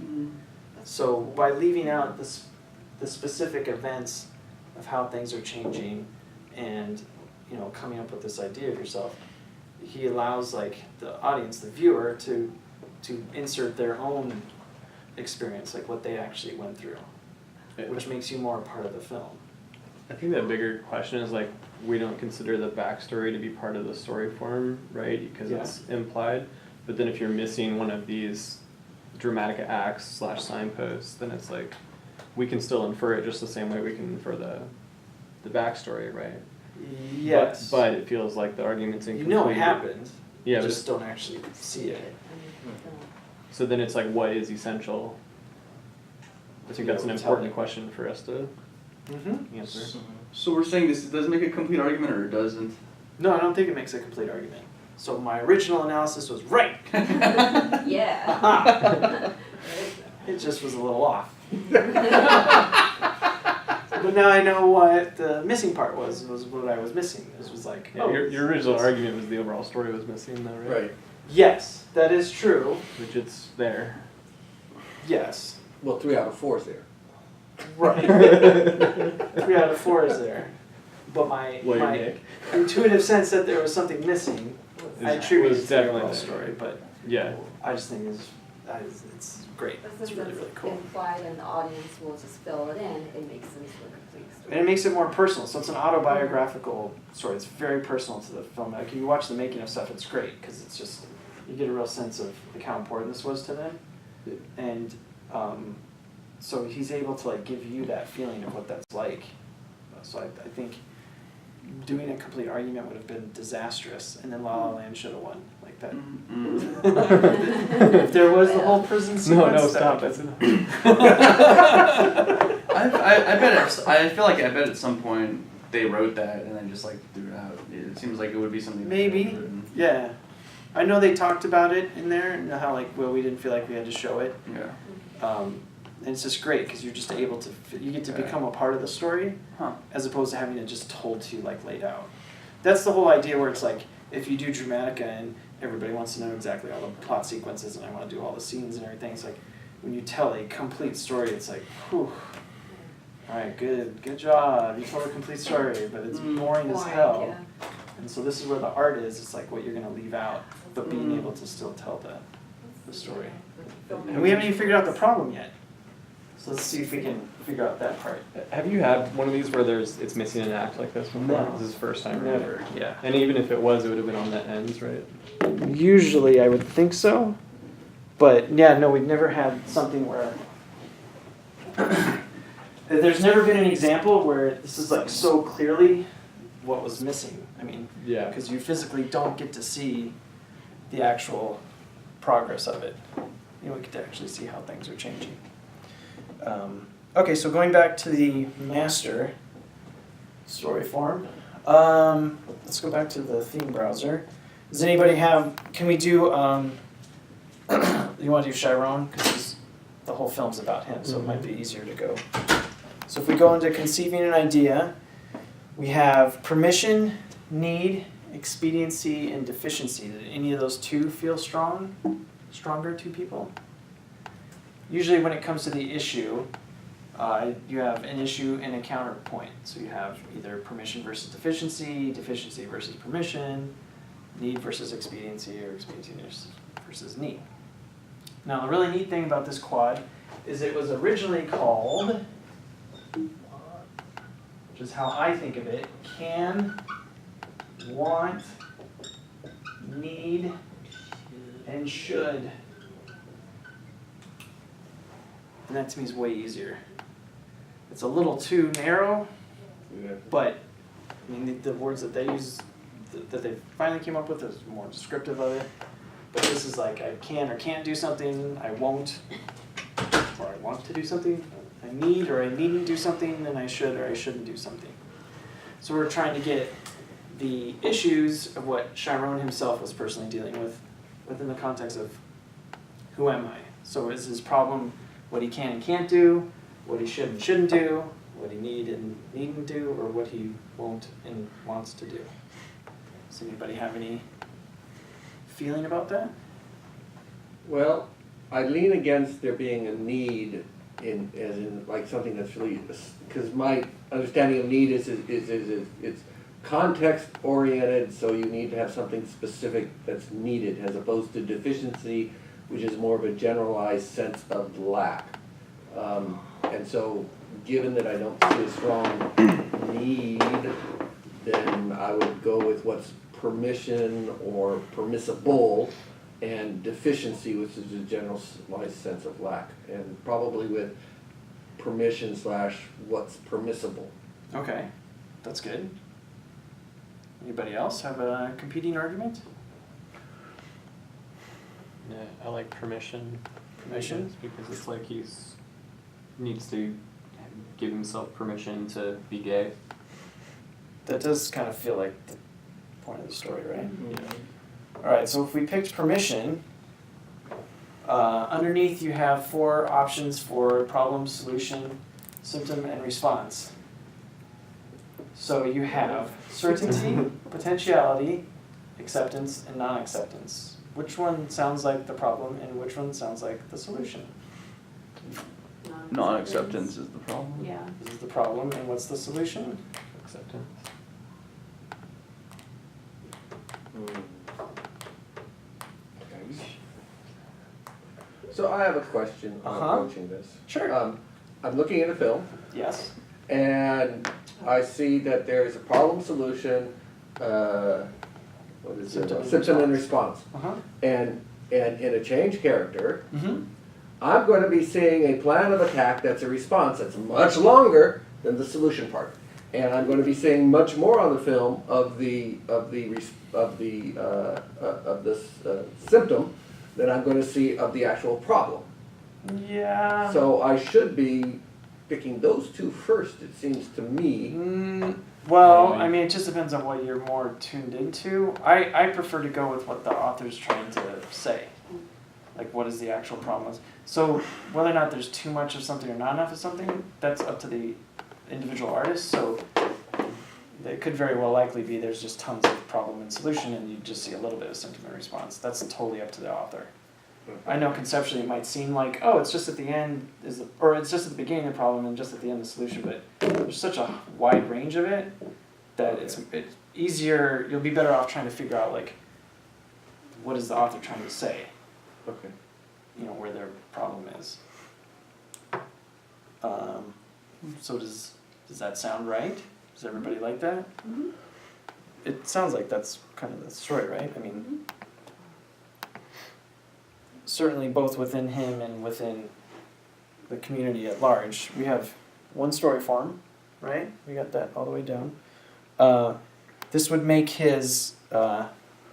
So by leaving out the specific events of how things are changing and, you know, coming up with this idea of yourself, he allows like the audience, the viewer, to insert their own experience, like what they actually went through, which makes you more a part of the film. I think that bigger question is like, we don't consider the backstory to be part of the story form, right? Because it's implied. But then if you're missing one of these Dramatica acts / signposts, then it's like, we can still infer it just the same way we can infer the backstory, right? Yes. But it feels like the argument's You incomplete. know it happened, Yeah, you but just don't actually see it. so then it's like, what is essential? I think that's an important question for us to Mm-hmm. answer. So we're saying this doesn't make a complete argument, or it doesn't? No, I don't think it makes a complete argument. So my original analysis was right. Yeah. Aha. It just was a little off. But now I know what the missing part was what I was missing. This was like, Yeah, your original argument was the overall story was missing though, right? Right. yes, that is true. Which it's there. Yes. Well, 3 out of 4 is there. Right. 3 out of 4 is there. But my intuitive sense that there was something missing, I attribute it to the overall story, but Yeah. I just think it's great. But It's since really, really cool. implied and the audience will just fill it in, it makes sense for a complete story. And it makes it more personal. So it's an autobiographical story. It's very personal to the film. Like, if you watch the making of stuff, it's great because it's just, you get a real sense of like how important this was to them. And so he's able to like give you that feeling of what that's like. So I think doing a complete argument would have been disastrous, and then La La Land should have won like that. If there was the whole prison sequence. No, stop. that- I feel like at some point they wrote that and then just like threw it out. It seems like it would be something. Maybe. Yeah. I know they talked about it in there and how like, well, we didn't feel like we had to show it. Yeah. And it's just great because you're just able to, you get to Right. become a part of the story Huh. as opposed to having it just told to you like laid out. That's the whole idea where it's like, if you do Dramatica and everybody wants to know exactly all the plot sequences and I want to do all the scenes and everything, it's like, when you tell a complete story, it's like, whew. Alright, good job, you told a complete story, but it's boring as hell. Yeah. And so this is where the art is, it's like what you're gonna leave out, but being able to still tell the story. And we haven't even figured out the problem yet. So let's see if we can figure out that part. Have you had one of these where it's missing an act like this before? No. This is the first time, right? Never, yeah. And even if it was, it would have been on the ends, right? Usually I would think so, but yeah, no, we've never had something where there's never been an example where this is like so clearly what was missing. I mean, Yeah. because you physically don't get to see the actual progress of it. You don't get to actually see how things are changing. Okay, so going back to the master story form, let's go back to the theme browser. Does anybody have, can we do, you want to do Chiron? Because the whole film's about him, so it might be easier to go. So if we go into conceiving an idea, we have permission, need, expediency, and deficiency. Did any of those two feel stronger to people? Usually when it comes to the issue, you have an issue and a counterpoint. So you have either permission versus deficiency, deficiency versus permission, need versus expediency, or expediency versus need. Now the really neat thing about this quad is it was originally called, which is how I think of it, can, want, need, and should. And that to me is way easier. It's a little too narrow, but I mean the words that they use, that they finally came up with is more descriptive of it. But this is like I can or can't do something, I won't, or I want to do something, I need or I needn't do something, and I should or I shouldn't do something. So we're trying to get the issues of what Chiron himself was personally dealing with within the context of who am I? So is his problem what he can and can't do, what he should and shouldn't do, what he need and needn't do, or what he won't and wants to do? Does anybody have any feeling about that? Well, I lean against there being a need as in like something that's really, because my understanding of need is it's context oriented, so you need to have something specific that's needed as opposed to deficiency, which is more of a generalized sense of lack. And so given that I don't see a strong need, then I would go with what's permission or permissible, and deficiency, which is a generalized sense of lack, and probably with permission / what's permissible. Okay, that's good. Anybody else have a competing argument? Yeah, I like permission. Permission? Because it's like needs to give himself permission to be gay. That does kind of feel like the point of the story, right? Yeah. Alright, so if we picked permission, underneath you have 4 options for problem, solution, symptom, and response. So you have certainty, potentiality, acceptance, and non-acceptance. Which one sounds like the problem and which one sounds like the solution? Non-acceptance is the problem. Yeah. This is the problem, and what's the solution? Acceptance. So I have a question on Uh-huh. approaching this. Sure. I'm looking at a film, Yes. and I see that there's a problem solution, what is it? Symptom and Symptom and response. Uh-huh. And in a change character, Mm-hmm. I'm going to be seeing a plan of attack that's a response that's much longer than the solution part, and I'm going to be seeing much more on the film of this symptom than I'm going to see of the actual problem. Yeah. So I should be picking those two first. It seems to me. Well, I mean, it just depends on what you're more tuned into. I prefer to go with what the author's trying to say. Like, what is the actual problem? So, whether or not there's too much of something or not enough of something, that's up to the individual artist. So, it could very well likely be there's just tons of problem and solution, and you just see a little bit of symptom and response. That's totally up to the author. I know conceptually it might seem like, oh, it's just at the end, or it's just at the beginning of the problem and just at the end the solution, but there's such a wide range of it that it's easier, you'll be better off trying to figure out, like, what is the author trying to say, Okay. you know, where their problem is. So does that sound right? Does everybody like that? Mm-hmm. It sounds like that's kind of the story, right? I mean, Mm-hmm. certainly both within him and within the community at large. We have one story form, right? We got that all the way down. This would make his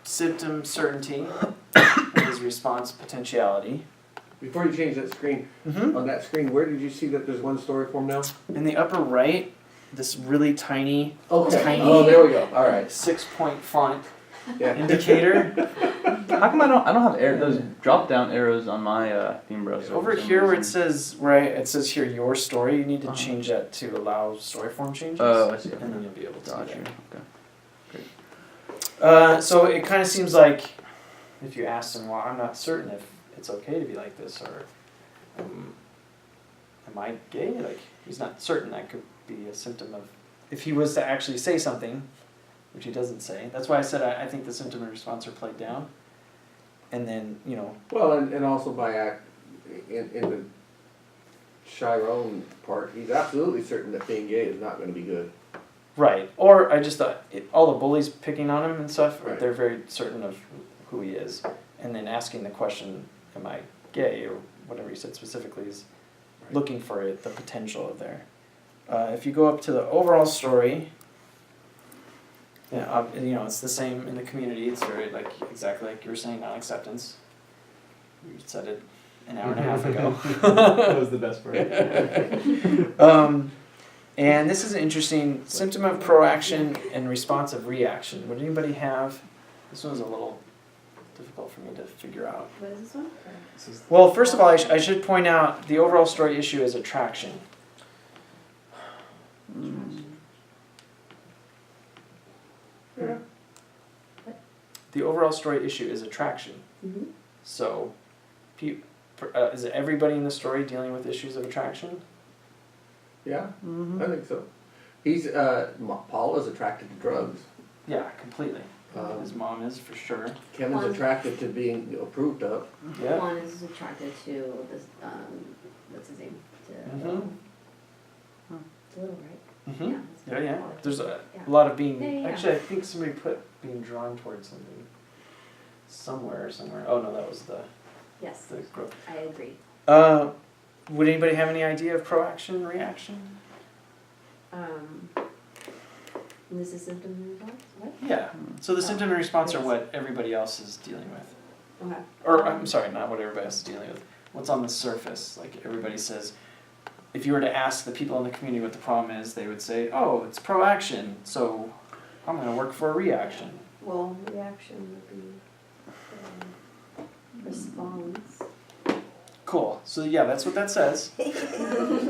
symptom certainty and his response potentiality. Before you change that screen, on that screen, where did you see that there's one story form now? In the upper right, this really tiny Okay. Tiny. Oh, there we go. All right. 6-point font Yeah. indicator. How come I don't have those drop down arrows on my theme browser? Over for some here where it reason? says it says here your story, you need to change that to allow story form changes. Oh, I see. And then you'll be able to Gotcha. do Okay. that. So it kind of seems like if you asked him, well, I'm not certain if it's okay to be like this, or am I gay? Like, he's not certain. That could be a symptom of, if he was to actually say something, which he doesn't say. That's why I said I think the symptom and response are played down. And then, you know. Well, and also by in the Chiron part, he's absolutely certain that being gay is not going to be good. Right. Or I just thought, all the bullies picking on him and stuff, Right. they're very certain of who he is. And then asking the question, am I gay, or whatever he said specifically, is Right. looking for it, the potential of there. If you go up to the overall story, yeah, you know, it's the same in the community. It's very, like, exactly like you were saying, non-acceptance. You said it an hour and a half ago. That was the best part. And this is an interesting symptom of proaction and response of reaction. Would anybody have, this one was a little difficult for me to figure out. What is this one? Well, first of all, I should point out the overall story issue is attraction. Yeah. The overall story issue is attraction. Mm-hmm. So, is it everybody in the story dealing with issues of attraction? Yeah, Mm-hmm. I think so. He's Paul is attracted to drugs. Yeah, completely. His mom is, for sure. Kevin's One- attracted to being approved of. Yeah. One is attracted to this, what's his name? To Mhm. to Little, right? Mm-hmm. Yeah. Yeah, yeah. There's a Yeah. lot of being. Yeah. Actually, I think somebody put being drawn towards something somewhere. Oh no, that was the Yes, growth. I agree. Would anybody have any idea of proaction, reaction? And this is symptom and response, what? Yeah. So the symptom and response are what everybody else is dealing with. Okay. Or I'm sorry, not what everybody else is dealing with. What's on the surface? Like everybody says, if you were to ask the people in the community what the problem is, they would say, "Oh, it's proaction. So I'm going to work for a reaction." Well, reaction would be response. Cool. So yeah, that's what that says.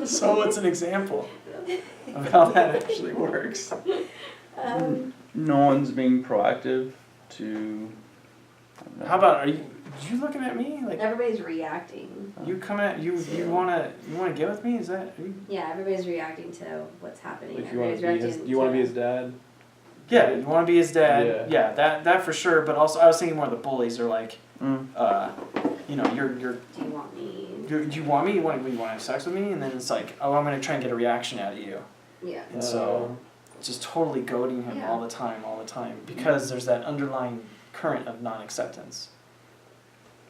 So what's an example of how that actually works? No one's being proactive to. I don't know. How about You looking at me like Everybody's reacting. you come at you wanna get with me? Is that? Yeah, everybody's reacting to what's happening. Like you want Everybody's to be his, reacting you want to be to- his dad? Yeah, you want to be his dad. Yeah. Yeah, that for sure. But also, I was thinking more the bullies are like, Mm. you know, you're Do you want me? do you want me? You want to have sex with me? And then it's like, oh, I'm gonna try and get a reaction out of you. Yeah. And so, just totally goading him Yeah. all the time, because there's that underlying current of non-acceptance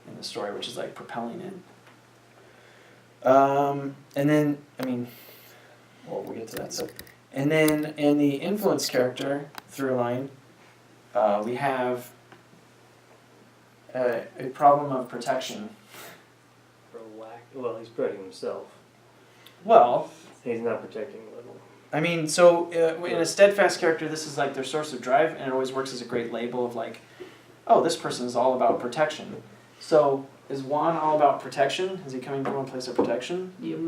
in the story, which is like propelling it. And then, I mean, well, we'll get to that stuff. And then in the influence character through line, we have a problem of protection. Well, he's protecting himself. Well, He's not protecting little. I mean, so in a steadfast character, this is like their source of drive, and it always works as a great label of like, oh, this person is all about protection. So is Juan all about protection? Is he coming from a place of protection? Yep.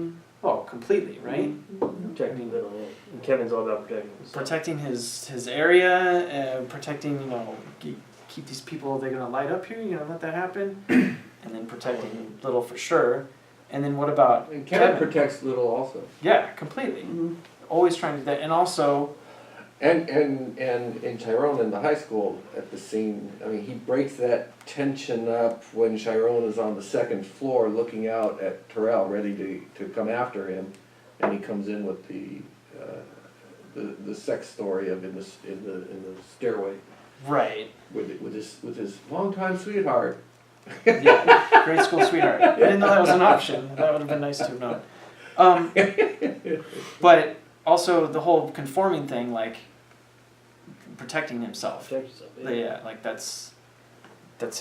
Oh, completely, right? Protecting little, yeah. And Kevin's all about protecting himself. Protecting his area, protecting, you know, keep these people, they're gonna light up here, you know, let that happen, and then protecting little for sure. And then what about And Kevin protects Little also. Yeah, completely. Always trying to do that, and also. And in Chiron in the high school at the scene, I mean, he breaks that tension up when Chiron is on the second floor looking out at Terrell, ready to come after him, and he comes in with the sex story of in the stairway Right. with his longtime sweetheart. Yeah, grade school sweetheart. I didn't know that was an option. That would have been nice to have known. But also the whole conforming thing, like protecting himself. Protect yourself. Yeah, like that's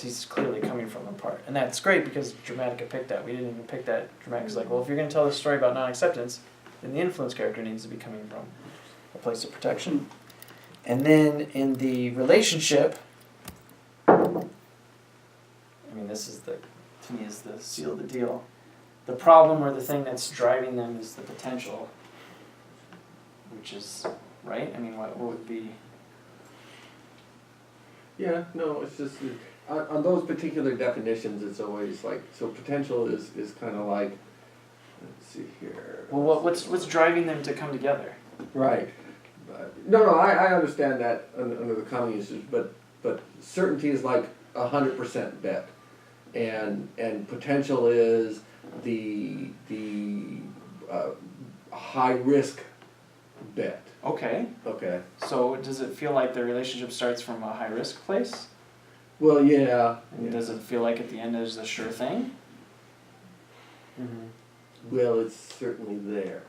he's clearly coming from a part, and that's great because Dramatica picked that. We didn't even pick that. Dramatica's like, well, if you're going to tell this story about non-acceptance, then the influence character needs to be coming from a place of protection. And then in the relationship, I mean, this is to me is the seal of the deal. The problem or the thing that's driving them is the potential, which is right. I mean, what would be? Yeah, no, it's just on those particular definitions, it's always like, so potential is kind of like, let's see here. Well, what's driving them to come together? Right. No, I understand that under the common usage, but certainty is like 100% bet, and potential is the high risk bet. Okay. Okay. So does it feel like the relationship starts from a high risk place? Well, yeah. And does it feel like at the end there's a sure thing? Well, it's certainly there.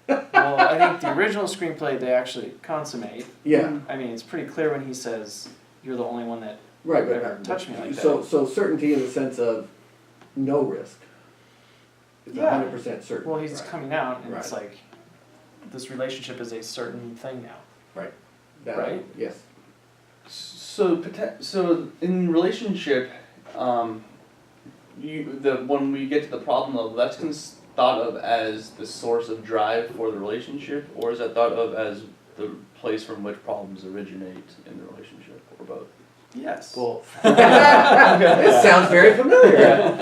Well, I think the original screenplay they actually consummate. Yeah. I mean, it's pretty clear when he says, "You're the only one that Right, ever but touched me like that." so certainty in the sense of no risk. It's Yeah. 100% certain. Well, he's right. coming out, and it's Right. like, this relationship is a certain thing now. That- right? Yes. So in relationship, when we get to the problem level, that's thought of as the source of drive for the relationship, or is that thought of as the place from which problems originate in the relationship, or both? Yes. Both. This sounds very familiar.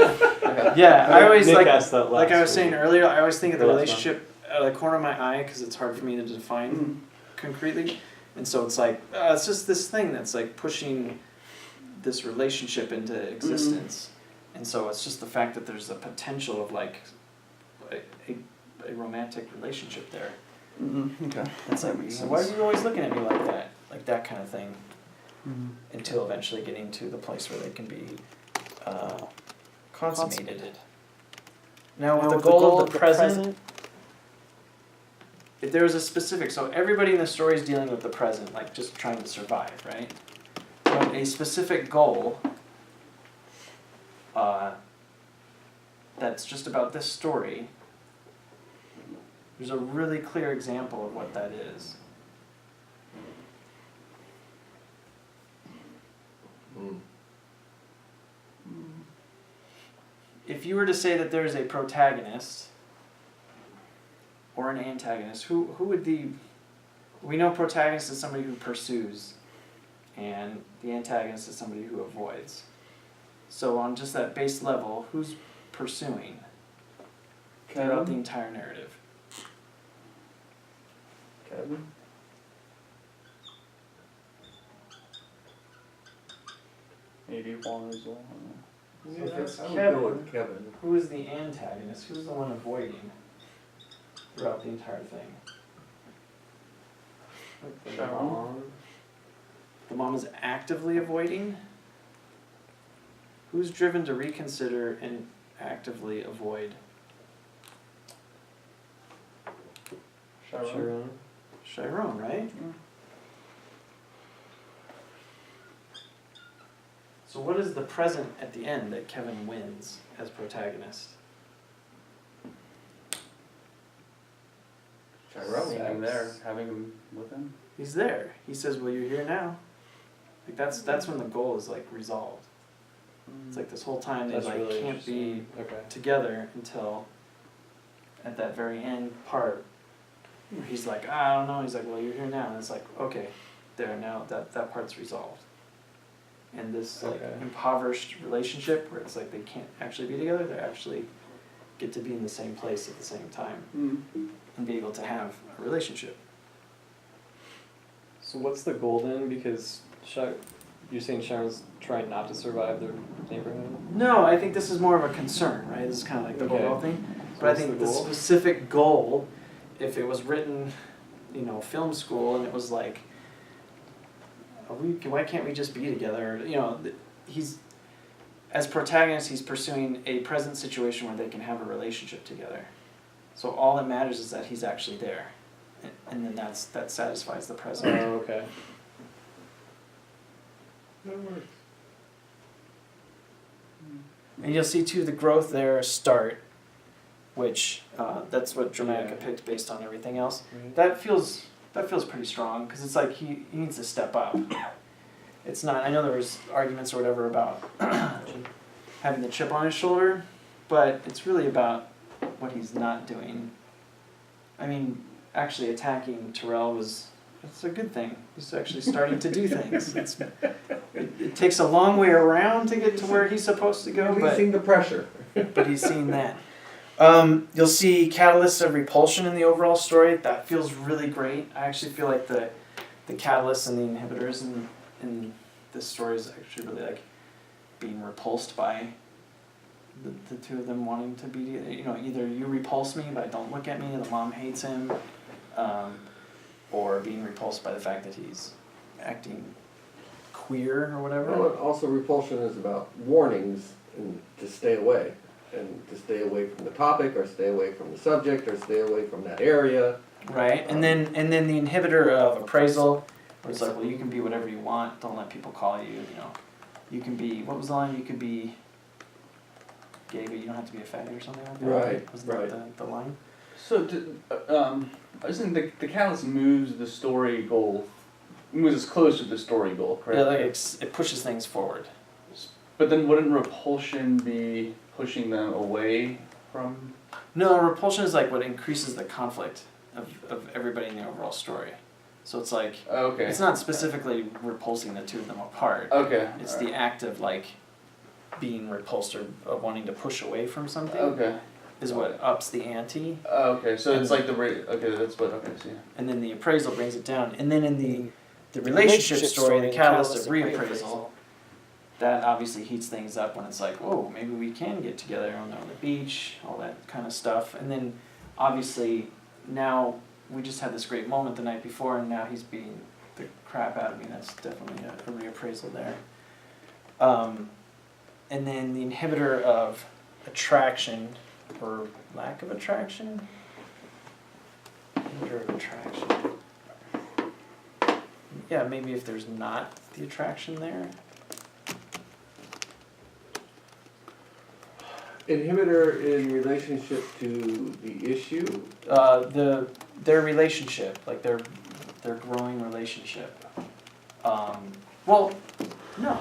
Yeah, I always Nick like asked that I was last saying week. earlier. I always think of the Or last relationship out of the corner of my eye because it's hard for me to define concretely, and so it's like it's just this thing that's like pushing this relationship into existence, and so it's just the fact that there's a potential of like a romantic relationship there. Okay. It's like, why are you always looking at me like that kind of thing, until eventually getting to the place where they can be consummated. Now, with the goal of the present, if there was a specific, so everybody in the story is dealing with the present, like just trying to survive, right? But a specific goal that's just about this story, there's a really clear example of what that is. If you were to say that there's a protagonist or an antagonist, who would we know protagonist is somebody who pursues, and the antagonist is somebody who avoids. So on just that base level, who's pursuing throughout the Kevin? entire narrative? Kevin? Maybe Juan as well. I don't know. So if it's I would Kevin, go with Kevin. who is the antagonist? Who's the one avoiding throughout the entire thing? Sharon? The mom is actively avoiding? Who's driven to reconsider and actively avoid? Sharon? Chiron, right? Mm. So what is the present at the end that Kevin wins as protagonist? Chiron. Seeing him there, having him with him. He's there. He says, well, you're here now. Like that's when the goal is like resolved. It's like this whole time they That's like really can't be interesting. Okay. together until at that very end part where he's like, I don't know. He's like, well, you're here now. And it's like, okay, there now that part's resolved. And this like Okay. impoverished relationship where it's like they can't actually be together, they actually get to be in the same place at the same time and be able to have a relationship. So what's the goal then? Because you're saying Sharon's trying not to survive their neighborhood? No, I think this is more of a concern, right? This is kind of like the Okay. overall thing. So But I what's think the the goal? specific goal, if it was written, film school, and it was like, why can't we just be together? He's, as protagonist, he's pursuing a present situation where they can have a relationship together. So all that matters is that he's actually there, and then that satisfies the present. Oh, okay. And you'll see too the growth there start, which that's what Dramatica Yeah. picked based on everything else. Right. That feels pretty strong because it's like he needs to step up. It's not. I know there was arguments or whatever about having the chip on his shoulder, but it's really about what he's not doing. I mean, actually attacking Terrell it's a good thing. He's actually starting to do things. It takes a long way around to get to where he's supposed to go, but Releasing the pressure. he's seen that. You'll see catalysts of repulsion in the overall story. That feels really great. I actually feel like the catalysts and the inhibitors in this story is actually really like being repulsed by the two of them wanting to be, either you repulse me but don't look at me, the mom hates him, or being repulsed by the fact that he's acting queer or whatever. Well, also repulsion is about warnings and to stay away. And to stay away from the topic, or stay away from the subject, or stay away from that area. Right, and then the inhibitor of appraisal, where it's like, well, you can be whatever you want. Don't let people call you. You can be. What was the line? You could be gay, but you don't have to be a fatty or something like that. Right, Was that the line? So, I just think the catalyst moves the story goal, moves us closer to the story goal, correct? Yeah, like it pushes things forward. But then wouldn't repulsion be pushing them away from? No, repulsion is like what increases the conflict of everybody in the overall story. So it's like Okay. it's not specifically repulsing the two of them apart. Okay. It's the act of like being repulsed or of wanting to push away from something Okay. is what ups the ante. Okay. So it's like the rate. Okay, that's what. Okay. See. And then the appraisal brings it down. And then in the relationship story, the catalyst of reappraisal, that obviously heats things up when it's like, oh, maybe we can get together on the beach, all that kind of stuff. And then obviously now we just had this great moment the night before, and now he's beating the crap out of me. That's definitely a reappraisal there. And then the inhibitor of attraction, or lack of attraction. Inhibitor of attraction. Yeah, maybe if there's not the attraction there. Inhibitor in relationship to the issue. Their relationship, like their growing relationship. Well, no.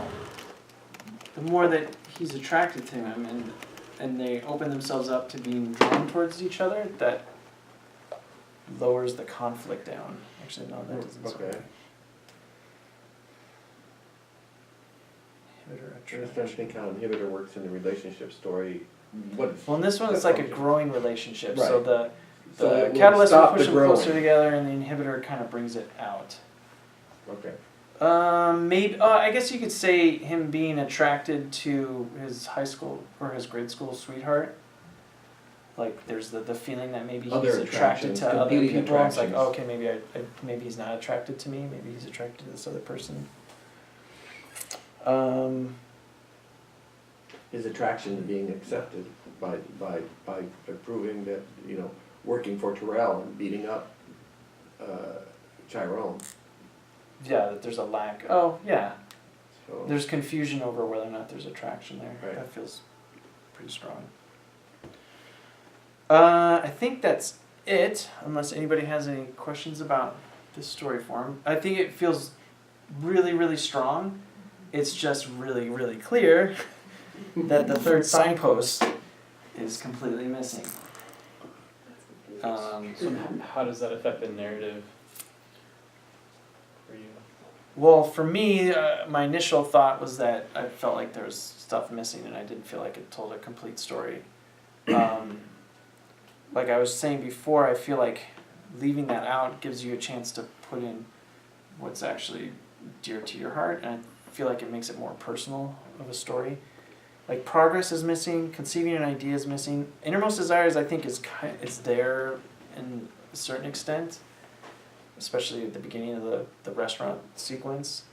The more that he's attracted to him and they open themselves up to being drawn towards each other, that lowers the conflict down. Actually, no, that doesn't sound Okay. right. Inhibitor I'm just trying to think how inhibitor works in the relationship story. What? Well, in this one, it's that like a function? growing relationship, so Right. the So it will catalyst will stop push the them closer growing. together, and the inhibitor kind of brings it out. Okay. Maybe I guess you could say him being attracted to his high school or his grade school sweetheart. Like there's the feeling that maybe he's Other attracted attractions, to other competing people. It's like, attractions. okay, maybe he's not attracted to me. Maybe he's attracted to this other person. His attraction to being accepted by proving that, working for Terrell and beating up Chiron. Yeah, that there's a lack. Oh yeah, So there's confusion over whether or not there's attraction there. Right. That feels pretty strong. I think that's it, unless anybody has any questions about this story form. I think it feels really, really strong. It's just really, really clear that the third signpost is completely missing. So how does that affect the narrative for you? Well, for me, my initial thought was that I felt like there was stuff missing, and I didn't feel like it told a complete story. Like I was saying before, I feel like leaving that out gives you a chance to put in what's actually dear to your heart, and I feel like it makes it more personal of a story. Like progress is missing, conceiving an idea is missing. Innermost desires, I think, is there in a certain extent, especially at the beginning of the restaurant sequence.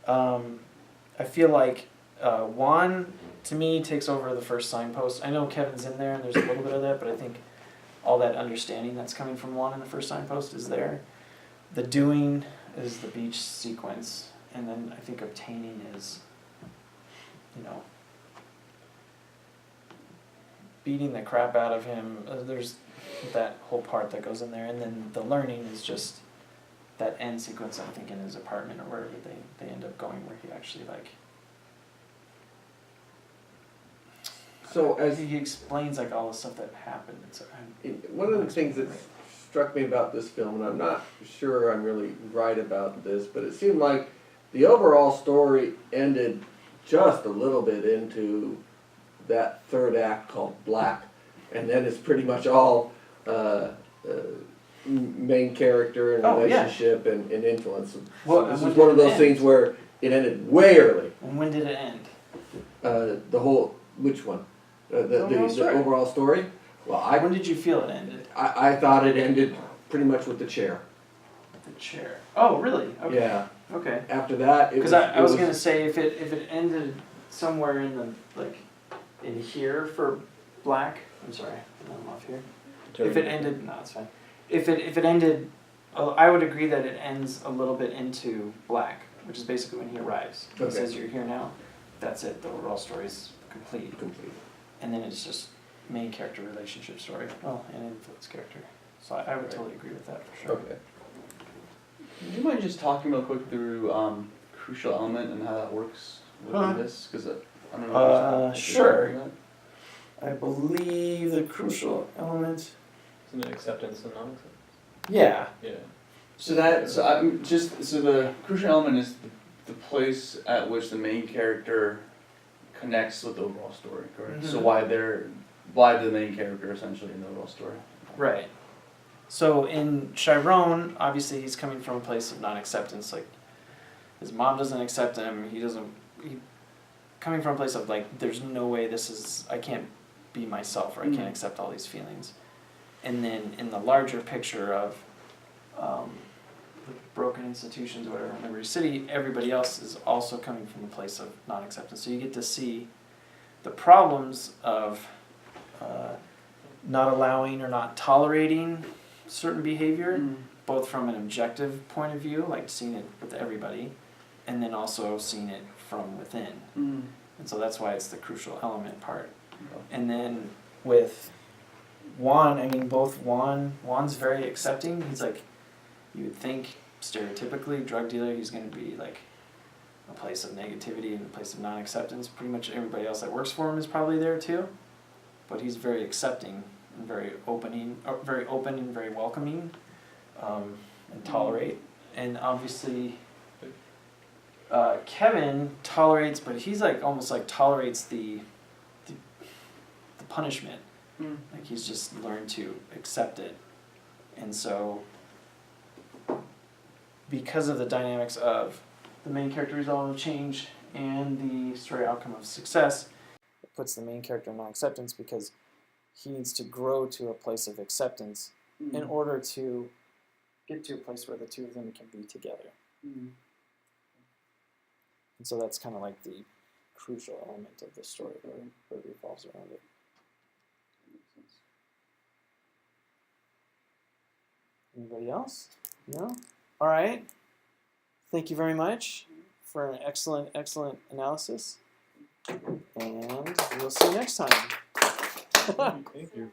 I feel like Juan, to me, takes over the first signpost. I know Kevin's in there and there's a little bit of that, but I think all that understanding that's coming from Juan in the first signpost is there. The doing is the beach sequence, and then I think obtaining is, beating the crap out of him. There's that whole part that goes in there, and then the learning is just that end sequence, I think, in his apartment or wherever they end up going, where he actually So as he explains like all the stuff that happened. So one of the things that struck me about this film, and I'm not sure I'm really right about this, but it seemed like the overall story ended just a little bit into that third act called Black, and then it's pretty much all main character and Oh, yeah. relationship and influence. Well, So this and is when one of did it those end? things where it ended way early. And when did it end? The whole, which one? The overall story. overall story? Well, When did you feel it ended? I thought it ended pretty much with the chair. The chair. Oh, really? Okay. Yeah. Okay. After that, it Because I was gonna say if it ended somewhere in the in here for Black. I'm sorry, I'm off here. If it ended, no, it's fine. If it ended, I would agree that it ends a little bit into Black, which is basically when he arrives. He Okay. says you're here now. That's it. The overall story's complete. Complete. And then it's just main character relationship story. Well, and influence character. So I would totally agree with that for sure. Okay. Do you mind just talking real quick through crucial element and how that works within this? Because I don't know. Sure. I believe the crucial element. Isn't it acceptance and non-acceptance? Yeah. Yeah. So the crucial element is the place at which the main character connects with the overall story, correct? Mhm. So why the main character essentially in the overall story? Right. So in Chiron, obviously he's coming from a place of non-acceptance. Like his mom doesn't accept him. He coming from a place of like, there's no way I can't be myself, or I can't accept all these feelings. And then in the larger picture of the broken institutions, or whatever, in every city, everybody else is also coming from a place of non-acceptance. So you get to see the problems of not allowing or not tolerating certain behavior, both from an objective point of view, like seeing it with everybody, and then also seeing it from within. And so that's why it's the crucial element part. And then with Juan, I mean, Juan's very accepting. He's like, you would think stereotypically, drug dealer, he's going to be like a place of negativity and a place of non-acceptance. Pretty much everybody else that works for him is probably there too. But he's very accepting and very open and very welcoming, and tolerate. And obviously, Kevin tolerates, but he's like almost like tolerates the punishment. Like he's just learned to accept it, and so because of the dynamics of the main character resolve of change and the story outcome of success, it puts the main character in non-acceptance because he needs to grow to a place of acceptance in order to get to a place where the two of them can be together. And so that's kind of like the crucial element of the story where it revolves around it. Anybody else? No? All right. Thank you very much for an excellent, excellent analysis. And we'll see you next time. Thank you.